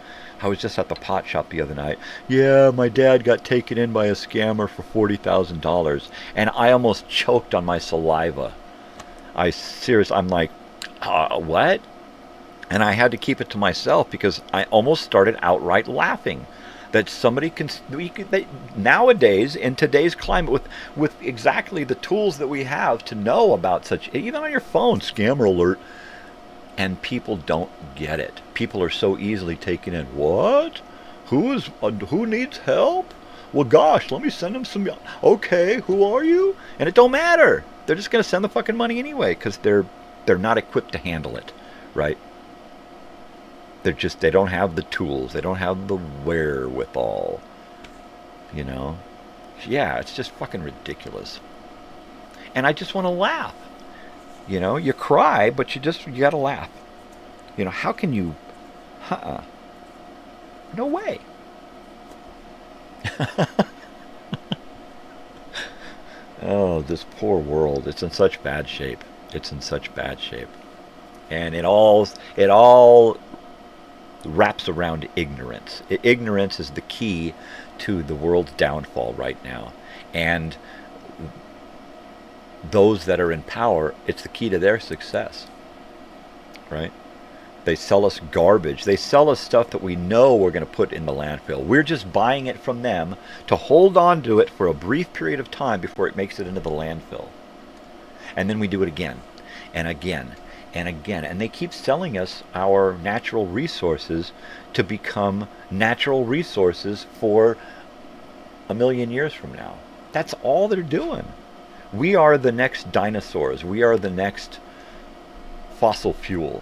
I was just at the pot shop the other night, yeah, my dad got taken in by a scammer for $40,000, and I almost choked on my saliva. I'm like, what? And I had to keep it to myself because I almost started outright laughing. That somebody nowadays, in today's climate, with exactly the tools that we have to know about such, even on your phone, scammer alert, and people don't get it. People are so easily taken in. What? Who needs help? Well, gosh, let me send them some. Okay, who are you? And it don't matter. They're just going to send the fucking money anyway because they're not equipped to handle it, right? They don't have the tools. They don't have the wherewithal, you know. Yeah, it's just fucking ridiculous. And I just want to laugh. You know, you cry, but you got to laugh. You know, how can you, no way. Oh, this poor world. It's in such bad shape. It's in such bad shape. And it all wraps around ignorance. Ignorance is the key to the world's downfall right now. And those that are in power, it's the key to their success. Right? They sell us garbage. They sell us stuff that we know we're going to put in the landfill. We're just buying it from them to hold on to it for a brief period of time before it makes it into the landfill. And then we do it again and again and again. And they keep selling us our natural resources to become natural resources for 1,000,000 years from now. That's all they're doing. We are the next dinosaurs. We are the next fossil fuel,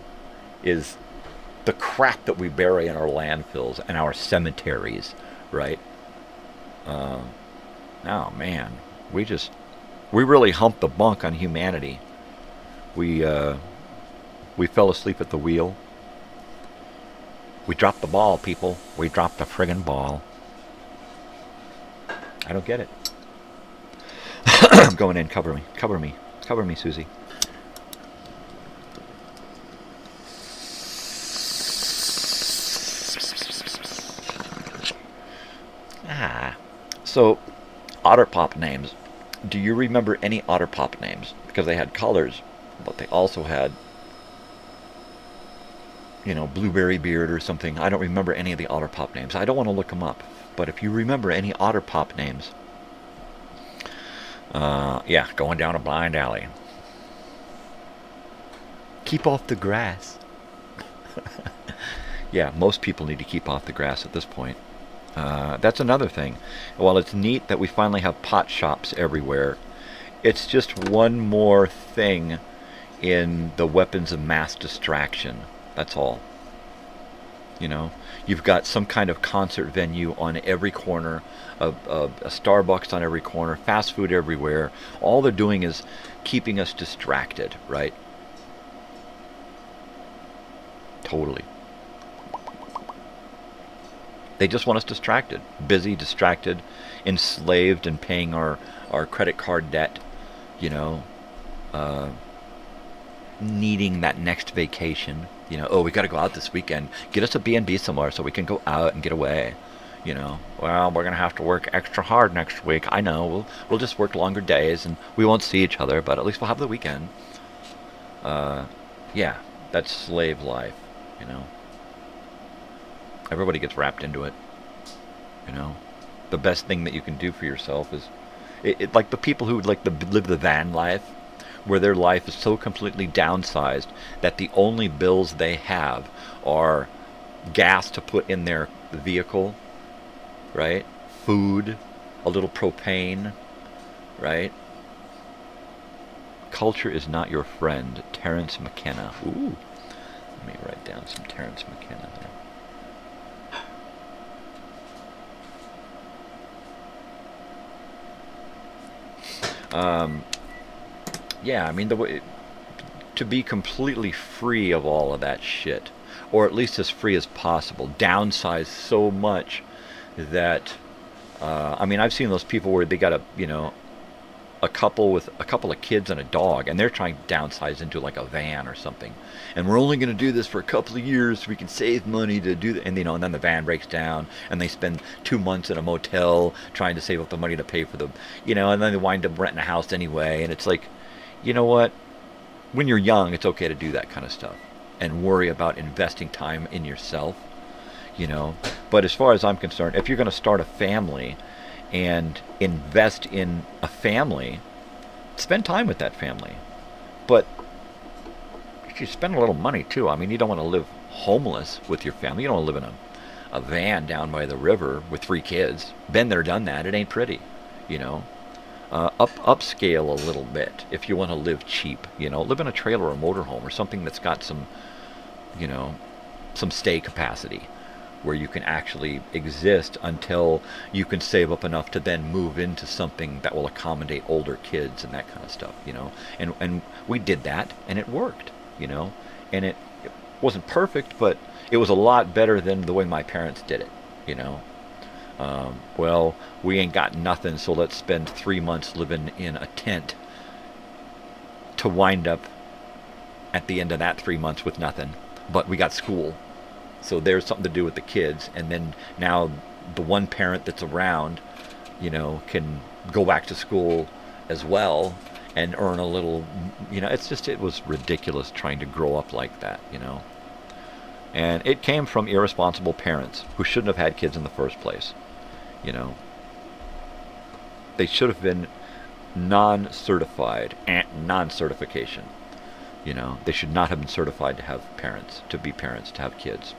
is the crap that we bury in our landfills and our cemeteries, right? Oh man, we really humped the bunk on humanity. We fell asleep at the wheel. We dropped the ball, people. We dropped the friggin' ball. I don't get it. I'm going in. Cover me, Susie. So, Otter Pop names. Do you remember any Otter Pop names? Because they had colors, but they also had, you know, Blueberry Beard or something. I don't remember any of the Otter Pop names. I don't want to look them up. But if you remember any Otter Pop names, yeah, going down a blind alley. Keep off the grass. Yeah, most people need to keep off the grass at this point. That's another thing. While it's neat that we finally have pot shops everywhere, it's just one more thing in the weapons of mass distraction. That's all. You know, you've got some kind of concert venue on every corner, a Starbucks on every corner, fast food everywhere. All they're doing is keeping us distracted, right? Totally. They just want us distracted, busy, distracted, enslaved, and paying our credit card debt, you know, needing that next vacation. You know, oh, we got to go out this weekend. Get us a B&B somewhere so we can go out and get away. You know, well, we're going to have to work extra hard next week. I know, we'll just work longer days and we won't see each other, but at least we'll have the weekend. Yeah, that's slave life, you know. Everybody gets wrapped into it, you know. The best thing that you can do for yourself is, like the people who like live the van life, where their life is so completely downsized that the only bills they have are gas to put in their vehicle, right? Food, a little propane, right? Culture is not your friend. Terence McKenna. Ooh. Let me write down some Terence McKenna there. Yeah, I mean, the way to be completely free of all of that shit, or at least as free as possible, downsize so much that, I mean, I've seen those people where they got a couple with a couple of kids and a dog, and they're trying to downsize into like a van or something, and we're only going to do this for a couple of years so we can save money to do that. And and then the van breaks down and they spend 2 months in a motel trying to save up the money to pay for the, and then they wind up renting a house anyway. And it's like, you know what, when you're young, it's okay to do that kind of stuff and worry about investing time in yourself, but as far as I'm concerned, if you're going to start a family and invest in a family, spend time with that family. But you spend a little money too. I mean, you don't want to live homeless with your family. You don't want to live in a van down by the river with 3 kids. Been there, done that. It ain't pretty, upscale a little bit if you want to live cheap. Live in a trailer or a motorhome or something that's got some, some stay capacity, where you can actually exist until you can save up enough to then move into something that will accommodate older kids and that kind of stuff, and we did that and it worked, and it wasn't perfect, but it was a lot better than the way my parents did it, well, we ain't got nothing, so let's spend 3 months living in a tent to wind up at the end of that 3 months with nothing, but we got school. So there's something to do with the kids, and then now the one parent that's around, can go back to school as well and earn a little, it was ridiculous trying to grow up like that, And it came from irresponsible parents who shouldn't have had kids in the first place, They should have been non-certified, non-certification. They should not have been certified to have parents, to be parents, to have kids.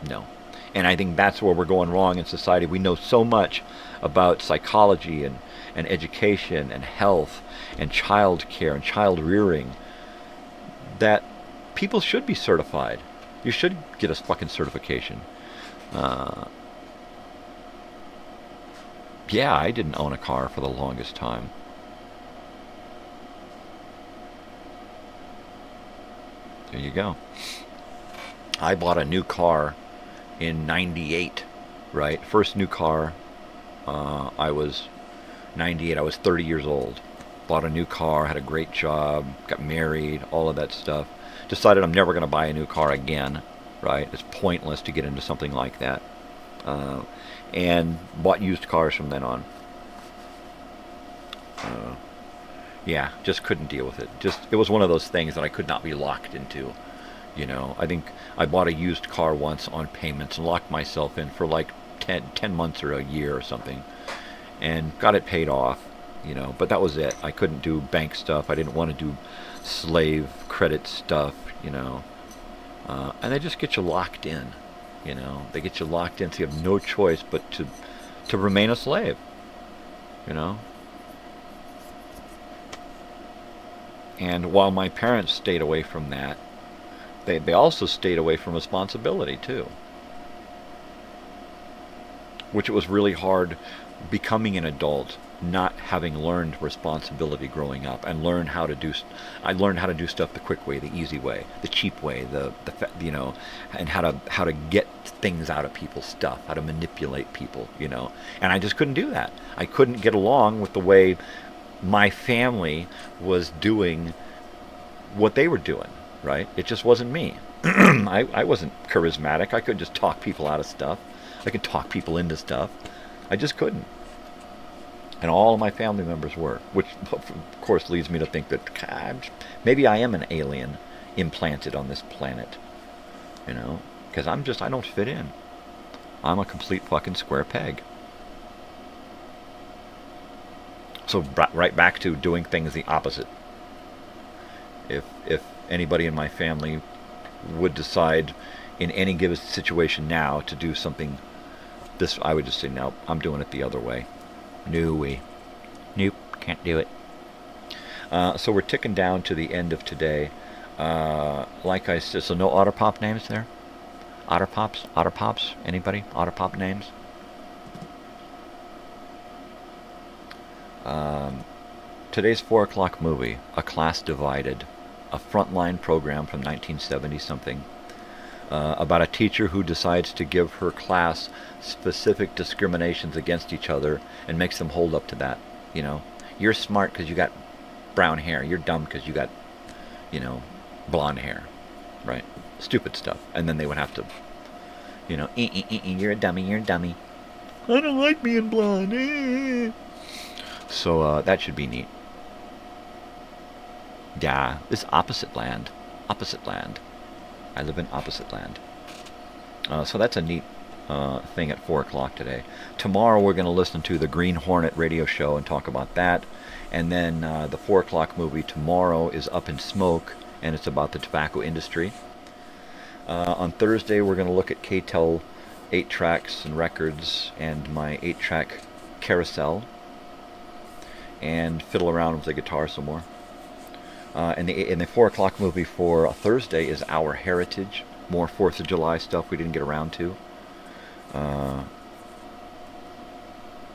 No. And I think that's where we're going wrong in society. We know so much about psychology and education and health and child care and child rearing that people should be certified. You should get a fucking certification. Yeah, I didn't own a car for the longest time. There you go. I bought a new car in 98, right? First new car, I was 98, I was 30 years old. Bought a new car, had a great job, got married, all of that stuff. Decided I'm never going to buy a new car again, right? It's pointless to get into something like that. and bought used cars from then on. Yeah, just couldn't deal with it. It was one of those things that I could not be locked into. You know, I think I bought a used car once on payments and locked myself in for like 10 months or a year or something, and got it paid off, you know, but that was it. I couldn't do bank stuff. I didn't want to do slave credit stuff, you know, and they just get you locked in, you know. They get you locked in, so you have no choice but to remain a slave, you know. And while my parents stayed away from that, they also stayed away from responsibility too, which it was really hard becoming an adult, not having learned responsibility growing up, and I learned how to do stuff the quick way, the easy way, the cheap way, you know, and how to get things out of people's stuff, how to manipulate people, you know. And I just couldn't do that. I couldn't get along with the way my family was doing what they were doing, right? It just wasn't me. I wasn't charismatic. I couldn't just talk people out of stuff. I could talk people into stuff. I just couldn't. And all of my family members were, which of course leads me to think that God, maybe I am an alien implanted on this planet, you know, because I don't fit in. I'm a complete fucking square peg. So right back to doing things the opposite. If anybody in my family would decide in any given situation now to do something this, I would just say, no, I'm doing it the other way. Nope, can't do it. So we're ticking down to the end of today. Like I said, so no Otter Pop names there? Otter Pops? Anybody? Otter Pop names? Today's 4 o'clock movie, A Class Divided, a frontline program from 1970-something, about a teacher who decides to give her class specific discriminations against each other and makes them hold up to that. You know, you're smart because you got brown hair. You're dumb because you got, you know, blonde hair, right? Stupid stuff. And then they would have to, you know, you're a dummy, you're a dummy. I don't like being blonde. So that should be neat. Yeah, this opposite land. I live in opposite land. So that's a neat thing at 4 o'clock today. Tomorrow we're going to listen to the Green Hornet radio show and talk about that. And then the 4 o'clock movie tomorrow is Up in Smoke, and it's about the tobacco industry. On Thursday we're going to look at K-Tel 8-tracks and records and my 8-track carousel, and fiddle around with the guitar some more. And the 4 o'clock movie for Thursday is Our Heritage. More 4th of July stuff we didn't get around to.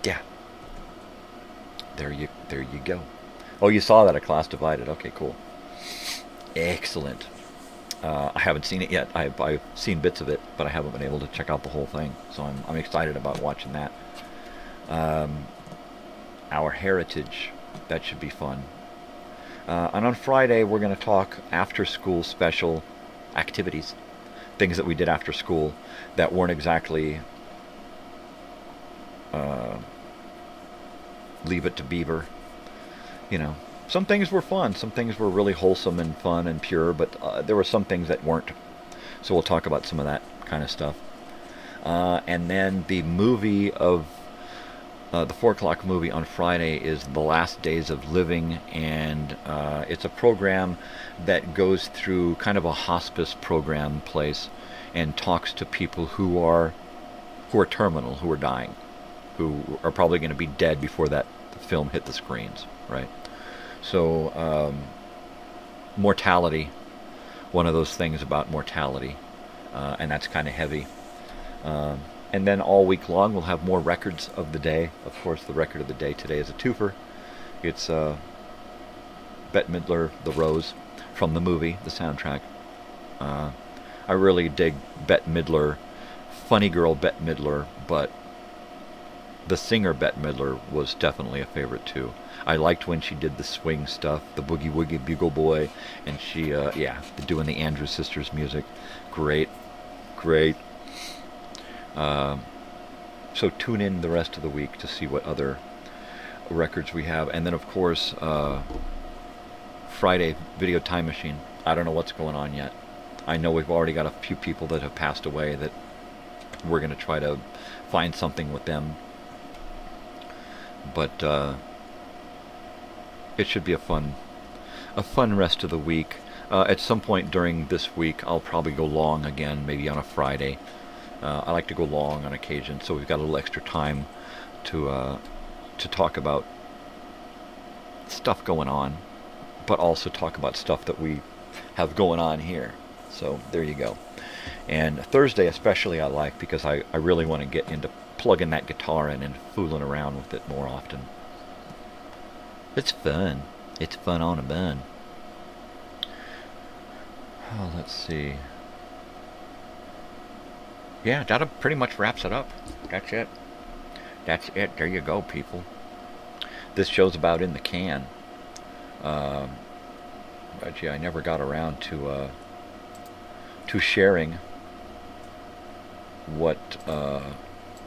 Yeah. There you go. Oh, you saw that, A Class Divided. Okay, cool. Excellent. I haven't seen it yet. I've seen bits of it, but I haven't been able to check out the whole thing. So I'm excited about watching that. Our Heritage. That should be fun. And on Friday, we're going to talk after-school special activities. Things that we did after school that weren't exactly Leave It to Beaver. You know, some things were fun. Some things were really wholesome and fun and pure, but there were some things that weren't. So we'll talk about some of that kind of stuff. And then the movie of the 4 o'clock movie on Friday is The Last Days of Living, and it's a program that goes through kind of a hospice program place and talks to people who are terminal, who are dying, who are probably going to be dead before that film hit the screens, right? So mortality, one of those things about mortality, and that's kind of heavy. And then all week long we'll have more records of the day. Of course, the record of the day today is a twofer. It's Bette Midler, The Rose, from the movie, the soundtrack. I really dig Bette Midler, funny girl Bette Midler, but the singer Bette Midler was definitely a favorite too. I liked when she did the swing stuff, the Boogie Woogie Bugle Boy, and she, doing the Andrews Sisters music. Great. So tune in the rest of the week to see what other records we have. And then, of course, Friday, Video Time Machine. I don't know what's going on yet. I know we've already got a few people that have passed away that we're going to try to find something with them. But it should be a fun rest of the week. At some point during this week, I'll probably go long again, maybe on a Friday. I like to go long on occasion, so we've got a little extra time to talk about stuff going on, but also talk about stuff that we have going on here. So there you go. And Thursday especially I like, because I really want to get into plugging that guitar in and fooling around with it more often. It's fun. It's fun on a bun. Oh, let's see. Yeah, that pretty much wraps it up. That's it. That's it. There you go, people. This show's about in the can. But yeah, I never got around to sharing what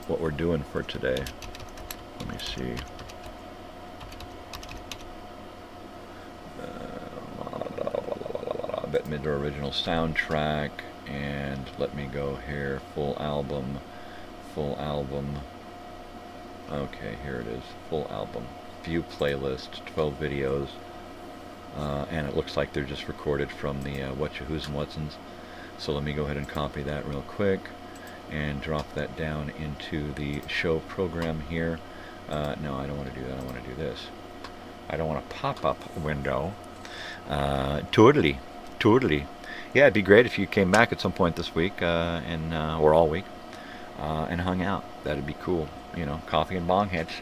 we're doing for today. Let me see. Bette Midler original soundtrack, and let me go here. Full album. Okay, here it is. Full album. View playlist. 12 videos. And it looks like they're just recorded from the What Ya Who's and Whatsons. So let me go ahead and copy that real quick and drop that down into the show program here. No, I don't want to do that. I want to do this. I don't want a pop-up window. Totally. Yeah, it'd be great if you came back at some point this week, or all week, and hung out. That'd be cool. You know, coffee and bong hits.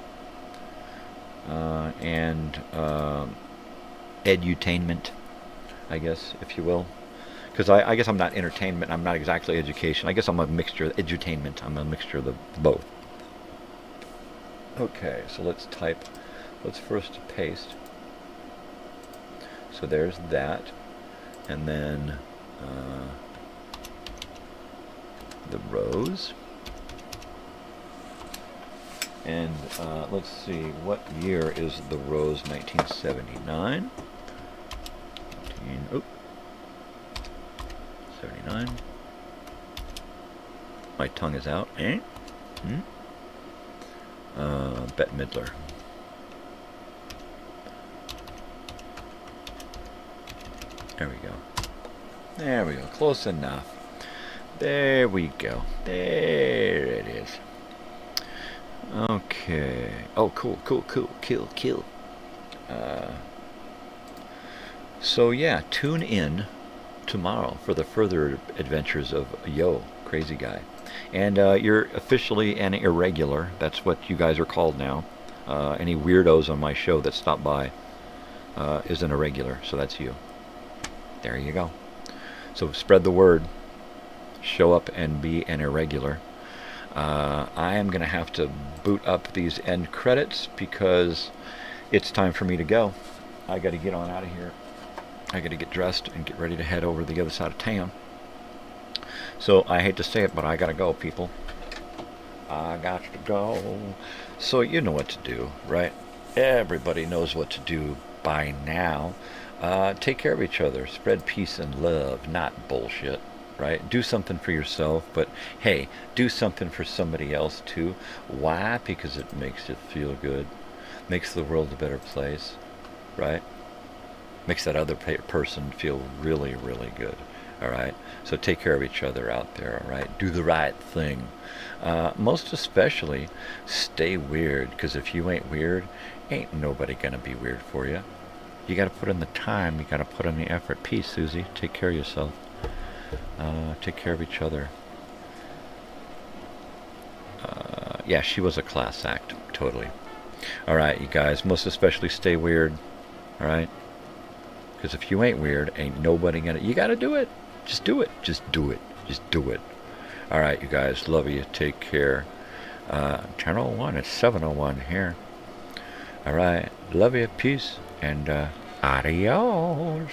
And edutainment, I guess, if you will. Because I guess I'm not entertainment, I'm not exactly education. I guess I'm a mixture of edutainment. I'm a mixture of both. Okay, so let's first paste. So there's that. And then the rows. And let's see, what year is the rose? 1979. 79. My tongue is out. Bette Midler. There we go. There we go. Close enough. There we go. There it is. Okay. Oh, cool. Kill. So yeah, tune in tomorrow for the further adventures of Crazy Guy. And you're officially an irregular. That's what you guys are called now. Any weirdos on my show that stop by is an irregular, so that's you. There you go. So spread the word. Show up and be an irregular. I am going to have to boot up these end credits because it's time for me to go. I got to get on out of here. I got to get dressed and get ready to head over to the other side of town. So I hate to say it, but I got to go, people. I got to go. So you know what to do, right? Everybody knows what to do by now. Take care of each other. Spread peace and love, not bullshit. Right? Do something for yourself, but hey, do something for somebody else too. Why? Because it makes it feel good. Makes the world a better place, right? Makes that other person feel really, really good. All right? So take care of each other out there, all right? Do the right thing. Most especially, stay weird, because if you ain't weird, ain't nobody gonna be weird for you. You gotta put in the time, you gotta put in the effort. Peace, Susie. Take care of yourself. Take care of each other. Yeah, she was a class act, totally. Alright, you guys, most especially stay weird, alright? Because if you ain't weird, ain't nobody gonna... You gotta do it. Just do it. Just do it. Just do it. Alright, you guys, love you. Take care. 10:01, it's 7:01 here. Alright, love you, peace, and adios.